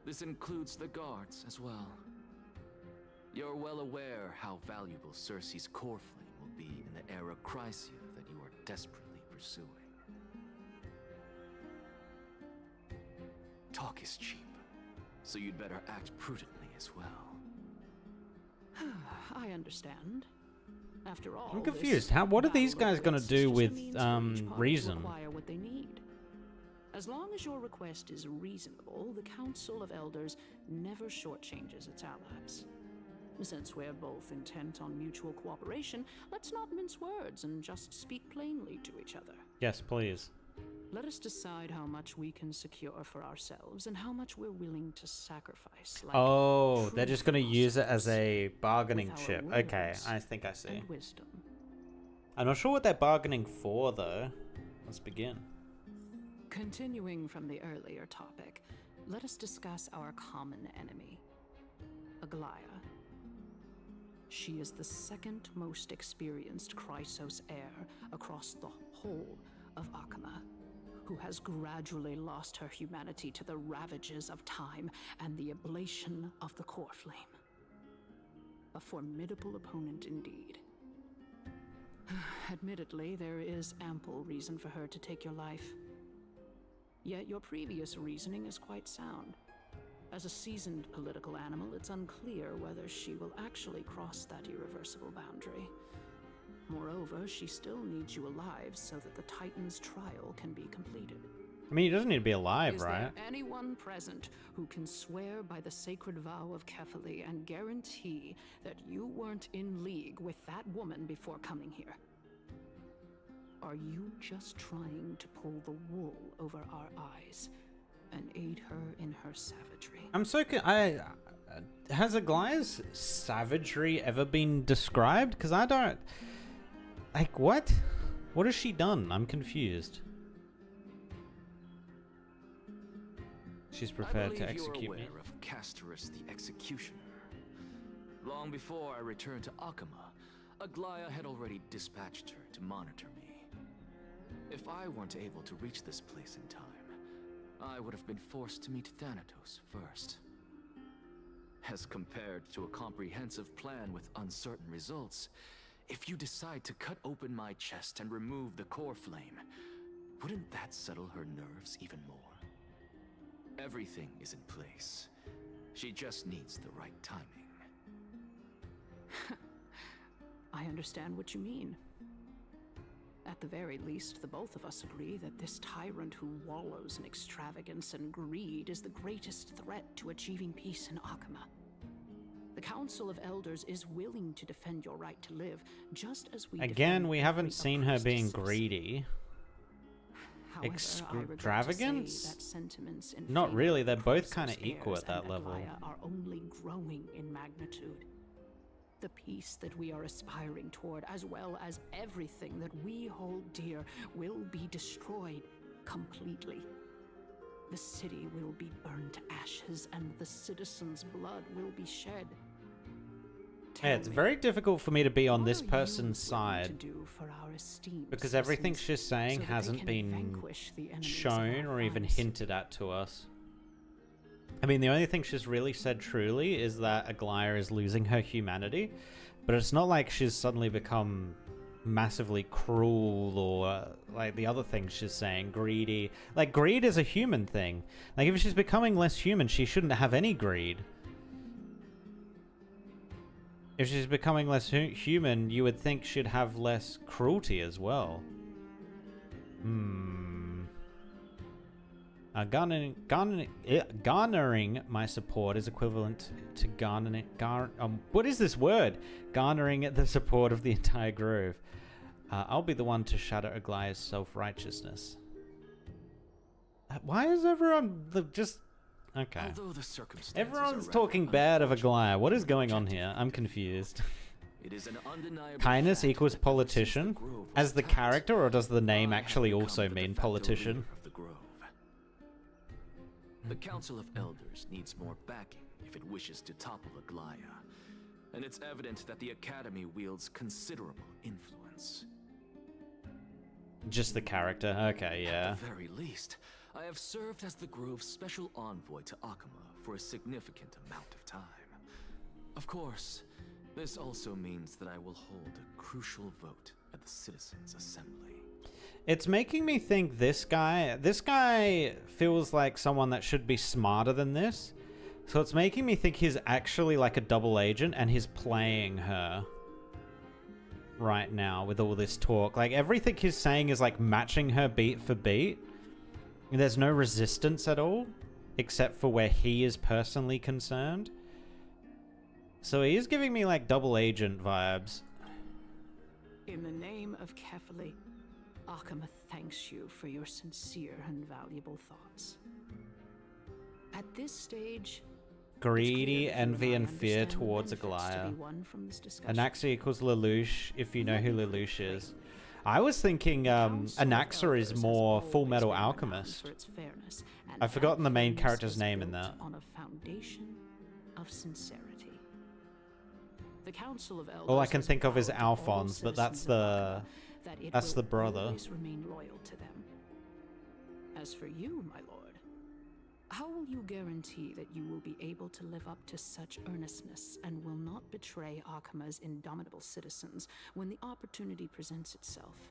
this includes the guards as well. You're well aware how valuable Cersei's core flame will be in the Era Chrysia that you are desperately pursuing. Talk is cheap, so you'd better act prudently as well. I understand. After all, I'm confused. What are these guys gonna do with reason? Require what they need. As long as your request is reasonable, the Council of Elders never shortchanges its allies. Since we're both intent on mutual cooperation, let's not mince words and just speak plainly to each other. Yes, please. Let us decide how much we can secure for ourselves and how much we're willing to sacrifice. Like Oh, they're true just gonna use it as a bargaining with our chip. Okay, words I think I see. and wisdom. I'm not sure what they're bargaining for, though. Let's begin. Continuing from the earlier topic, let us discuss our common enemy, Aglaya. She is the second most experienced Chrysos heir across the whole of Akama, who has gradually lost her humanity to the ravages of time and the ablation of the core flame. A formidable opponent indeed. Admittedly, there is ample reason for her to take your life. Yet your previous reasoning is quite sound. As a seasoned political animal, it's unclear whether she will actually cross that irreversible boundary. Moreover, she still needs you alive so that the Titan's trial can be completed. I mean, he doesn't need to be alive, Is right? there anyone present who can swear by the sacred vow of Kefali and guarantee that you weren't in league with that woman before coming here? Are you just trying to pull the wool over our eyes and aid her in her savagery? I'm so has Aglaya's savagery ever been described? Because I don't... Like, what? What has she done? I'm confused. She's prepared to execute you're aware me. of Castorice the Executioner. Long before I returned to Akama, Aglaya had already dispatched her to monitor me. If I weren't able to reach this place in time, I would have been forced to meet Thanatos first. As compared to a comprehensive plan with uncertain results, if you decide to cut open my chest and remove the core flame, wouldn't that settle her nerves even more? Everything is in place. She just needs the right timing. I understand what you mean. At the very least, the both of us agree that this tyrant who wallows in extravagance and greed is the greatest threat to achieving peace in Akama. The Council of Elders is willing to defend your right to live, just as we Again, we haven't seen her being greedy. Extravagance? Not really, they're both kind of equal at that level. Are only growing in magnitude. The peace that we are aspiring toward, as well as everything that we hold dear, will be destroyed completely. The city will be burned to ashes, and the citizens' blood will be shed. Yeah, it's very difficult for me to be on this person's side because everything she's saying hasn't been shown or even hinted at to us. I mean, the only thing she's really said truly is that Aglaya is losing her humanity, but it's not like she's suddenly become massively cruel or like the other things she's saying, greedy. Like, greed is a human thing. Like, if she's becoming less human, she shouldn't have any greed. If she's becoming less human, you would think she'd have less cruelty as well. Garnering my support is equivalent to what is this word? Garnering the support of the entire grove. I'll be the one to shatter Aglaya's self-righteousness. Why is everyone just... Okay. Everyone's talking bad of Aglaya. What is going on here? I'm confused. Kindness equals politician as the character, or does the name actually also mean politician? The Council of Elders needs more backing if it wishes to topple Aglaya, and it's evident that the Academy wields considerable influence. Just the character, okay, yeah. At the very least, I have served as the Grove's special envoy to Akama for a significant amount of time. Of course, this also means that I will hold a crucial vote at the Citizens' Assembly. It's making me think this guy feels like someone that should be smarter than this. So it's making me think he's actually like a double agent and he's playing her right now with all this talk. Like, everything he's saying is like matching her beat for beat. There's no resistance at all, except for where he is personally concerned. So he is giving me like double agent vibes. In the name of Kefali, Akama thanks you for your sincere and valuable thoughts. At this stage, Greedy, envy, and fear towards Aglaya. Anaxa equals Lelouch, if you know who Lelouch is. I was thinking Anaxa is more Full Metal Alchemist. I've forgotten the main character's name in that. On a foundation of sincerity. The Council of Elders All I can think of is Alphonse, but that's the brother. Always remain loyal to them. As for you, my lord, how will you guarantee that you will be able to live up to such earnestness and will not betray Akama's indomitable citizens when the opportunity presents itself?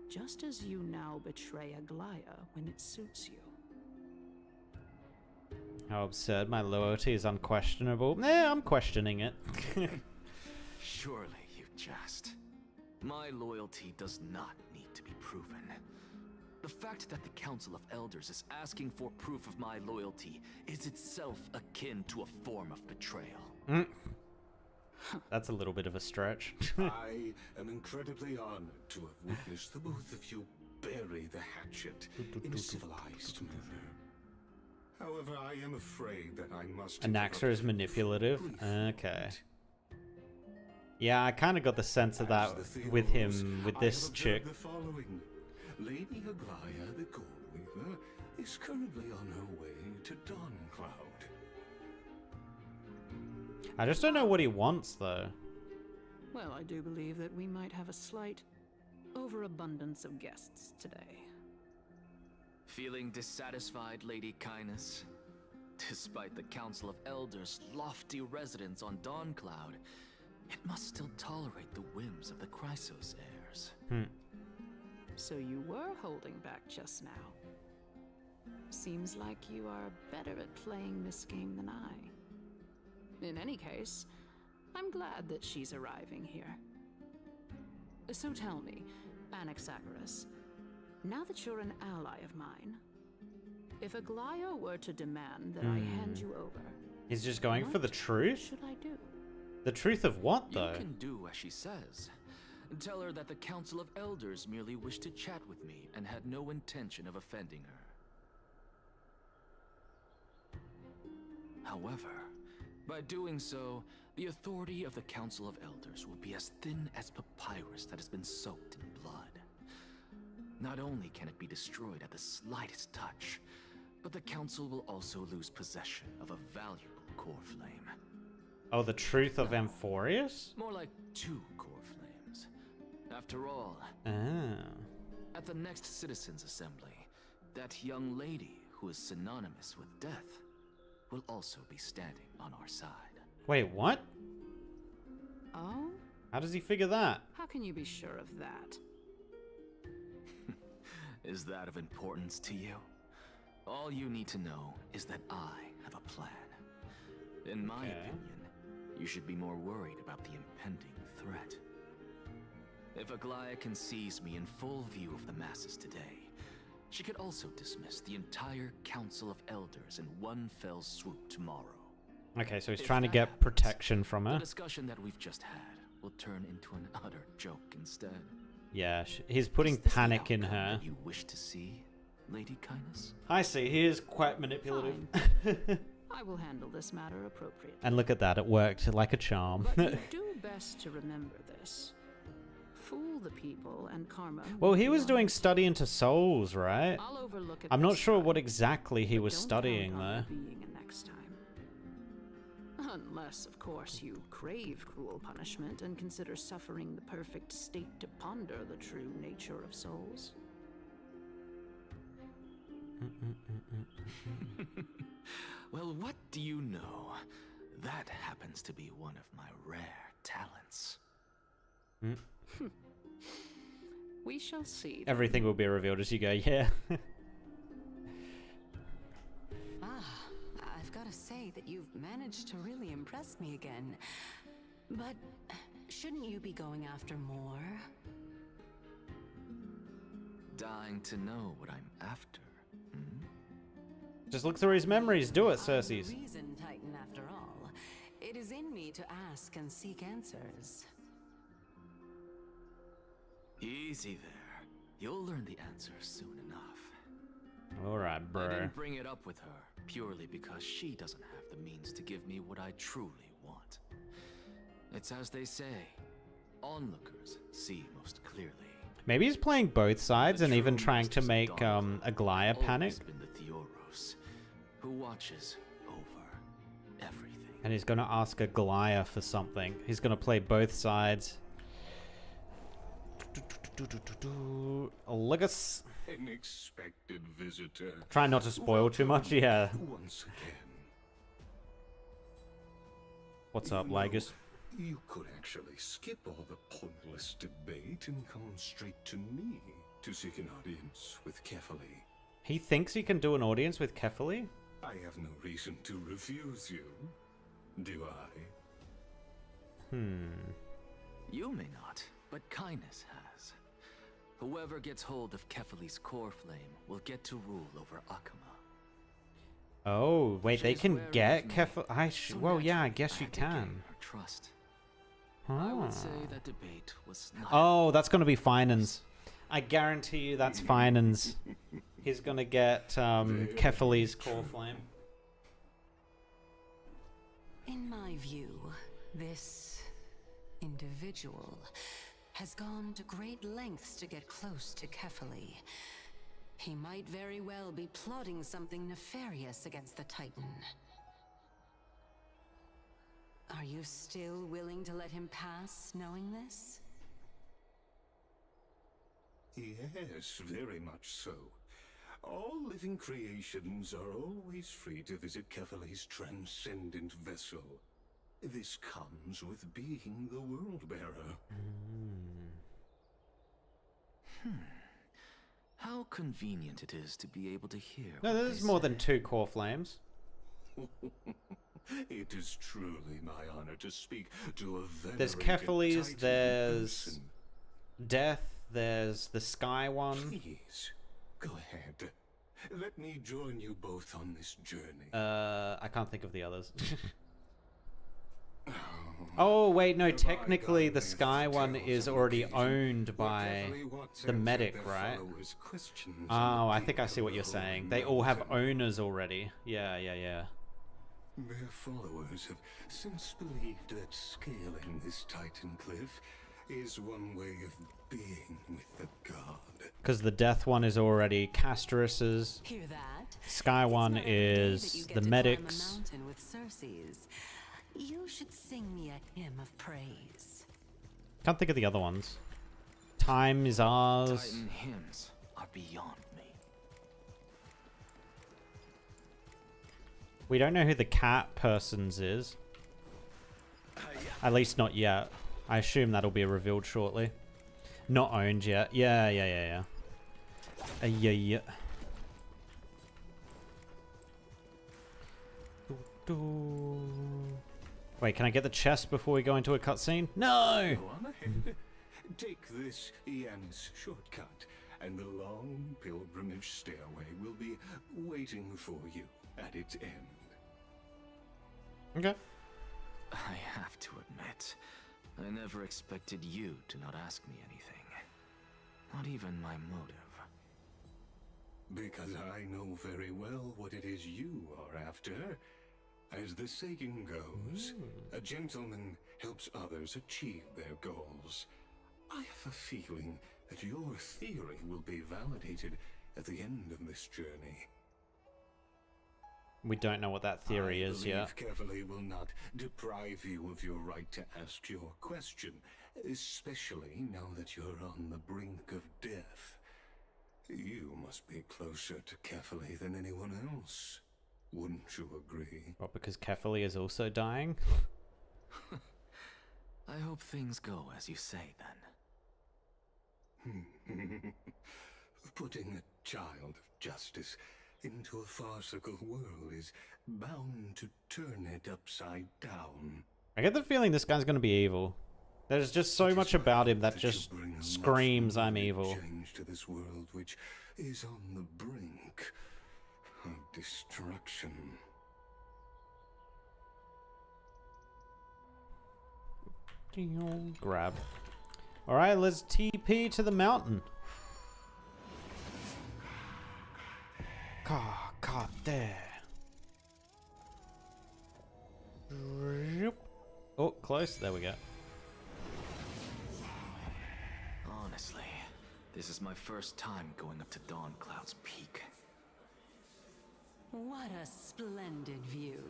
Just as you now betray Aglaya when it suits you. How absurd. My loyalty is unquestionable. I'm questioning it. Surely you jest. My loyalty does not need to be proven. The fact that the Council of Elders is asking for proof of my loyalty is itself akin to a form of betrayal. That's a little bit of a stretch. I am incredibly honored to have witnessed the both of you bury the hatchet in a civilized manner. However, I am afraid that I must... Anaxa is manipulative? Okay. Yeah, I kind of got the sense of that with him, with this chick. The following. Lady Aglaya, the Gold Weaver, is currently on her way to Dawncloud. I just don't know what he wants, though. Well, I do believe that we might have a slight overabundance of guests today. Feeling dissatisfied, Lady Kindness? Despite the Council of Elders' lofty residence on Dawncloud, it must still tolerate the whims of the Chrysos heirs. So you were holding back just now. Seems like you are better at playing this game than I. In any case, I'm glad that she's arriving here. So tell me, Anaxagoras, now that you're an ally of mine, if Aglaya were to demand that I hand you over, He's just going for the truth? what should I do? The truth of what, though? You can do as she says. Tell her that the Council of Elders merely wished to chat with me and had no intention of offending her. However, by doing so, the authority of the Council of Elders will be as thin as papyrus that has been soaked in blood. Not only can it be destroyed at the slightest touch, but the Council will also lose possession of a valuable core flame. Oh, the truth of Amphorius? More like 2 core flames. After all, at the next Citizens' Assembly, that young lady who is synonymous with death will also be standing on our side. Wait, what? Oh? How does he figure that? How can you be sure of that? Is that of importance to you? All you need to know is that I have a plan. In my opinion, you should be more worried about the impending threat. If Aglaya can seize me in full view of the masses today, she could also dismiss the entire Council of Elders in one fell swoop tomorrow. Okay, so he's trying to get protection from her. The discussion that we've just had will turn into an utter joke instead. Yeah, he's putting panic in her. You wish to see, Lady Kindness? I see, he is quite manipulative. I will handle this matter appropriately. And look at that, it worked like a charm. But you do best to remember this. Fool the people and karma. Well, he was doing study into souls, right? I'll overlook it I'm not this sure time, what exactly he was don't studying count on there. there being a next time. Unless, of course, you crave cruel punishment and consider suffering the perfect state to ponder the true nature of souls. Well, what do you know? That happens to be one of my rare talents. We shall see. Everything will be revealed as you go, yeah. I've got to say that you've managed to really impress me again. But shouldn't you be going after more? Dying to know what I'm after. Just look through his memories. Do it, Cersei's. Reason, Titan, after all. It is in me to ask and seek answers. Easy there. You'll learn the answer soon enough. Alright, I bro. didn't bring it up with her purely because she doesn't have the means to give me what I truly want. It's as they say, onlookers see most clearly. Maybe he's playing both sides and even trying to make Aglaya panic. Been the Theoros, who watches over everything. And he's gonna ask Aglaya for something. He's gonna play both sides. Legus. An expected visitor. Try not to spoil too much, yeah. Once again. What's up, Legus? You could actually skip all the pointless debate and come straight to me to seek an audience with Kefali. He thinks he can do an audience with Kefali? I have no reason to refuse you, do I? You may not, but kindness has. Whoever gets hold of Kefali's core flame will get to rule over Akama. Oh, wait, they She's can wary get of me, Kefali. Well, yeah, I guess you had to gain can. her trust. Huh. I would say that debate was not. Oh, that's gonna be Finans. I guarantee you that's Finans. He's gonna get Kefali's core flame. In my view, this individual has gone to great lengths to get close to Kefali. He might very well be plotting something nefarious against the Titan. Are you still willing to let him pass, knowing this? Yes, very much so. All living creations are always free to visit Kefali's transcendent vessel. This comes with being the World-Bearer. How convenient it is to be able to hear. No, what there's they more say. than 2 core flames. It is truly my honor to speak to a venerated There's Kefali's, Titan there's person. Death, there's the Sky one. Please, go ahead. Let me join you both on this journey. I can't think of the others. Oh, wait, no, technically the Sky one is already owned by the medic, right? Oh, I think I see what you're saying. They all have owners already. Yeah. Their followers have since believed that scaling this Titan cliff is one way of being with the god. Because the Death one is already Castorice's. Hear that? Sky one is the medic's. Mountain with Circe's. You should sing me a hymn of praise. Can't think of the other ones. Time is ours. Titan hymns are beyond me. We don't know who the cat person's is. At least not yet. I assume that'll be revealed shortly. Not owned yet. Yeah. Yeah. Wait, can I get the chest before we go into a cutscene? No! Go on ahead. Take this Yanis shortcut, and the long pilgrimage stairway will be waiting for you at its end. Okay. I have to admit, I never expected you to not ask me anything. Not even my motive. Because I know very well what it is you are after. As the saying goes, a gentleman helps others achieve their goals. I have a feeling that your theory will be validated at the end of this journey. We don't know what that theory is yet. Kefali will not deprive you of your right to ask your question, especially now that you're on the brink of death. You must be closer to Kefali than anyone else. Wouldn't you agree? What, because Kefali is also dying? I hope things go as you say, then. Putting a child of justice into a farcical world is bound to turn it upside down. I get the feeling this guy's gonna be evil. There's just so much about him that just screams, I'm evil. Change to this world which is on the brink of destruction. Grab. Alright, let's TP to the mountain. Caught there. Oh, close. There we go. Honestly, this is my first time going up to Dawn Cloud's peak. What a splendid view.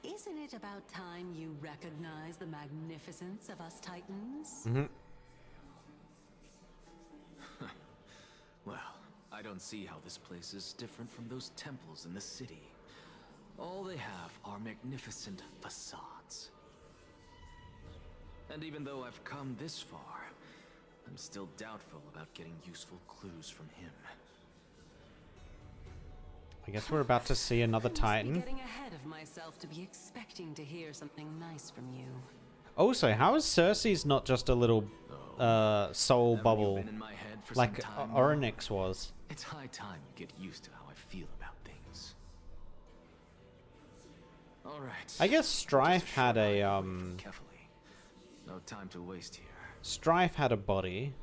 Isn't it about time you recognize the magnificence of us Titans? Well, I don't see how this place is different from those temples in the city. All they have are magnificent facades. And even though I've come this far, I'm still doubtful about getting useful clues from him. I guess we're about to see another Titan. I'm getting ahead of myself to be expecting to hear something nice from you. Also, how is Cersei's not just a little soul bubble like Orynyx was? It's high time you get used to how I feel about things. All right. I guess Strife had a Carefully. No time to waste here. Strife had a body.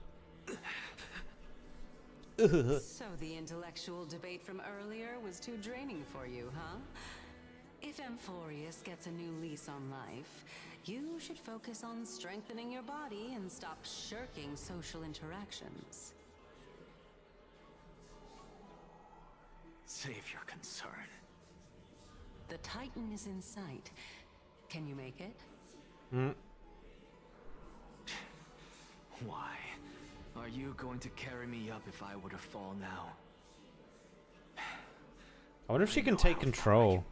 So the intellectual debate from earlier was too draining for you, huh? If Amphorius gets a new lease on life, you should focus on strengthening your body and stop shirking social interactions. Save your concern. The Titan is in sight. Can you make it? Why? Are you going to carry me up if I were to fall now? I wonder if she can take control.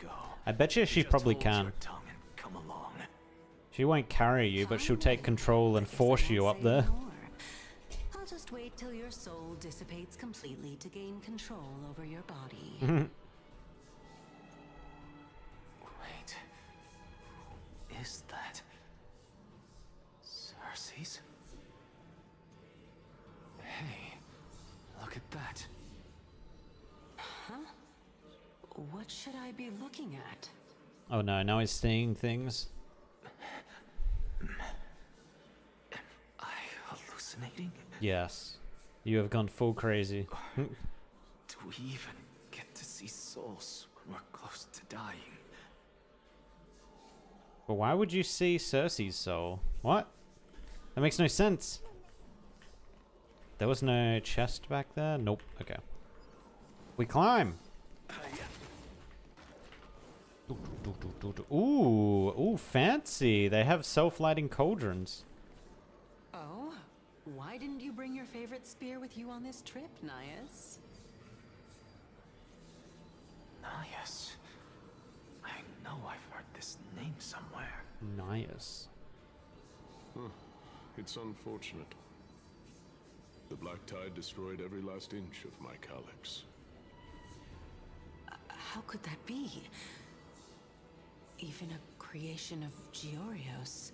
I bet you she probably can. Come along. She won't carry you, but she'll take control and force you up there. I'll just wait till your soul dissipates completely to gain control over your body. Wait. Is that Cersei's? Hey, look at that. Huh? What should I be looking at? Oh no, now he's seeing things. Am I hallucinating? Yes. You have gone full crazy. Do we even get to see souls when we're close to dying? But why would you see Cersei's soul? What? That makes no sense. There was no chest back there? Nope. Okay. We climb. Ooh, fancy. They have self-lighting cauldrons. Oh? Why didn't you bring your favorite spear with you on this trip, Nias? Nias. I know I've heard this name somewhere. Nias. It's unfortunate. The Black Tide destroyed every last inch of my calyx. How could that be? Even a creation of Georios,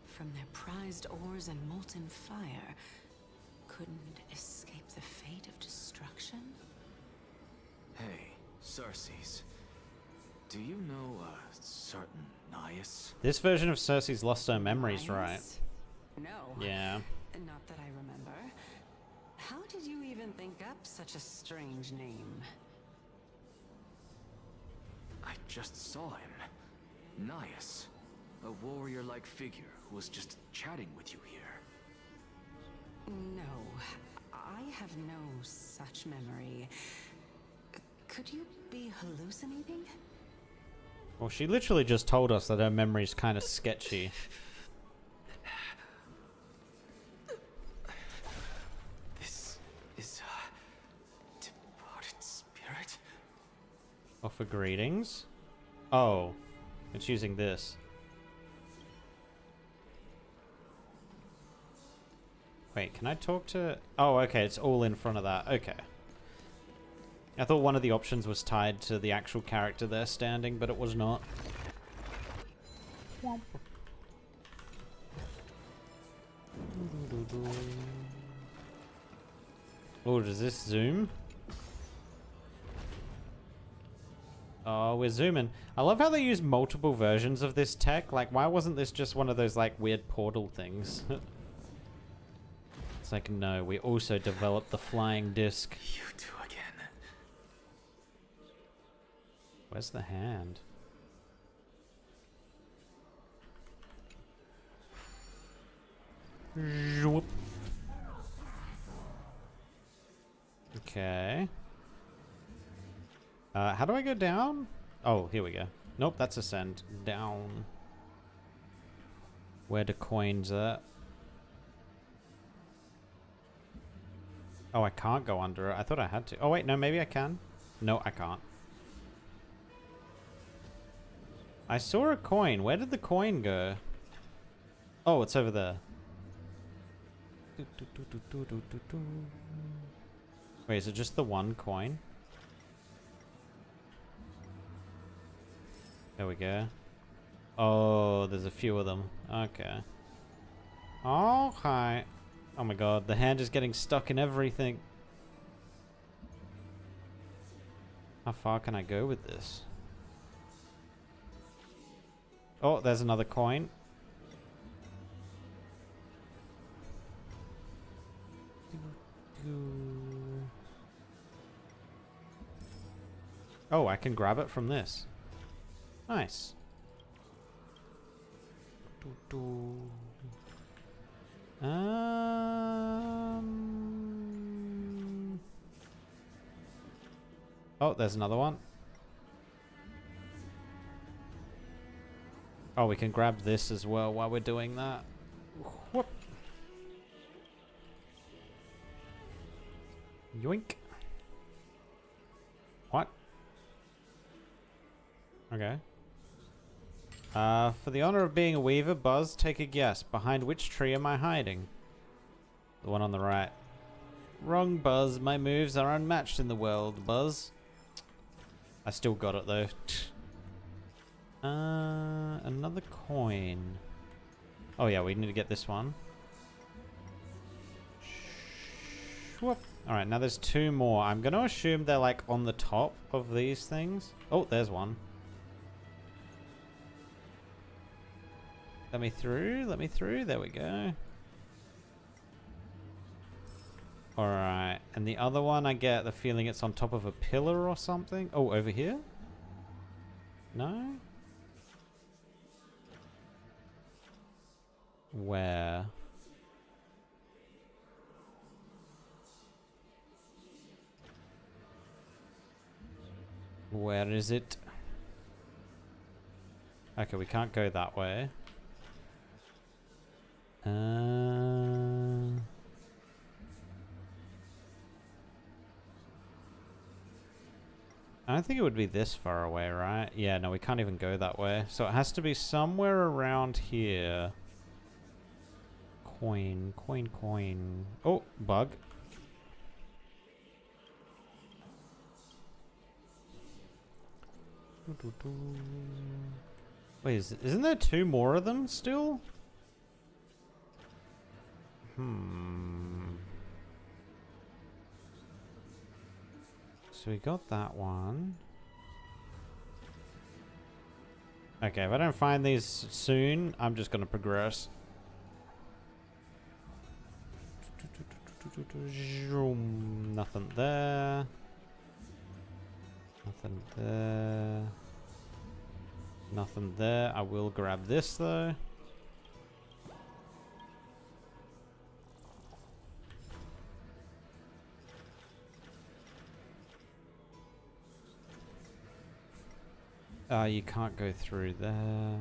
from their prized ores and molten fire, couldn't escape the fate of destruction? Hey, Cersei's. Do you know a certain Nias? This version of Cersei's lost her memories, right? No. Yeah. Not that I remember. How did you even think up such a strange name? I just saw him. Nias. A warrior-like figure who was just chatting with you here. No, I have no such memory. Could you be hallucinating? Well, she literally just told us that her memory's kind of sketchy. This is a departed spirit? Offer greetings. Oh, it's using this. Wait, can I talk to... Oh, okay, it's all in front of that. Okay. I thought one of the options was tied to the actual character there standing, but it was not. Oh, does this zoom? Oh, we're zooming. I love how they use multiple versions of this tech. Like, why wasn't this just one of those, like, weird portal things? It's like, no, we also developed the flying disc. You two again. Where's the hand? Zoop. Okay. How do I go down? Oh, here we go. Nope, that's ascend. Down. Where the coins at? Oh, I can't go under it. I thought I had to. Oh, wait, no, maybe I can. No, I can't. I saw a coin. Where did the coin go? Oh, it's over there. Wait, is it just the one coin? There we go. Oh, there's a few of them. Okay. Okay. Oh my god, the hand is getting stuck in everything. How far can I go with this? Oh, there's another coin. Oh, I can grab it from this. Nice. Oh, there's another one. Oh, we can grab this as well while we're doing that. Whoop. Yoink. What? Okay. For the honor of being a weaver, Buzz, take a guess. Behind which tree am I hiding? The one on the right. Wrong, Buzz. My moves are unmatched in the world, Buzz. I still got it, though. Another coin. Oh, yeah, we need to get this one. Whoop. Alright, now there's two more. I'm going to assume they're, like, on the top of these things. Oh, there's one. Let me through, let me through. There we go. Alright, and the other one, I get the feeling it's on top of a pillar or something. Oh, over here? No? Where? Where is it? Okay, we can't go that way. I don't think it would be this far away, right? Yeah, no, we can't even go that way. So it has to be somewhere around here. Coin, coin, coin. Oh, bug. Wait, isn't there two more of them still? So we got that one. Okay, if I don't find these soon, I'm just gonna progress. Nothing there. Nothing there. Nothing there. I will grab this though. You can't go through there.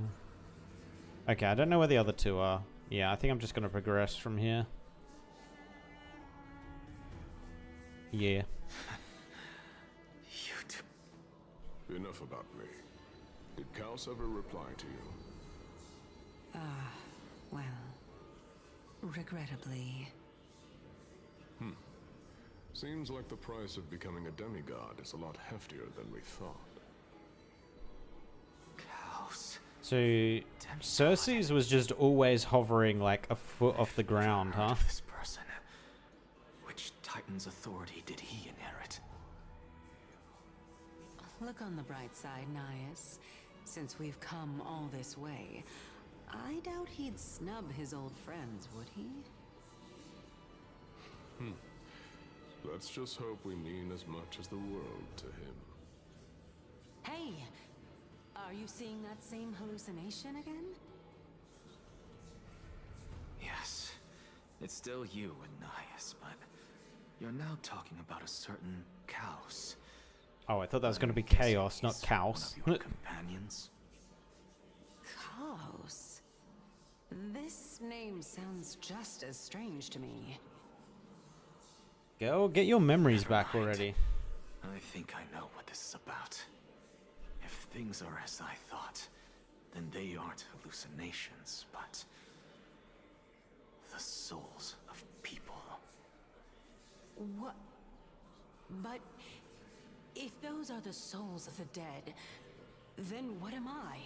Okay, I don't know where the other two are. Yeah, I think I'm just gonna progress from here. Yeah. Enough about me. Did Kaos ever reply to you? Well, regrettably. Seems like the price of becoming a demigod is a lot heftier than we thought. So, Cersei's was just always hovering like a foot off the ground, huh? This person. Which Titan's authority did he inherit? Look on the bright side, Nias. Since we've come all this way, I doubt he'd snub his old friends, would he? Let's just hope we mean as much as the world to him. Hey! Are you seeing that same hallucination again? Yes. It's still you, Annias, but you're now talking about a certain Kaos. Oh, I thought that was going to be chaos, not Kaos. Companions? Kaos? This name sounds just as strange to me. Go, get your memories back already. I think I know what this is about. If things are as I thought, then they aren't hallucinations, but the souls of people. What? But if those are the souls of the dead, then what am I?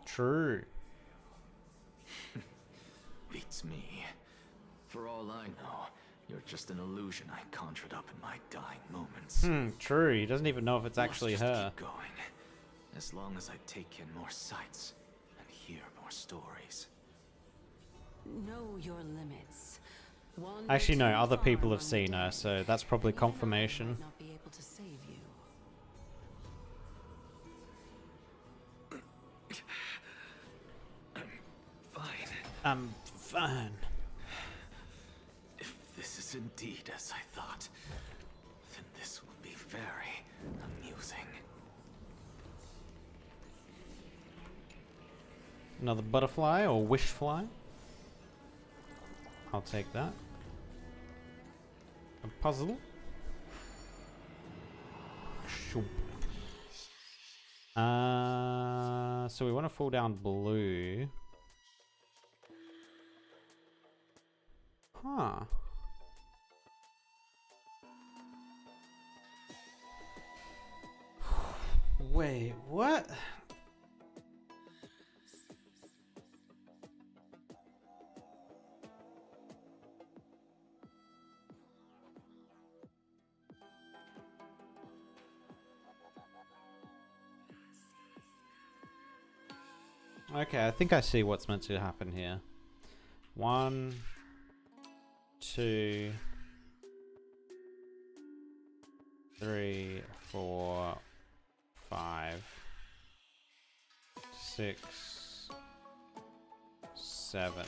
True. Beats me. For all I know, you're just an illusion I conjured up in my dying moments. True. He doesn't even know if it's actually Just her. keep going. As long as I take in more sights and hear more stories. Know your limits. One Actually, no. too Other far people have among seen the her, dead, so that's probably and even I confirmation. might not be able to save you. Fine. I'm fine. If this is indeed as I thought, then this will be very amusing. Another butterfly or wish fly? I'll take that. A puzzle. Shoop. So we want to fall down blue. Huh. Wait, what? Okay, I think I see what's meant to happen here. 1, 2, 3, 4, 5, 6, 7.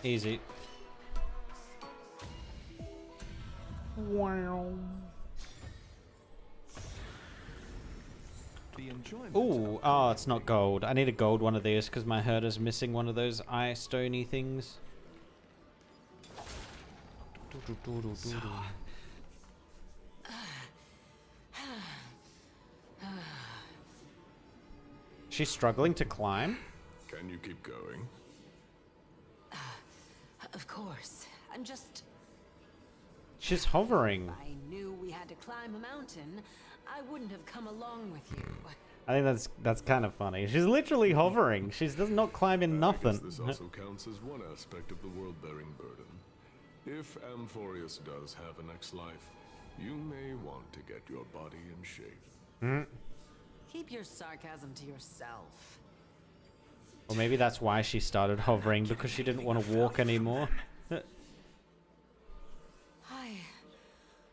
Easy. Wow. Ooh, oh, it's not gold. I need a gold one of these because my herder's missing one of those eye stony things. She's struggling to climb? Can you keep going? Of course. I'm just... She's hovering. I knew we had to climb a mountain. I wouldn't have come along with you. I think that's kind of funny. She's literally hovering. She's does not climb in nothing. I guess this also counts as one aspect of the world-bearing burden. If Amphorius does have a next life, you may want to get your body in shape. Keep your sarcasm to yourself. Or maybe that's why she started hovering, because she didn't want to walk anymore. I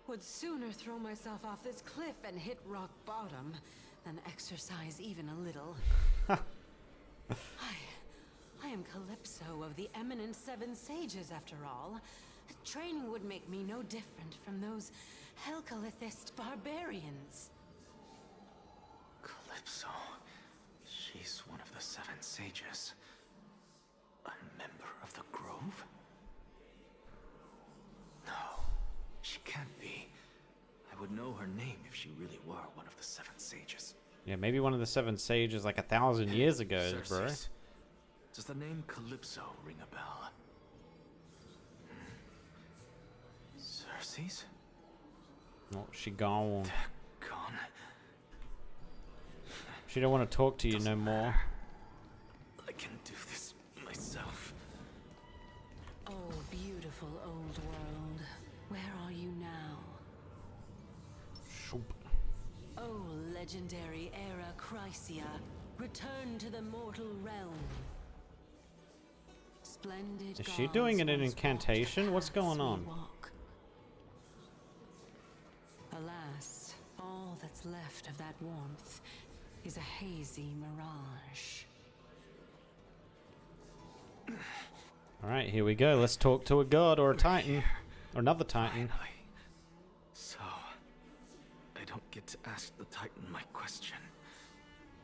would sooner throw myself off this cliff and hit rock bottom than exercise even a little. I am Calypso of the eminent Seven Sages, after all. Training would make me no different from those Helcalithist barbarians. Calypso. She's one of the Seven Sages. A member of the Grove? No, she can't be. I would know her name if she really were one of the Seven Sages. Yeah, maybe one of the Seven Sages like 1,000 years ago, bro. Does the name Calypso ring a bell? Circe's? Oh, she gone. Gone. She don't want to talk to you no more. I can do this myself. Oh, beautiful old world. Where are you now? Shoop. Oh, legendary era Chrysia, return to the mortal realm. Splendid. Is she doing an incantation? What's going on? Alas, all that's left of that warmth is a hazy mirage. Alright, here we go. Let's talk to a god or a titan. Or another titan. Finally. So, I don't get to ask the Titan my question,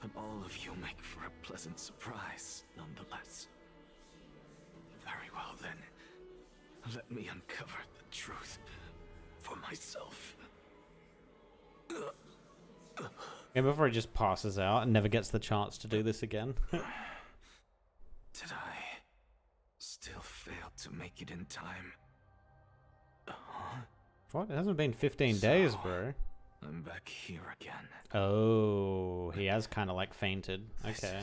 but all of you make for a pleasant surprise, nonetheless. Very well then, let me uncover the truth for myself. Yeah, before he just passes out and never gets the chance to do this again. Did I still fail to make it in time? Huh? What? It hasn't been 15 days, bro. I'm back here again. Oh, he has kind of like fainted. Okay.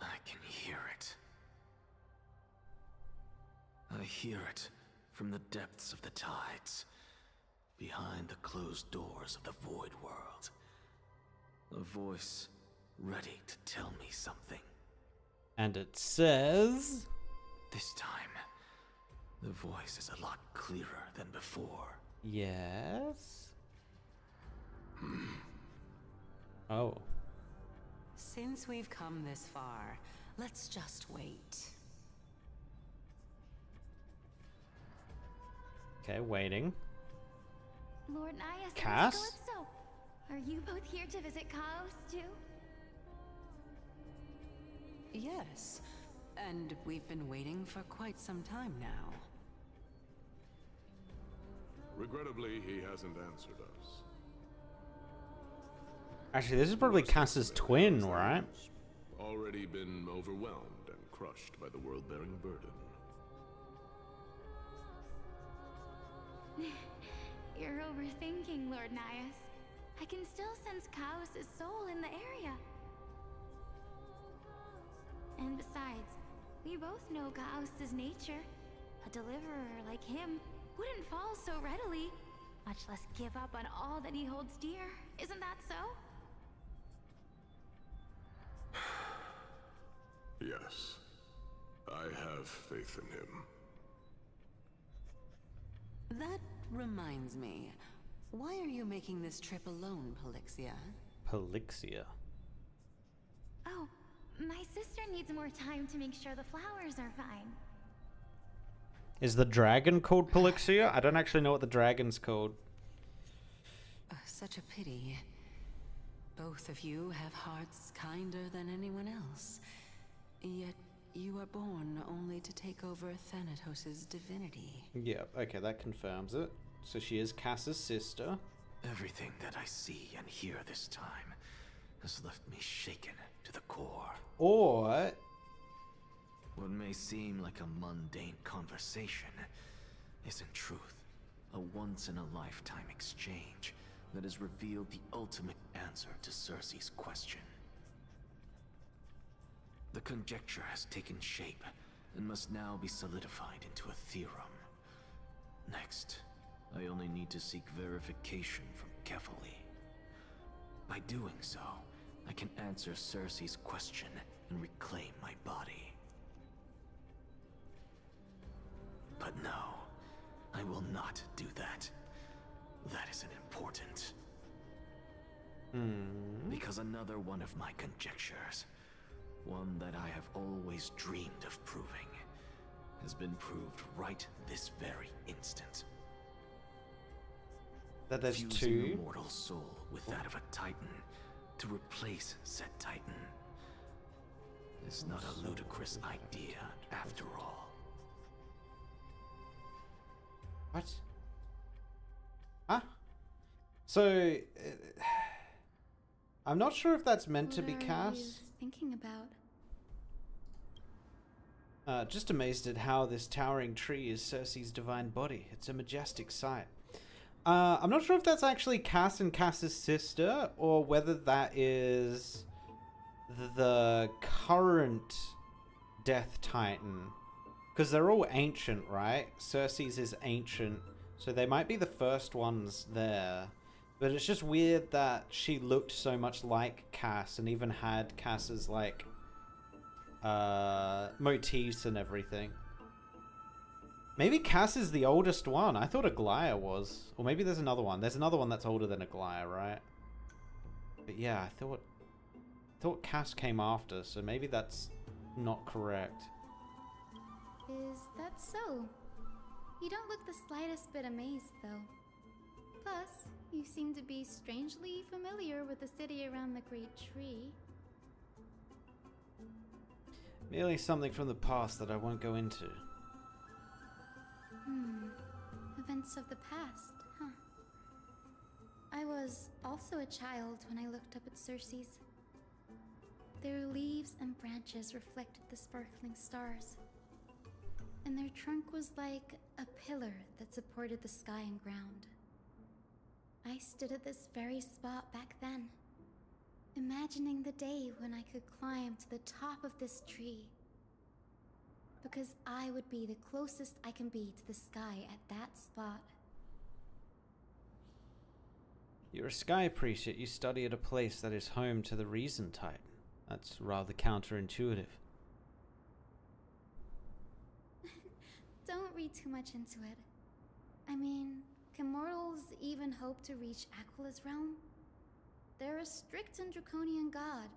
I can hear it. I hear it from the depths of the tides, behind the closed doors of the void world. A voice ready to tell me something. And it says... This time, the voice is a lot clearer than before. Yes? Oh. Since we've come this far, let's just wait. Okay, waiting. Lord Naias Cass? and Calypso, are you both here to visit Chaos too? Yes, and we've been waiting for quite some time now. Regrettably, he hasn't answered us. Actually, this is probably Cass's twin, right? Already been overwhelmed and crushed by the world-bearing burden. You're overthinking, Lord Naias. I can still sense Chaos' soul in the area. And besides, we both know Chaos' nature. A deliverer like him wouldn't fall so readily, much less give up on all that he holds dear. Isn't that so? Yes, I have faith in him. That reminds me. Why are you making this trip alone, Polixia? Polixia. Oh, my sister needs more time to make sure the flowers are fine. Is the dragon called Polixia? I don't actually know what the dragon's called. Such a pity. Both of you have hearts kinder than anyone else. Yet you are born only to take over Thanatos' divinity. Yeah, okay, that confirms it. So she is Cass's sister. Everything that I see and hear this time has left me shaken to the core. Or... what may seem like a mundane conversation is in truth a once-in-a-lifetime exchange that has revealed the ultimate answer to Circe's question. The conjecture has taken shape and must now be solidified into a theorem. Next, I only need to seek verification from Kefali. By doing so, I can answer Circe's question and reclaim my body. But no, I will not do that. That isn't important. Because another one of my conjectures, one that I have always dreamed of proving, has been proved right this very instant. That there's Fusing two? a mortal soul with that of a titan to replace said titan is not a ludicrous idea after all. What? Huh? So... I'm not sure if that's meant to be What are Cass. you thinking about? Just amazed at how this towering tree is Circe's divine body. It's a majestic sight. I'm not sure if that's actually Cass and Cass's sister, or whether that is the current Death Titan. Because they're all ancient, right? Circe's is ancient, so they might be the first ones there. But it's just weird that she looked so much like Cass and even had Cass's, like, motifs and everything. Maybe Cass is the oldest one. I thought Aglaya was. Or maybe there's another one. There's another one that's older than Aglaya, right? But yeah, I thought Cass came after, so maybe that's not correct. Is that so? You don't look the slightest bit amazed, though. Plus, you seem to be strangely familiar with the city around the Great Tree. Merely something from the past that I won't go into. Events of the past, huh? I was also a child when I looked up at Circe's. Their leaves and branches reflected the sparkling stars. And their trunk was like a pillar that supported the sky and ground. I stood at this very spot back then, imagining the day when I could climb to the top of this tree. Because I would be the closest I can be to the sky at that spot. You're a sky priest, yet you study at a place that is home to the Reason Titan. That's rather counterintuitive. Don't read too much into it. I mean, can mortals even hope to reach Aquila's realm? They're a strict and draconian god.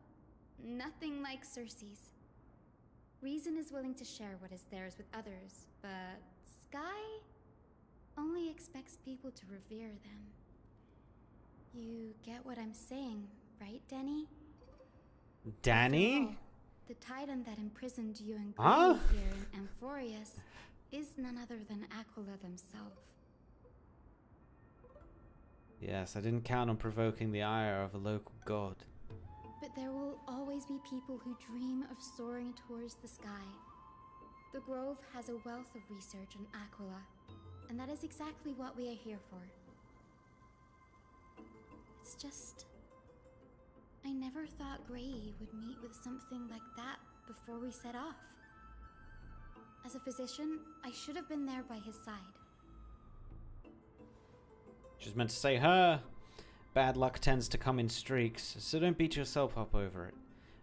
Nothing like Circe's. Reason is willing to share what is theirs with others, but Sky only expects people to revere them. You get what I'm saying, right, Danny? Danny? After all, the titan that imprisoned you and Gray here in Amphorius is none other than Aquila themselves. Yes, I didn't count on provoking the ire of a local god. But there will always be people who dream of soaring towards the sky. The Grove has a wealth of research on Aquila, and that is exactly what we are here for. It's just, I never thought Gray would meet with something like that before we set off. As a physician, I should have been there by his side. Just meant to say her. Bad luck tends to come in streaks, so don't beat yourself up over it.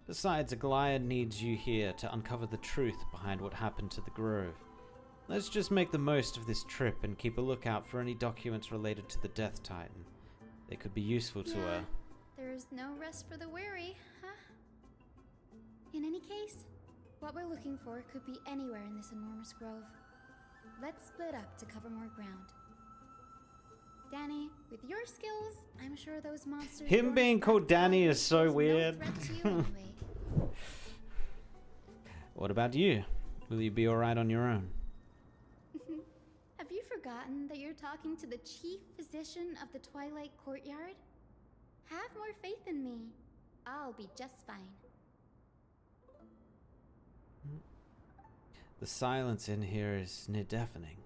Besides, Aglaia needs you here to uncover the truth behind what happened to the Grove. Let's just make the most of this trip and keep a lookout for any documents related to the Death Titan. They could be useful to her. There's no rest for the weary, huh? In any case, what we're looking for could be anywhere in this enormous grove. Let's split up to cover more ground. Danny, with your skills, I'm sure those monsters... Him being called Danny is so weird. No threat to you anyway. What about you? Will you be alright on your own? Have you forgotten that you're talking to the chief physician of the Twilight Courtyard? Have more faith in me. I'll be just fine. The silence in here is near deafening.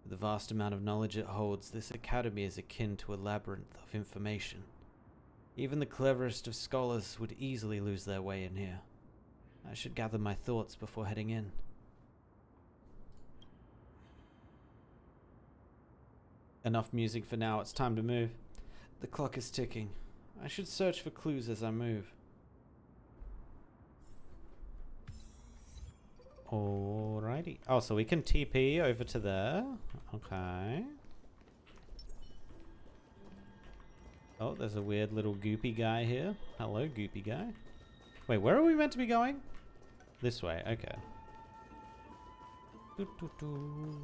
With the vast amount of knowledge it holds, this academy is akin to a labyrinth of information. Even the cleverest of scholars would easily lose their way in here. I should gather my thoughts before heading in. Enough music for now, it's time to move. The clock is ticking. I should search for clues as I move. Alrighty. Oh, so we can TP over to there. Okay. Oh, there's a weird little goopy guy here. Hello, goopy guy. Wait, where are we meant to be going? This way, okay. Doo -doo -doo.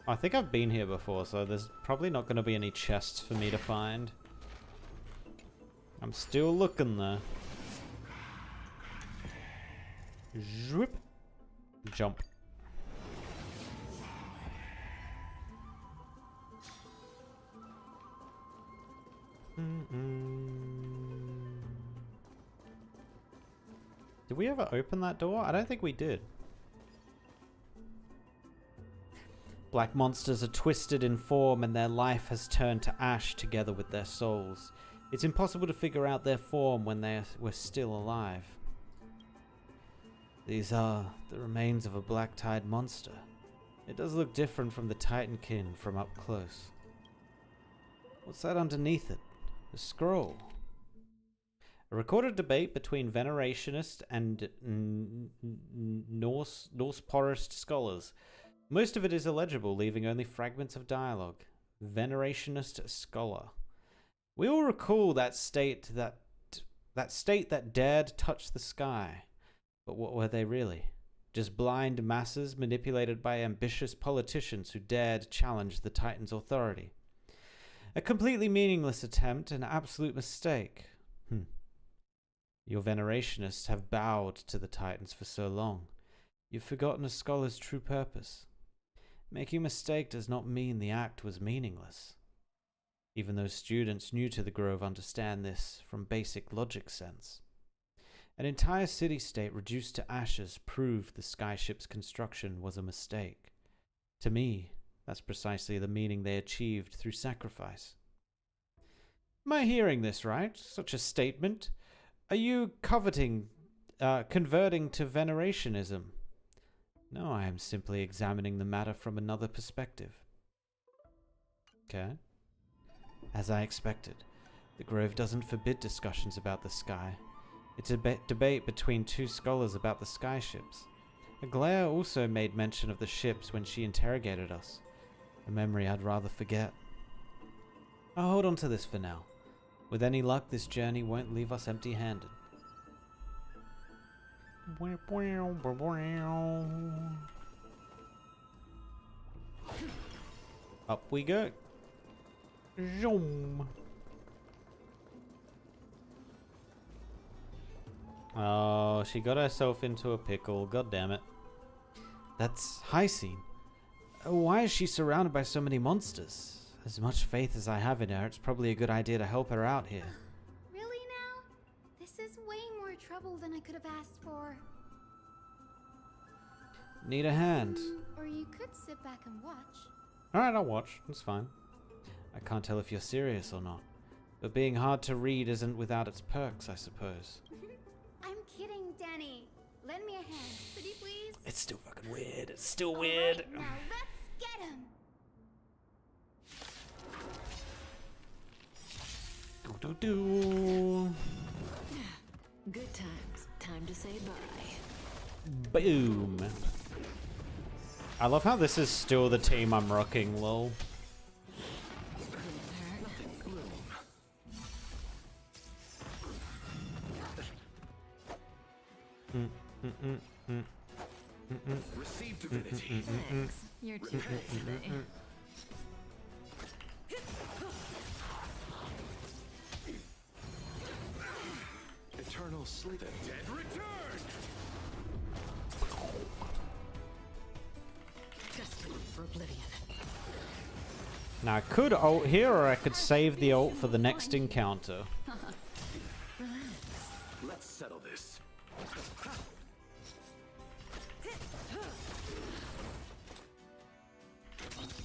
I think I've been here before, so there's probably not going to be any chests for me to find. I'm still looking though. Zwoop. Jump. Did we ever open that door? I don't think we did. Black monsters are twisted in form and their life has turned to ash together with their souls. It's impossible to figure out their form when they were still alive. These are the remains of a black-tide monster. It does look different from the Titankin from up close. What's that underneath it? A scroll. A recorded debate between Venerationist and Norse Porist scholars. Most of it is illegible, leaving only fragments of dialogue. Venerationist scholar. We all recall that state that dared touch the sky. But what were they really? Just blind masses manipulated by ambitious politicians who dared challenge the Titan's authority. A completely meaningless attempt, an absolute mistake. Your Venerationists have bowed to the Titans for so long. You've forgotten a scholar's true purpose. Making a mistake does not mean the act was meaningless. Even those students new to the Grove understand this from basic logic sense. An entire city-state reduced to ashes proved the skyship's construction was a mistake. To me, that's precisely the meaning they achieved through sacrifice. Am I hearing this right? Such a statement? Are you converting to venerationism? No, I am simply examining the matter from another perspective. Okay. As I expected, the Grove doesn't forbid discussions about the sky. It's a debate between two scholars about the skyships. Aglaya also made mention of the ships when she interrogated us. A memory I'd rather forget. I'll hold on to this for now. With any luck, this journey won't leave us empty-handed. Up we go. Zoom. Oh, she got herself into a pickle. God damn it. That's Hycene. Why is she surrounded by so many monsters? As much faith as I have in her, it's probably a good idea to help her out here. Really now? This is way more trouble than I could have asked for. Need a hand? Or you could sit back and watch. Alright, I'll watch. That's fine. I can't tell if you're serious or not. But being hard to read isn't without its perks, I suppose. I'm kidding, Danny. Lend me a hand, pretty please. It's still fucking weird. It's still weird. Right, now let's get him. Good times. Time to say bye. Boom. I love how this is still the team I'm rocking, lol. Receive divinity. Thanks. You're too good today. Eternal sleep. The dead return. Destined for oblivion. Now I could ult here, or I could save the ult for the next encounter. Let's settle this.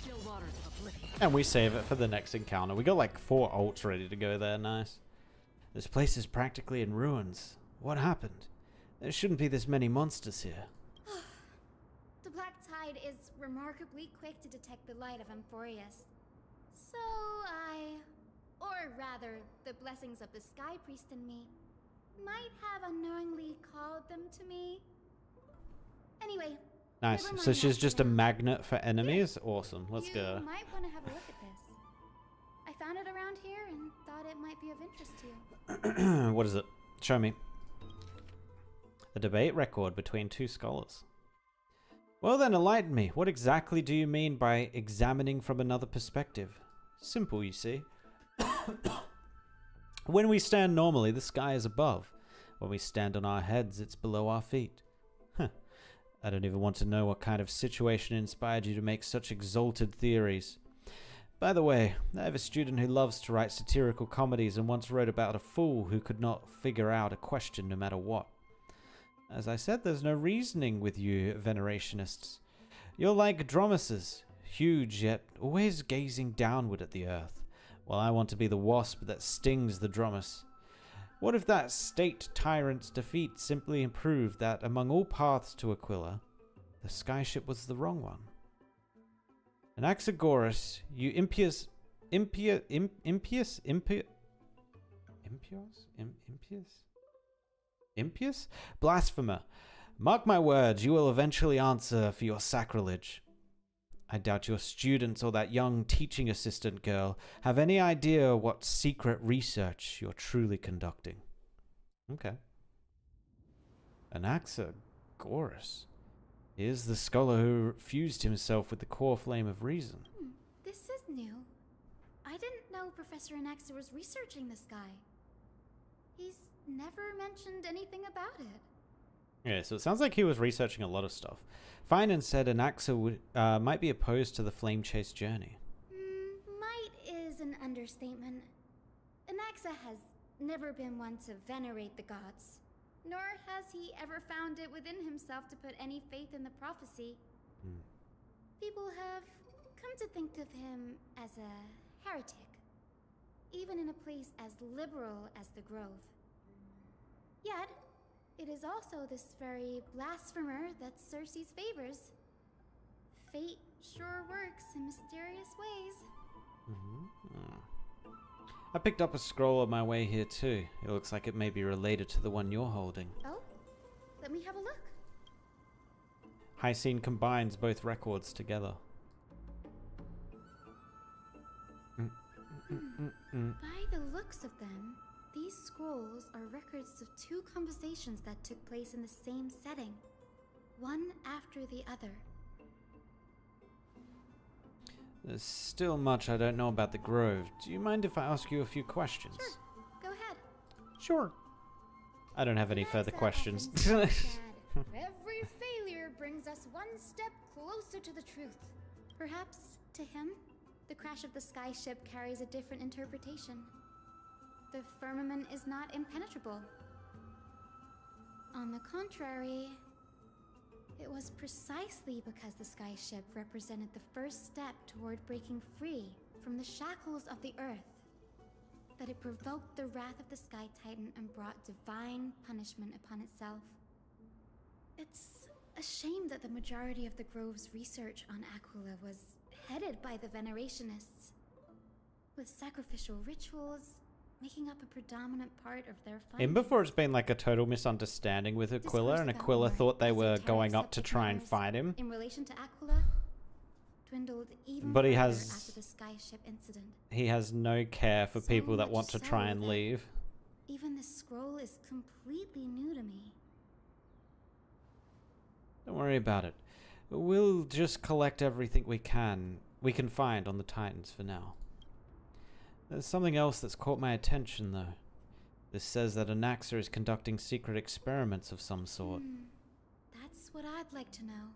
Still waters of oblivion. And we save it for the next encounter. We got like 4 ults ready to go there, nice. This place is practically in ruins. What happened? There shouldn't be this many monsters here. The Black Tide is remarkably quick to detect the light of Amphorius. So or rather, the blessings of the Sky Priest in me, might have unknowingly called them to me. Anyway. Nice. never So mind she's that just for a now. magnet for enemies? Awesome. Let's You go. might want to have a look at this. I found it around here and thought it might be of interest to you. What is it? Show me. A debate record between 2 scholars. Well then, enlighten me. What exactly do you mean by examining from another perspective? Simple, you see. When we stand normally, the sky is above. When we stand on our heads, it's below our feet. Huh. I don't even want to know what kind of situation inspired you to make such exalted theories. By the way, I have a student who loves to write satirical comedies and once wrote about a fool who could not figure out a question no matter what. As I said, there's no reasoning with you venerationists. You're like dromeses, huge yet always gazing downward at the earth, while I want to be the wasp that stings the dromes. What if that state tyrant's defeat simply proved that among all paths to Aquila, the skyship was the wrong one? Anaxagoras, you impious blasphemer. Mark my words, you will eventually answer for your sacrilege. I doubt your students or that young teaching assistant girl have any idea what secret research you're truly conducting. Okay. Anaxagoras is the scholar who fused himself with the core flame of reason. This is new. I didn't know Professor Anaxa was researching the sky. He's never mentioned anything about it. Yeah, so it sounds like he was researching a lot of stuff. Finan said Anaxa would, might be opposed to the Flame Chase journey. Might is an understatement. Anaxa has never been one to venerate the gods, nor has he ever found it within himself to put any faith in the prophecy. People have come to think of him as a heretic, even in a place as liberal as the Grove. Yet, it is also this very blasphemer that Cersei's favors. Fate sure works in mysterious ways. I picked up a scroll on my way here too. It looks like it may be related to the one you're holding. Oh? Let me have a look. High Scene combines both records together. By the looks of them, these scrolls are records of two conversations that took place in the same setting, one after the other. There's still much I don't know about the Grove. Do you mind if I ask you a few questions? Sure, go ahead. Sure. I don't have any further questions. Every failure brings us one step closer to the truth. Perhaps, to him, the crash of the sky ship carries a different interpretation. The firmament is not impenetrable. On the contrary, it was precisely because the sky ship represented the first step toward breaking free from the shackles of the earth that it provoked the wrath of the Sky Titan and brought divine punishment upon itself. It's a shame that the majority of the Grove's research on Aquila was headed by the Venerationists, with sacrificial rituals making up a predominant part of their findings. In before it's been like a total misunderstanding with Aquila, and Aquila thought they were going up to try and fight him. In relation to Aquila, dwindled even But he further has after the sky ship incident. he has no care for people that much want to so try and that leave. Even this scroll is completely new to me. Don't worry about it. We'll just collect everything we can find on the Titans for now. There's something else that's caught my attention, though. This says that Anaxa is conducting secret experiments of some sort. That's what I'd like to know.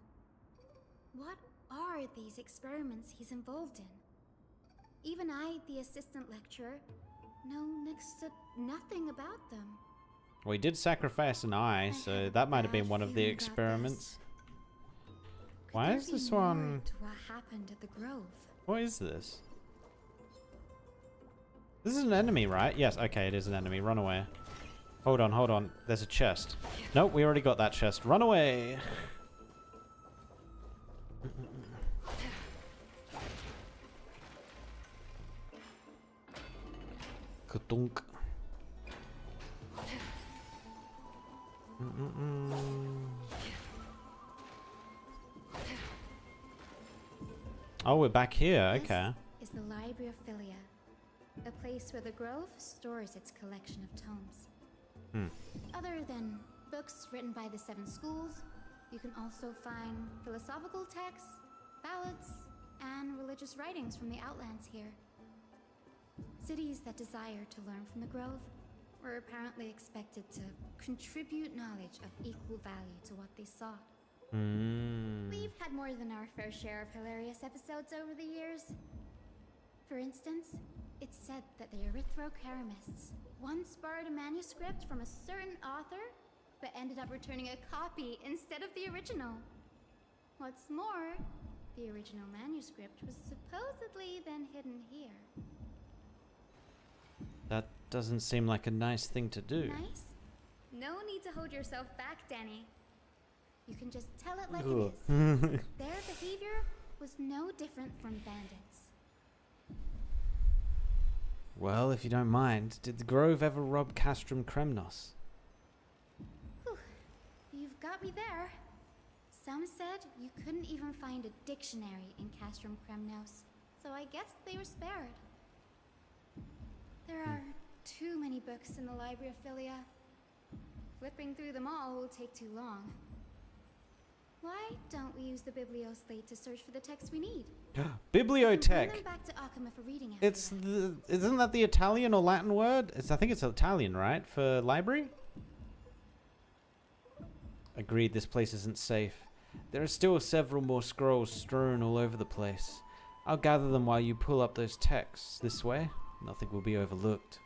What are these experiments he's involved in? Even I, the assistant lecturer, know next to nothing about them. Well, he did sacrifice an eye, so that might have been one of the experiments. Why is this one... To what happened at the Grove? What is this? This is an enemy, right? Yes, okay, it is an enemy. Run away. Hold on, hold on. There's a chest. Nope, we already got that chest. Run away! Ka-dunk. Oh, we're back here. Okay. This is the Library of Philia, a place where the Grove stores its collection of tomes. Other than books written by the 7 schools, you can also find philosophical texts, ballads, and religious writings from the Outlands here. Cities that desire to learn from the Grove were apparently expected to contribute knowledge of equal value to what they sought. We've had more than our fair share of hilarious episodes over the years. For instance, it's said that the Erythrocheramists once borrowed a manuscript from a certain author, but ended up returning a copy instead of the original. What's more, the original manuscript was supposedly then hidden here. That doesn't seem like a nice thing to do. Nice? No need to hold yourself back, Danny. You can just tell it like it is. Their behavior was no different from bandits. Well, if you don't mind, did the Grove ever rob Castrum Kremnos? Whew. You've got me there. Some said you couldn't even find a dictionary in Castrum Kremnos, so I guess they were spared. There are too many books in the Library of Philia. Flipping through them all will take too long. Why don't we use the Biblioslate to search for the text we need? Bibliotech. Bring them back to Akama for reading after It's the isn't that the Italian or Latin word? I think it's Italian, right, for library? Agreed, this place isn't safe. There are still several more scrolls strewn all over the place. I'll gather them while you pull up those texts. This way, nothing will be overlooked.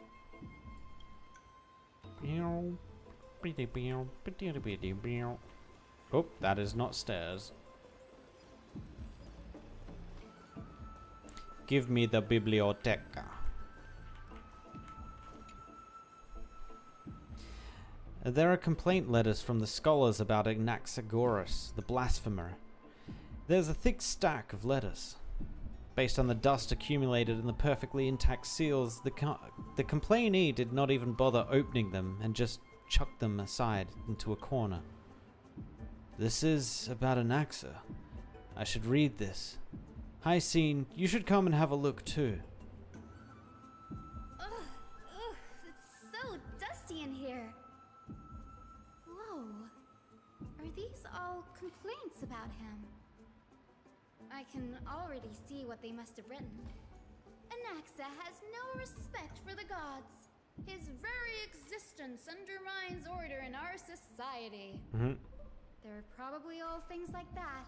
Oh, that is not stairs. Give me the biblioteca. There are complaint letters from the scholars about Anaxagoras, the blasphemer. There's a thick stack of letters. Based on the dust accumulated in the perfectly intact seals, the complainee did not even bother opening them and just chucked them aside into a corner. This is about Anaxa. I should read this. Hi, Scene. You should come and have a look too. Ugh, it's so dusty in here. Whoa. Are these all complaints about him? I can already see what they must have written. Anaxa has no respect for the gods. His very existence undermines order in our society. They're probably all things like that.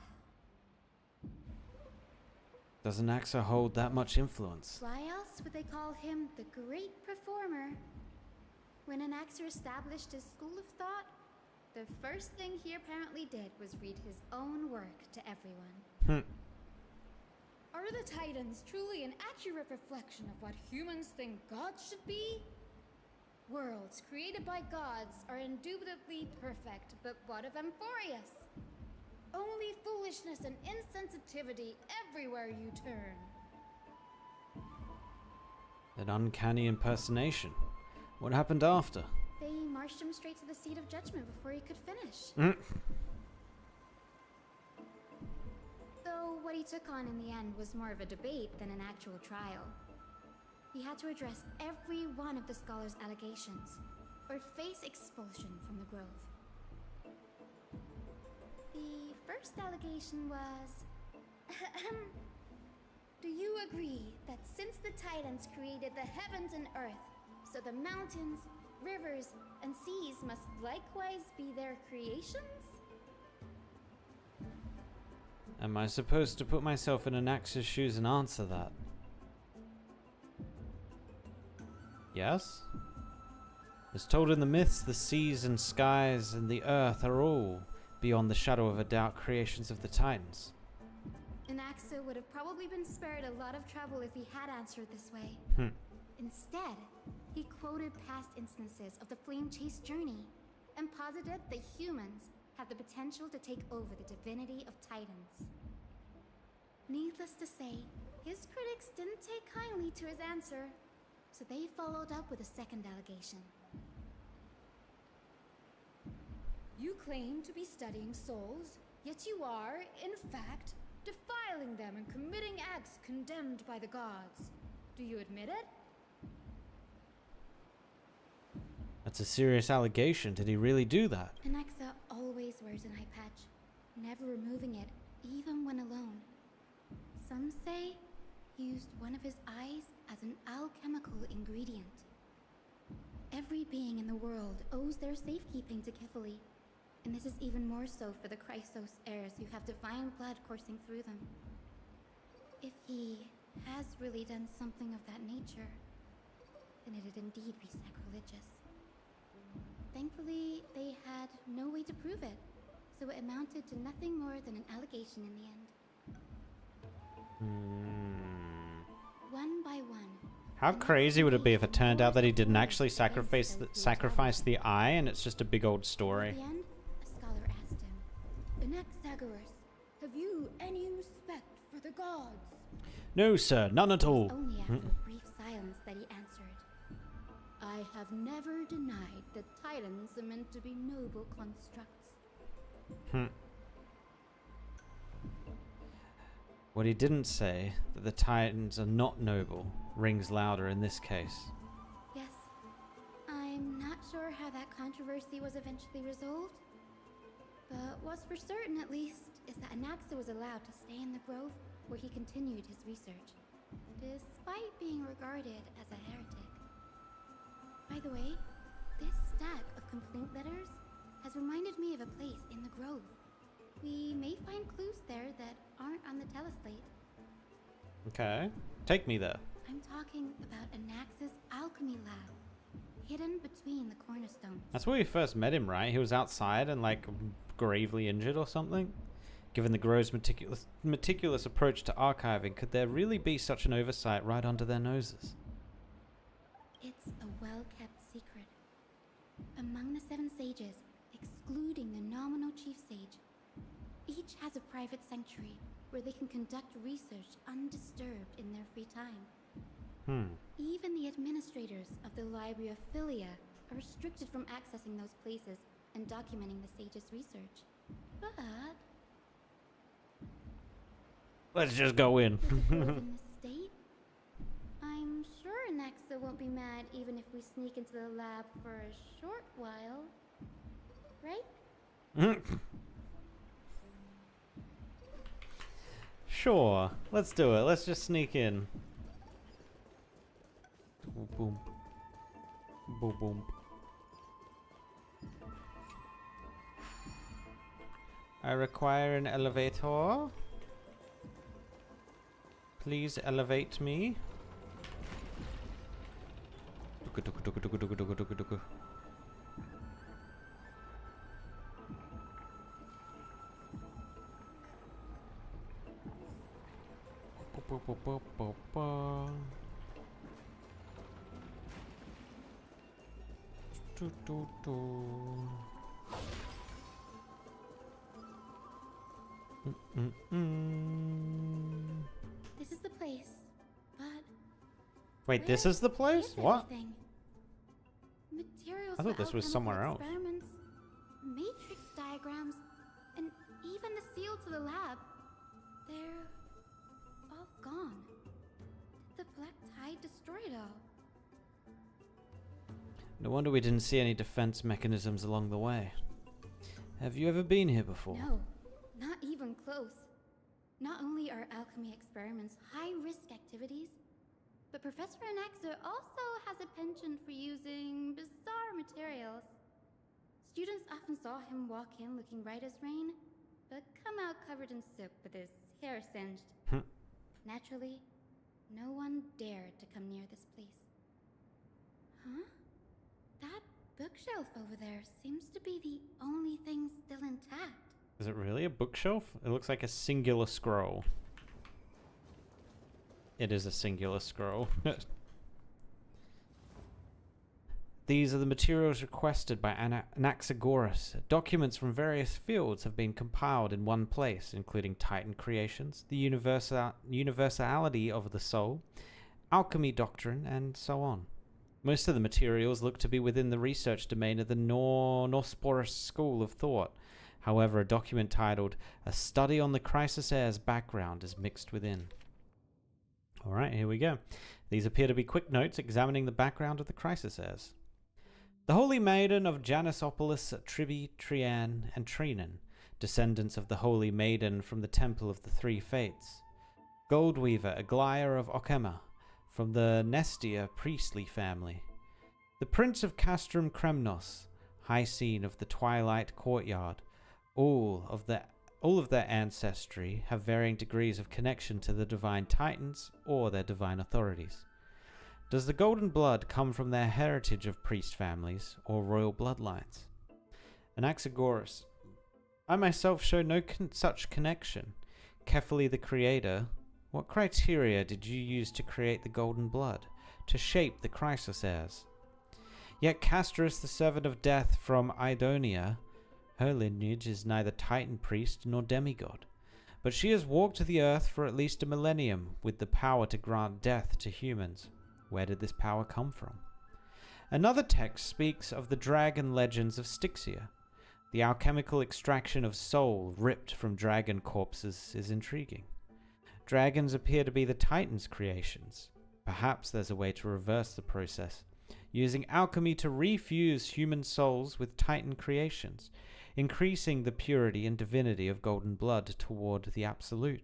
Does Anaxa hold that much influence? Why else would they call him the Great Performer? When Anaxa established his school of thought, the first thing he apparently did was read his own work to everyone. Are the Titans truly an accurate reflection of what humans think gods should be? Worlds created by gods are indubitably perfect, but what of Amphorius? Only foolishness and insensitivity everywhere you turn. An uncanny impersonation. What happened after? They marched him straight to the seat of judgment before he could finish. Though what he took on in the end was more of a debate than an actual trial. He had to address every one of the scholars' allegations, or face expulsion from the Grove. The first allegation was... Do you agree that since the Titans created the heavens and earth, so the mountains, rivers, and seas must likewise be their creations? Am I supposed to put myself in Anaxa's shoes and answer that? Yes? As told in the myths, the seas and skies and the earth are all, beyond the shadow of a doubt, creations of the Titans. Anaxa would have probably been spared a lot of trouble if he had answered this way. Instead, he quoted past instances of the Flame Chase journey and posited that humans have the potential to take over the divinity of Titans. Needless to say, his critics didn't take kindly to his answer, so they followed up with a second allegation. You claim to be studying souls, yet you are, in fact, defiling them and committing acts condemned by the gods. Do you admit it? That's a serious allegation. Did he really do that? Anaxa always wears an eye patch, never removing it, even when alone. Some say he used one of his eyes as an alchemical ingredient. Every being in the world owes their safekeeping to Kifili, and this is even more so for the Chrysos heirs who have divine blood coursing through them. If he has really done something of that nature, then it'd indeed be sacrilegious. Thankfully, they had no way to prove it, so it amounted to nothing more than an allegation in the end. One by one. How crazy would it be if it turned out that he didn't actually sacrifice the eye and it's just a big old story? At the end, a scholar asked him, Anaxagoras, have you any respect for the gods? No, sir, none at all. Only after a brief silence that he answered, I have never denied that Titans are meant to be noble constructs. What he didn't say, that the Titans are not noble, rings louder in this case. Yes. I'm not sure how that controversy was eventually resolved, but what's for certain, at least, is that Anaxa was allowed to stay in the Grove where he continued his research, despite being regarded as a heretic. By the way, this stack of complaint letters has reminded me of a place in the grove. We may find clues there that aren't on the teleslate. Okay. Take me there. I'm talking about Anax's alchemy lab, hidden between the cornerstones. That's where we first met him, right? He was outside and like gravely injured or something. Given the Grove's meticulous approach to archiving, could there really be such an oversight right under their noses? It's a well-kept secret. Among the 7 sages, excluding the nominal chief sage, each has a private sanctuary where they can conduct research undisturbed in their free time. Even the administrators of the Library of Philia are restricted from accessing those places and documenting the sage's research. But let's just go in. in the state, I'm sure Anaxa won't be mad even if we sneak into the lab for a short while. Right? Sure, let's do it. Let's just sneak in. Boom. Boom, boom. I require an elevator. Please elevate me. This is the place, but wait, this is the place? What? everything? Materials I thought for this was alchemical somewhere else. experiments, matrix diagrams, and even the seal to the lab. They're all gone. Did the Black Tide destroy it all? No wonder we didn't see any defense mechanisms along the way. Have you ever been here before? No, not even close. Not only are alchemy experiments high-risk activities, but Professor Anaxa also has a penchant for using bizarre materials. Students often saw him walk in looking right as rain, but come out covered in soot with his hair singed. Naturally, no one dared to come near this place. Huh? That bookshelf over there seems to be the only thing still intact. Is it really a bookshelf? It looks like a singular scroll. It is a singular scroll. These are the materials requested by Anaxagoras. Documents from various fields have been compiled in one place, including Titan creations, the universality of the soul, alchemy doctrine, and so on. Most of the materials look to be within the research domain of the Norsporus school of thought. However, a document titled A Study on the Crisis Heir's Background is mixed within. Alright, here we go. These appear to be quick notes examining the background of the Crisis Heirs. The Holy Maiden of Janisopolis, Tribi, Trian, and Trinan, descendants of the Holy Maiden from the Temple of the Three Fates. Goldweaver Aglaia of Okema, from the Nestia priestly family. The Prince of Castrum Kremnos, High Scene of the Twilight Courtyard. All of their ancestry have varying degrees of connection to the Divine Titans or their divine authorities. Does the Golden Blood come from their heritage of priest families or royal bloodlines? Anaxagoras. I myself show no such connection. Kefali the Creator, what criteria did you use to create the Golden Blood, to shape the Crisis Heirs? Yet Castorice, the servant of death from Idonia, her lineage is neither Titan priest nor demigod, but she has walked the earth for at least a millennium with the power to grant death to humans. Where did this power come from? Another text speaks of the dragon legends of Styxia. The alchemical extraction of soul ripped from dragon corpses is intriguing. Dragons appear to be the Titans' creations. Perhaps there's a way to reverse the process, using alchemy to refuse human souls with Titan creations, increasing the purity and divinity of Golden Blood toward the Absolute.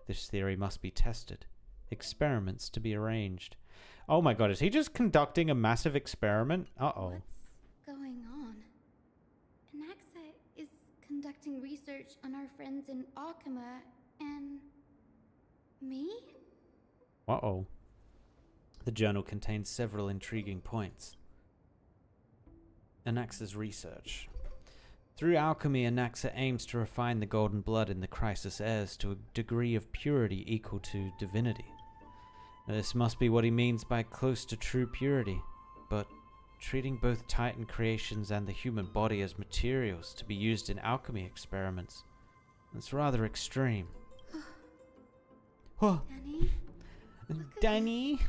This theory must be tested. Experiments to be arranged. Oh my god, is he just conducting a massive experiment? Uh-oh. What's going on? conducting research on our friends in Alchema and... me? Uh-oh. The journal contains several intriguing points. Anaxa's research. Through alchemy, Anaxa aims to refine the golden blood in the Crisis heirs to a degree of purity equal to divinity. This must be what he means by close to true purity, but treating both Titan creations and the human body as materials to be used in alchemy experiments, that's rather extreme. Danny? Danny?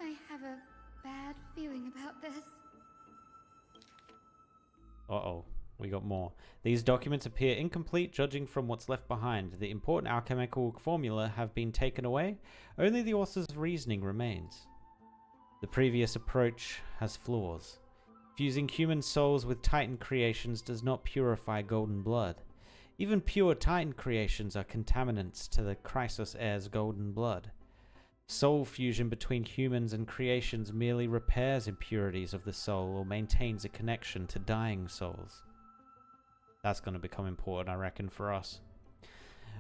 I have a bad feeling about this. Uh-oh, we got more. These documents appear incomplete judging from what's left behind. The important alchemical formula have been taken away. Only the author's reasoning remains. The previous approach has flaws. Fusing human souls with Titan creations does not purify golden blood. Even pure Titan creations are contaminants to the Crisis heirs' golden blood. Soul fusion between humans and creations merely repairs impurities of the soul or maintains a connection to dying souls. That's going to become important, I reckon, for us.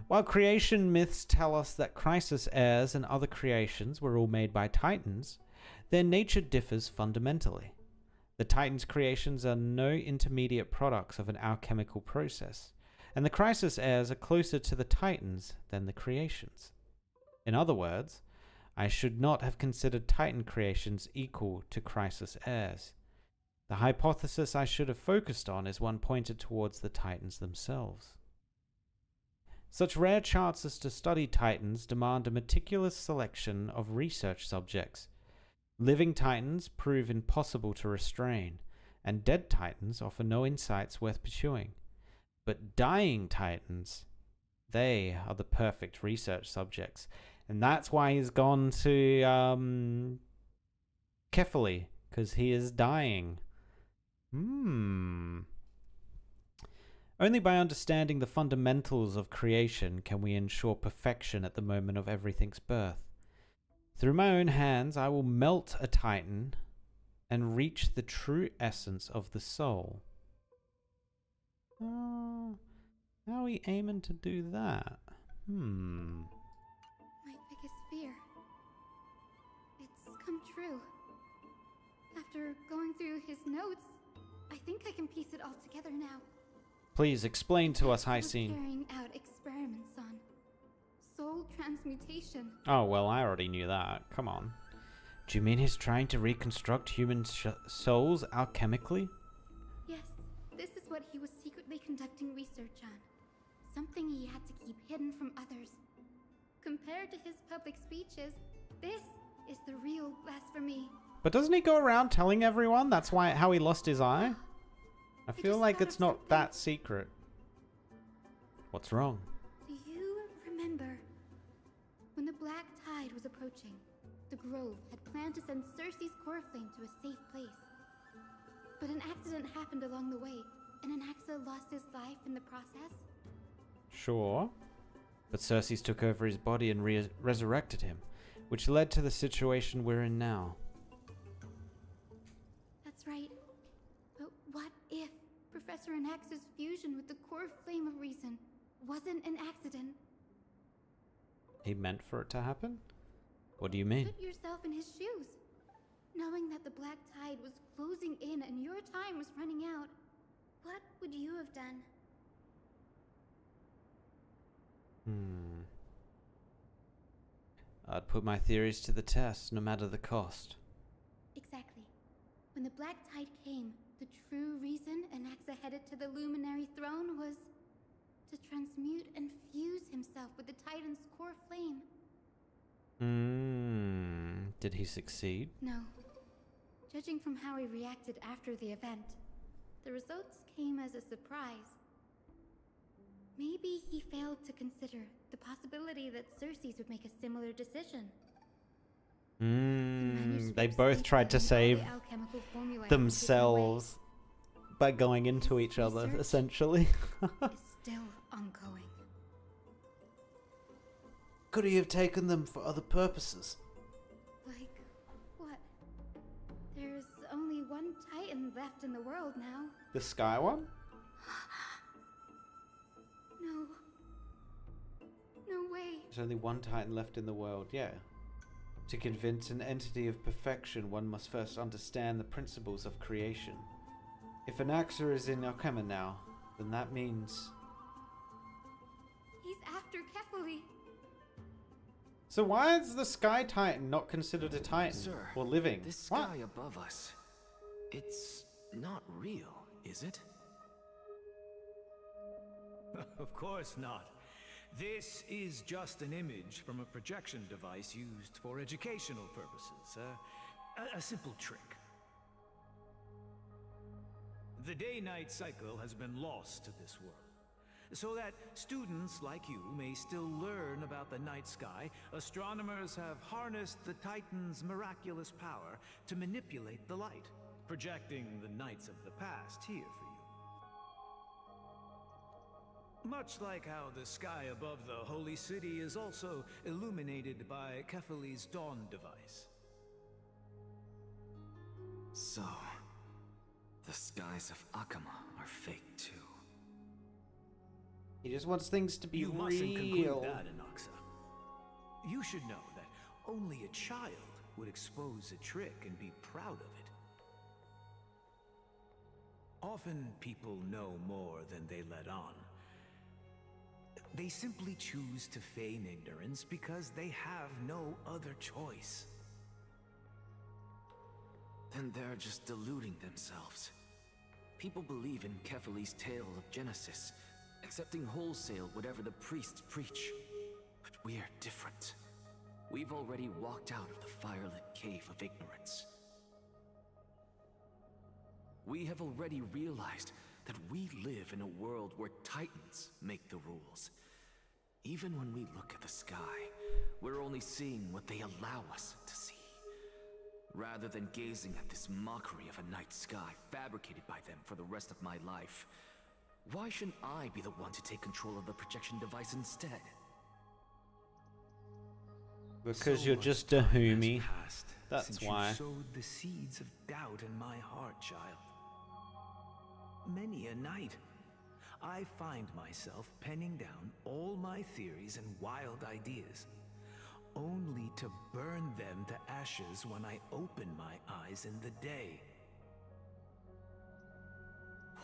While creation myths tell us that Crisis heirs and other creations were all made by Titans, their nature differs fundamentally. The Titans' creations are no intermediate products of an alchemical process, and the Crisis heirs are closer to the Titans than the creations. In other words, I should not have considered Titan creations equal to Crisis heirs. The hypothesis I should have focused on is one pointed towards the Titans themselves. Such rare chances to study Titans demand a meticulous selection of research subjects. Living Titans prove impossible to restrain, and dead Titans offer no insights worth pursuing. But dying Titans, they are the perfect research subjects. And that's why he's gone to Kefali, because he is dying. Only by understanding the fundamentals of creation can we ensure perfection at the moment of everything's birth. Through my own hands, I will melt a Titan and reach the true essence of the soul. How are we aiming to do that? My biggest fear. It's come true. After going through his notes, I think I can piece it all together now. Please explain to us, He was Hysene. carrying out experiments on soul transmutation. Oh, well, I already knew that. Come on. Do you mean he's trying to reconstruct human souls alchemically? Yes, this is what he was secretly conducting research on. Something he had to keep hidden from others. Compared to his public speeches, this is the real blasphemy. But doesn't he go around telling everyone that's how he lost his eye? I feel like it's not that secret. What's wrong? Do you remember when the Black Tide was approaching? The Grove had planned to send Cersei's core flame to a safe place. But an accident happened along the way, and Anaxa lost his life in the process? Sure. But Cersei took over his body and resurrected him, which led to the situation we're in now. That's right. But what if Professor Anaxa's fusion with the core flame of reason wasn't an accident? He meant for it to happen? What do you mean? Put yourself in his shoes. Knowing that the Black Tide was closing in and your time was running out, what would you have done? I'd put my theories to the test, no matter the cost. Exactly. When the Black Tide came, the true reason Anaxa headed to the Luminary Throne was to transmute and fuse himself with the Titan's core flame. Did he succeed? No. Judging from how he reacted after the event, the results came as a surprise. Maybe he failed to consider the possibility that Cersei's would make a similar decision. They both tried to save themselves by going into each other, essentially. Is still ongoing. Could he have taken them for other purposes? Like what? There's only one Titan left in the world now. The Sky one? No. No way. There's only one Titan left in the world, yeah. To convince an entity of perfection, one must first understand the principles of creation. If Anaxa is in Okema now, then that means... He's after Kefali. So why is the Sky Titan not considered a Titan? Sir, or living? This sky above us, it's not real, is it? Of course not. This is just an image from a projection device used for educational purposes. A simple trick. The day-night cycle has been lost to this world, so that students like you may still learn about the night sky. Astronomers have harnessed the Titan's miraculous power to manipulate the light, projecting the nights of the past here for you. Much like how the sky above the Holy City is also illuminated by Kefali's dawn device. So, the skies of Akama are fake too. He just wants things to be You real. mustn't conclude that, Anaxa. You should know that only a child would expose a trick and be proud of it. Often people know more than they let on. They simply choose to feign ignorance because they have no other choice. Then they're just deluding themselves. People believe in Kefali's tale of Genesis, accepting wholesale whatever the priests preach. But we're different. We've already walked out of the firelit cave of ignorance. We have already realized that we live in a world where Titans make the rules. Even when we look at the sky, we're only seeing what they allow us to see. Rather than gazing at this mockery of a night sky fabricated by them for the rest of my life, why shouldn't I be the one to take control of the projection device instead? Because So you're much just a time has homie. passed That's since why. You sowed the seeds of doubt in my heart, child. Many a night, I find myself penning down all my theories and wild ideas, only to burn them to ashes when I open my eyes in the day.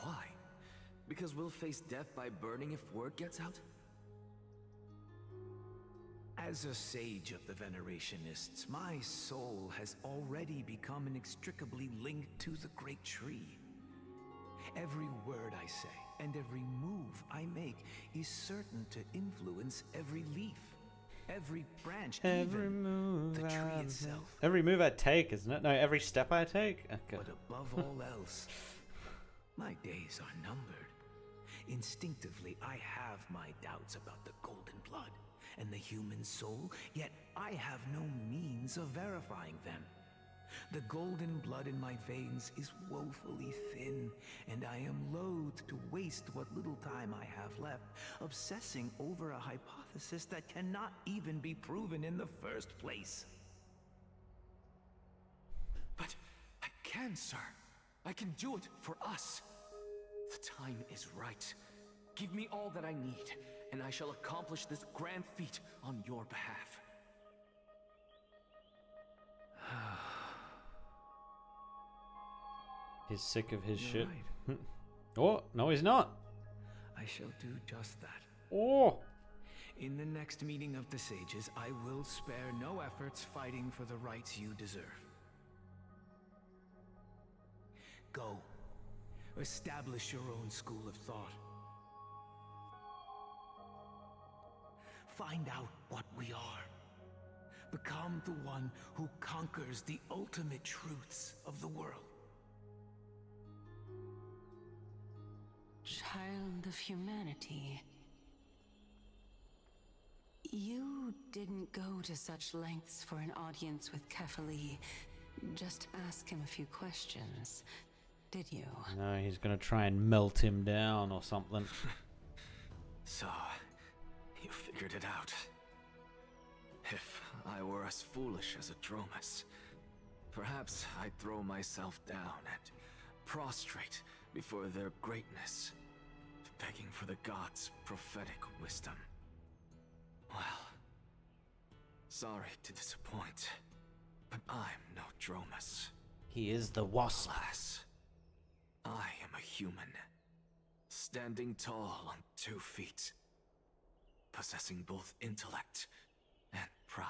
Why? Because we'll face death by burning if word gets out? As a sage of the Venerationists, my soul has already become inextricably linked to the great tree. Every word I say and every move I make is certain to influence every leaf, every branch, Every even move the tree I itself. Every move I take, isn't it? No, every step I take? Okay. But above all else, my days are numbered. Instinctively, I have my doubts about the golden blood and the human soul, yet I have no means of verifying them. The golden blood in my veins is woefully thin, and I am loath to waste what little time I have left obsessing over a hypothesis that cannot even be proven in the first place. But I can, sir. I can do it for us. The time is right. Give me all that I need, and I shall accomplish this grand feat on your behalf. He's sick of his You're shit. right. Oh, no he's not. I shall do just that. Oh. In the next meeting of the sages, I will spare no efforts fighting for the rights you deserve. Go. Establish your own school of thought. Find out what we are. Become the one who conquers the ultimate truths of the world. Child of humanity. You didn't go to such lengths for an audience with Kefali. Just ask him a few questions, did you? No, he's gonna try and melt him down or something. So, you figured it out. If I were as foolish as Adromus, perhaps I'd throw myself down and prostrate before their greatness, begging for the gods' prophetic wisdom. Well, sorry to disappoint, but I'm no Dromus. He is the wasp. Alas, I am a human, standing tall on 2 feet, possessing both intellect and pride.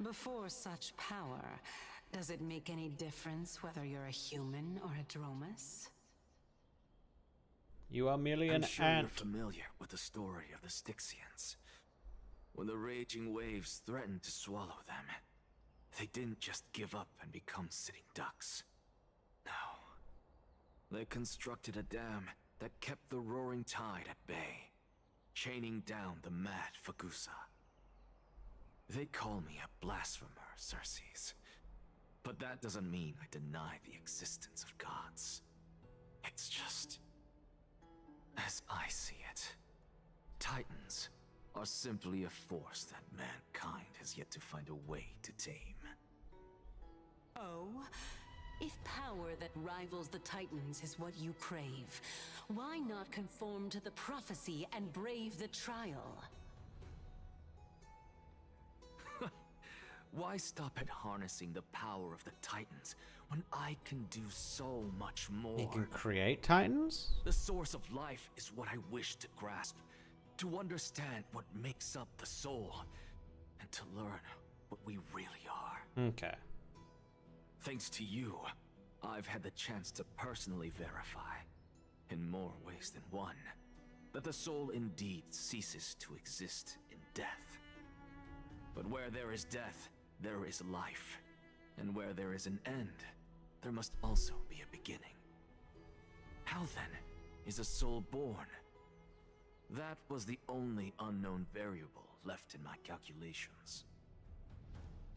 Before such power, does it make any difference whether you're a human or a Dromus? You are merely an I'm sure ant. you're familiar with the story of the Styxians. When the raging waves threatened to swallow them, they didn't just give up and become sitting ducks. No. They constructed a dam that kept the roaring tide at bay, chaining down the mad Fagusa. They call me a blasphemer, Circes. But that doesn't mean I deny the existence of gods. It's just, as I see it, Titans are simply a force that mankind has yet to find a way to tame. Oh? If power that rivals the Titans is what you crave, why not conform to the prophecy and brave the trial? Why stop at harnessing the power of the Titans when I can do so much more? He can create titans? The source of life is what I wish to grasp, to understand what makes up the soul, and to learn what we really are. Okay. Thanks to you, I've had the chance to personally verify, in more ways than one, that the soul indeed ceases to exist in death. But where there is death, there is life. And where there is an end, there must also be a beginning. How then is a soul born? That was the only unknown variable left in my calculations.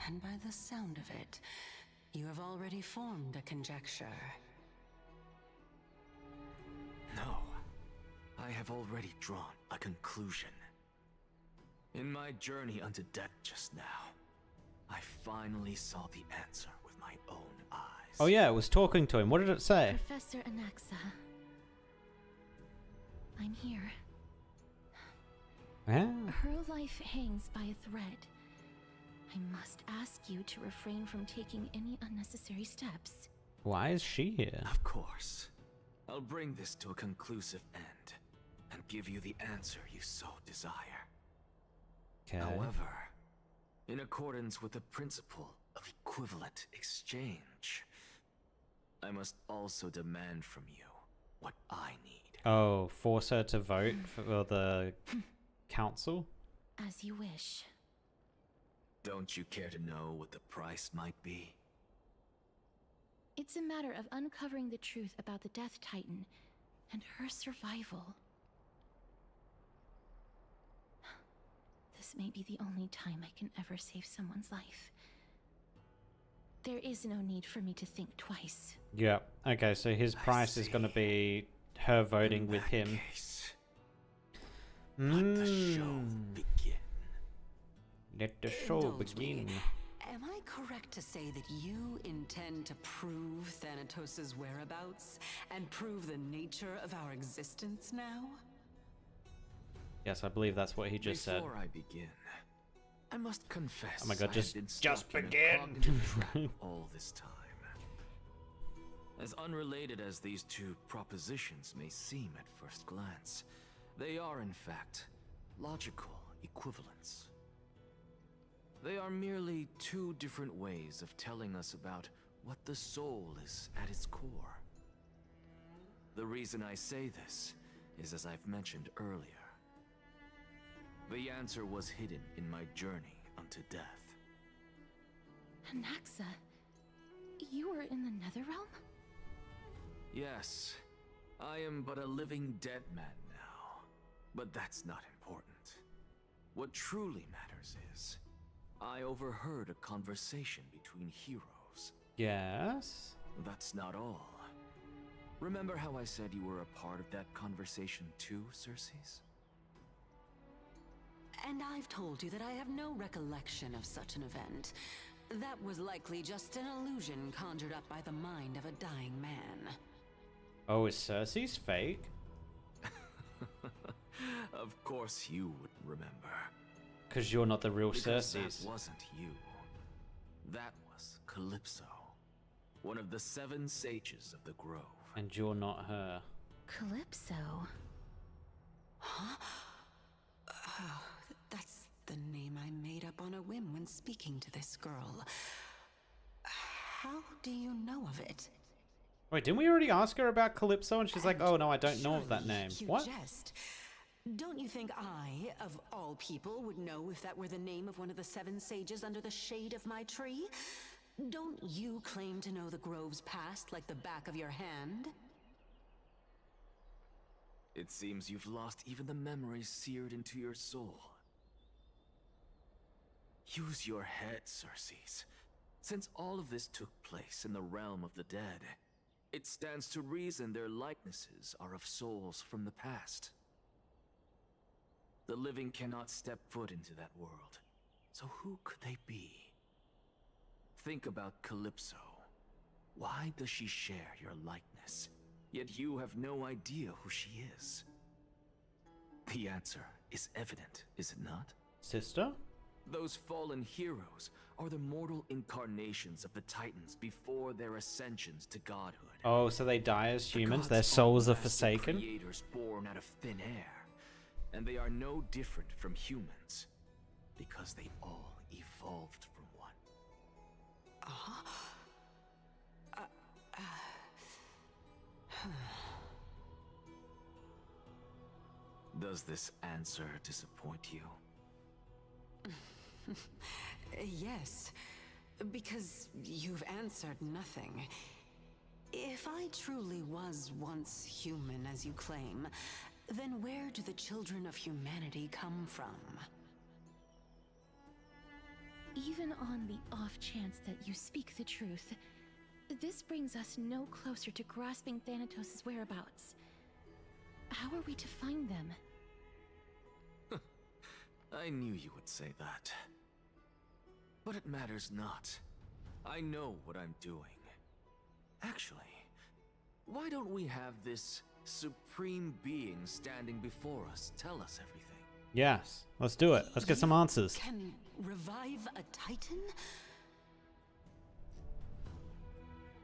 And by the sound of it, you have already formed a conjecture. No, I have already drawn a conclusion. In my journey unto death just now, I finally saw the answer with my own eyes. Oh yeah, it was talking to him. What did it say? Professor Anaxa, I'm here. Yeah. Her life hangs by a thread. I must ask you to refrain from taking any unnecessary steps. Why is she here? Of course. I'll bring this to a conclusive end and give you the answer you so desire. Okay. However, in accordance with the principle of equivalent exchange, I must also demand from you what I need. Oh, force her to vote for the council? As you wish. Don't you care to know what the price might be? It's a matter of uncovering the truth about the Death Titan and her survival. This may be the only time I can ever save someone's life. There is no need for me to think twice. Yeah. Okay, so his price is going to be her voting with him. Let the show begin. Let the show Indulge begin. me. Am I correct to say that you intend to prove Thanatos' whereabouts and prove the nature of our existence now? Yes, I believe that's what he just said. Before I begin, I must confess. Oh my god, I just have been stuck in a begin. cognitive trap all this time. As unrelated as these two propositions may seem at first glance, they are in fact logical equivalents. They are merely two different ways of telling us about what the soul is at its core. The reason I say this is, as I've mentioned earlier, the answer was hidden in my journey unto death. Anaxa, you were in the Netherrealm? Yes, I am but a living dead man now, but that's not important. What truly matters is, I overheard a conversation between heroes. Yes? That's not all. Remember how I said you were a part of that conversation too, Circes? And I've told you that I have no recollection of such an event. That was likely just an illusion conjured up by the mind of a dying man. Oh, is Cersei's fake? Of course you wouldn't remember. Because you're not the real Because Cersei's. that wasn't you. That was Calypso. One of the 7 sages of the Grove. And you're not her. Calypso? Huh? Oh, that's the name I made up on a whim when speaking to this girl. How do you know of it? Wait, didn't we already ask her about Calypso? And she's like, oh no, I don't know of that Surely name. you What? jest. Don't you think I, of all people, would know if that were the name of one of the 7 sages under the shade of my tree? Don't you claim to know the Grove's past like the back of your hand? It seems you've lost even the memories seared into your soul. Use your head, Cersei's. Since all of this took place in the realm of the dead, it stands to reason their likenesses are of souls from the past. The living cannot step foot into that world, so who could they be? Think about Calypso. Why does she share your likeness, yet you have no idea who she is? The answer is evident, is it not? Sister? Those fallen heroes are the mortal incarnations of the Titans before their ascensions to godhood. Oh, so they die as humans? Their Gods souls are master forsaken? Creators born out of thin air, and they are no different from humans, because they all evolved from one. Does this answer disappoint you? Yes, because you've answered nothing. If I truly was once human, as you claim, then where do the children of humanity come from? Even on the off chance that you speak the truth, this brings us no closer to grasping Thanatos' whereabouts. How are we to find them? I knew you would say that. But it matters not. I know what I'm doing. Actually, why don't we have this supreme being standing before us tell us everything? Yes, let's do it. Let's get some answers. Can revive a Titan?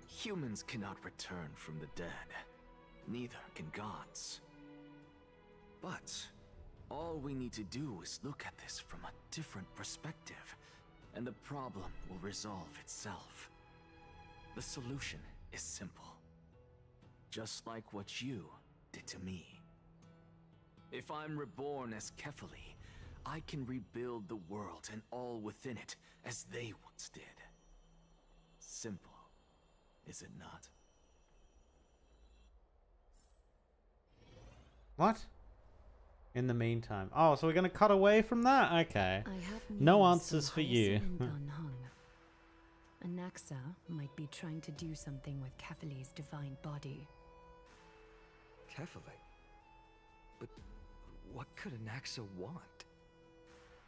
Humans cannot return from the dead. Neither can gods. But all we need to do is look at this from a different perspective, and the problem will resolve itself. The solution is simple. Just like what you did to me. If I'm reborn as Kefali, I can rebuild the world and all within it as they once did. Simple, is it not? What? In the meantime. Oh, so we're going to cut away from that? Okay. I have No news answers from for you. Hyacinth and Gunhung. Anaxa might be trying to do something with Kefali's divine body. Kefali? But what could Anaxa want?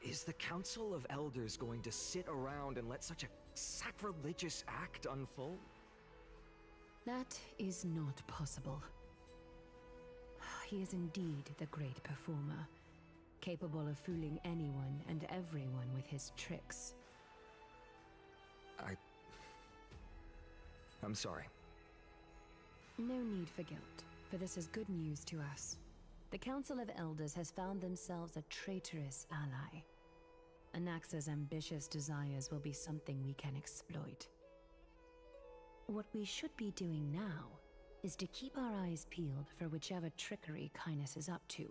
Is the Council of Elders going to sit around and let such a sacrilegious act unfold? That is not possible. He is indeed the great performer, capable of fooling anyone and everyone with his tricks. I'm sorry. No need for guilt, for this is good news to us. The Council of Elders has found themselves a traitorous ally. Anaxa's ambitious desires will be something we can exploit. What we should be doing now is to keep our eyes peeled for whichever trickery Kynus is up to,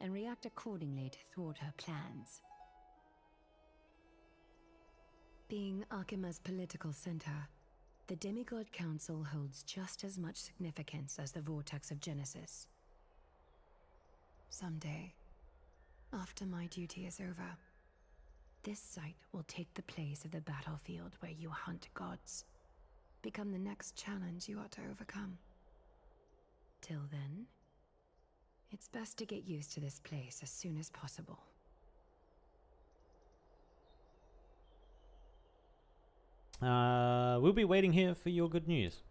and react accordingly to thwart her plans. Being Akima's political center, the Demigod Council holds just as much significance as the Vortex of Genesis. Someday, after my duty is over, this site will take the place of the battlefield where you hunt gods, become the next challenge you ought to overcome. Till then, it's best to get used to this place as soon as possible. We'll be waiting here for your good news.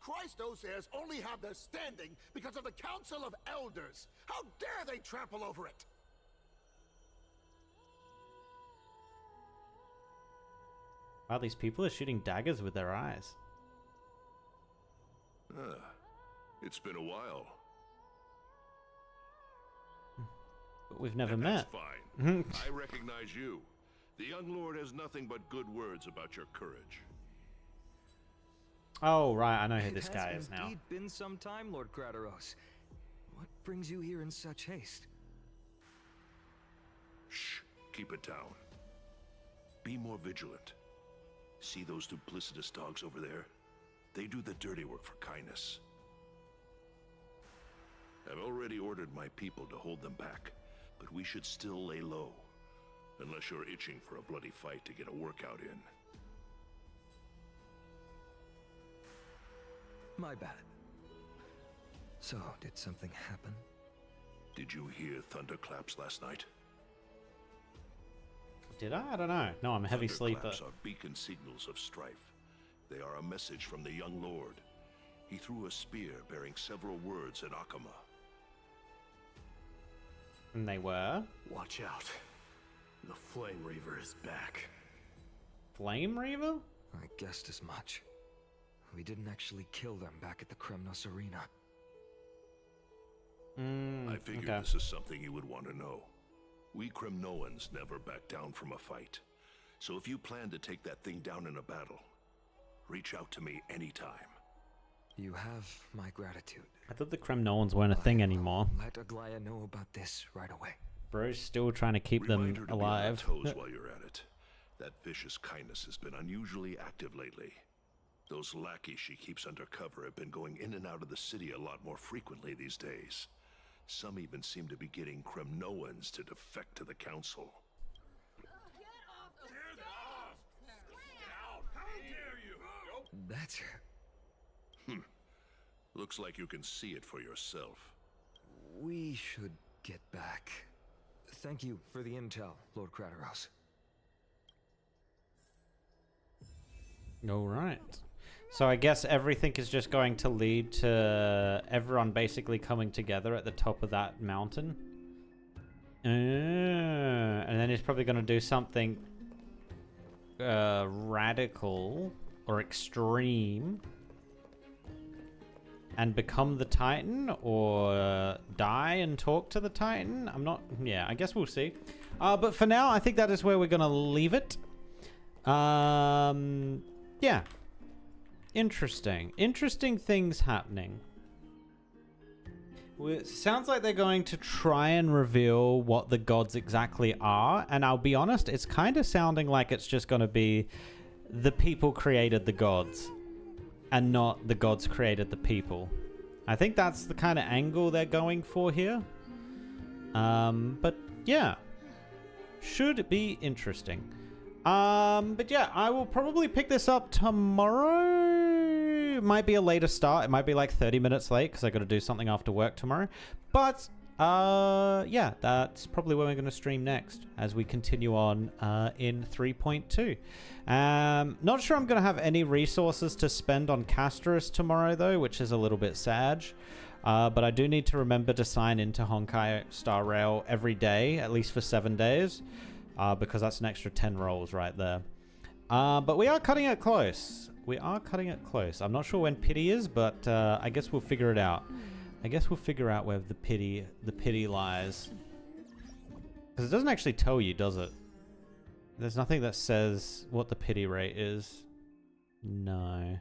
Christosairs only have their standing because of the Council of Elders. How dare they trample over it? Wow, these people are shooting daggers with their eyes. It's been a while. But we've never And met. That's fine. I recognize you. The young lord has nothing but good words about your courage. Oh, right, I know who this guy is now. It has indeed been some time, Lord Crateros. What brings you here in such haste? Shh, keep it down. Be more vigilant. See those duplicitous dogs over there? They do the dirty work for kindness. I've already ordered my people to hold them back, but we should still lay low. Unless you're itching for a bloody fight to get a workout in. My bad. So, did something happen? Did you hear thunderclaps last night? Did I? I don't know. No, I'm a heavy sleeper. Thunderclaps are beacon signals of strife. They are a message from the young lord. He threw a spear bearing several words at Akama. And they were? Watch out. The Flame Reaver is back. Flame Reaver? I guessed as much. We didn't actually kill them back at the Kremnos Arena. I figured this is something you would want to know. We Kremnoans never back down from a fight. So if you plan to take that thing down in a battle, reach out to me anytime. You have my gratitude. I thought the Kremnoans weren't a thing anymore. Let Aglaya know about this right away. Bro's still trying to keep them Remind her to be on her alive. toes while you're at it. That vicious kindness has been unusually active lately. Those lackeys she keeps under cover have been going in and out of the city a lot more frequently these days. Some even seem to be getting Kremnoans to defect to the council. That's... Looks like you can see it for yourself. We should get back. Thank you for the intel, Lord Crateros. Alright. So I guess everything is just going to lead to everyone basically coming together at the top of that mountain. And then he's probably going to do something radical or extreme and become the Titan, or die and talk to the Titan. I'm not... Yeah, I guess we'll see. But for now, I think that is where we're going to leave it. Yeah. Interesting. Interesting things happening. Well, it sounds like they're going to try and reveal what the gods exactly are. And I'll be honest, it's kind of sounding like it's just going to be the people created the gods and not the gods created the people. I think that's the kind of angle they're going for here. But yeah, should be interesting. But yeah, I will probably pick this up tomorrow. It might be a later start. It might be like 30 minutes late because I got to do something after work tomorrow. But yeah, that's probably where we're going to stream next as we continue on in 3.2. Not sure I'm going to have any resources to spend on Castorice tomorrow though, which is a little bit sad. But I do need to remember to sign into Honkai Star Rail every day, at least for 7 days. Because that's an extra 10 rolls right there. But we are cutting it close. We are cutting it close. I'm not sure when pity is, but I guess we'll figure it out. I guess we'll figure out where the pity lies. Because it doesn't actually tell you, does it? There's nothing that says what the pity rate is. No.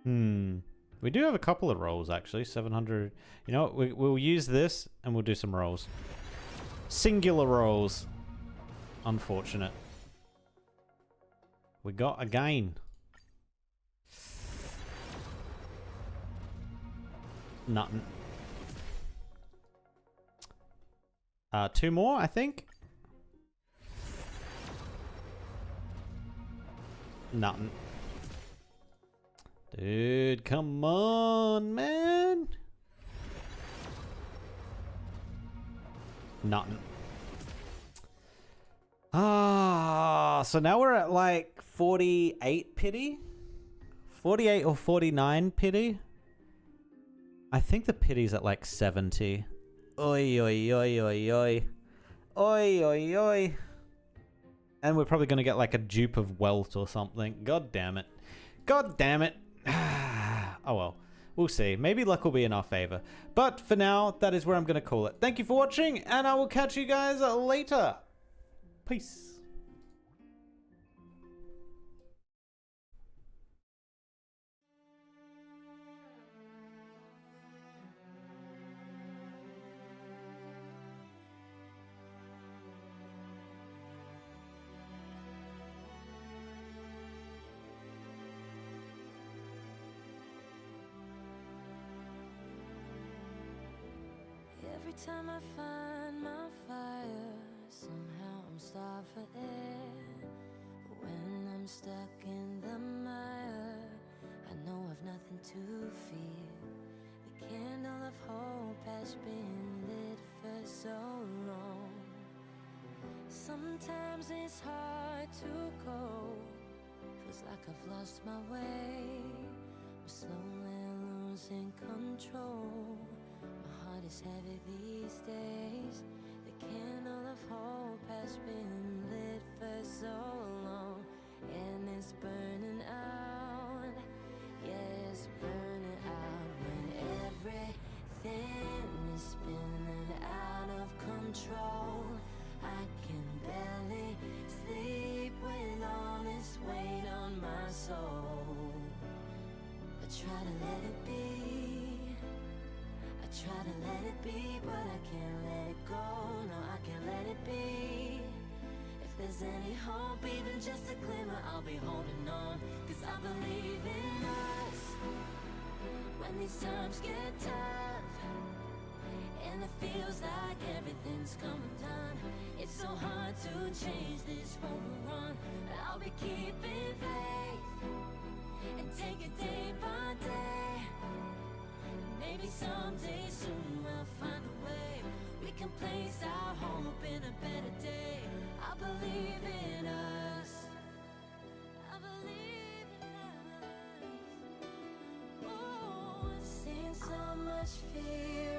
We do have a couple of rolls, actually. 700. You know what? We'll use this, and we'll do some rolls. Singular rolls. Unfortunate. We got a gain. Nothing. 2 more, I think. Nothing. Dude, come on, man. Nothing. So now we're at like 48 pity. 48 or 49 pity? I think the pity's at like 70. Oi, oi, oi, oi, oi. Oi, oi, oi. And we're probably going to get like a dupe of Welt or something. God damn it. God damn it. Oh well. We'll see. Maybe luck will be in our favor. But for now, that is where I'm going to call it. Thank you for watching, and I will catch you guys later. Peace. Every time I find my fire, somehow I'm starved for air. But when I'm stuck in the mire, I know I've nothing to fear. The candle of hope has been lit for so long. Sometimes it's hard to go, feels like I've lost my way. I'm slowly losing control. My heart is heavy these days. The candle of hope has been lit for so long, and it's burning out. Yeah, it's burning out when everything is spinning out of control. I can barely sleep with all this weight on my soul. I try to let it be. Try to let it be, but I can't let it go. No, I can't let it be. If there's any hope, even just a glimmer, I'll be holding on. Cause I believe in us. When these times get tough, and it feels like everything's come undone, it's so hard to change this road we're on. But I'll be keeping faith, and take it day by day. Maybe someday soon we'll find a way. We can place our hope in a better day. I believe in us. I believe in us. Oh, I've seen so much fear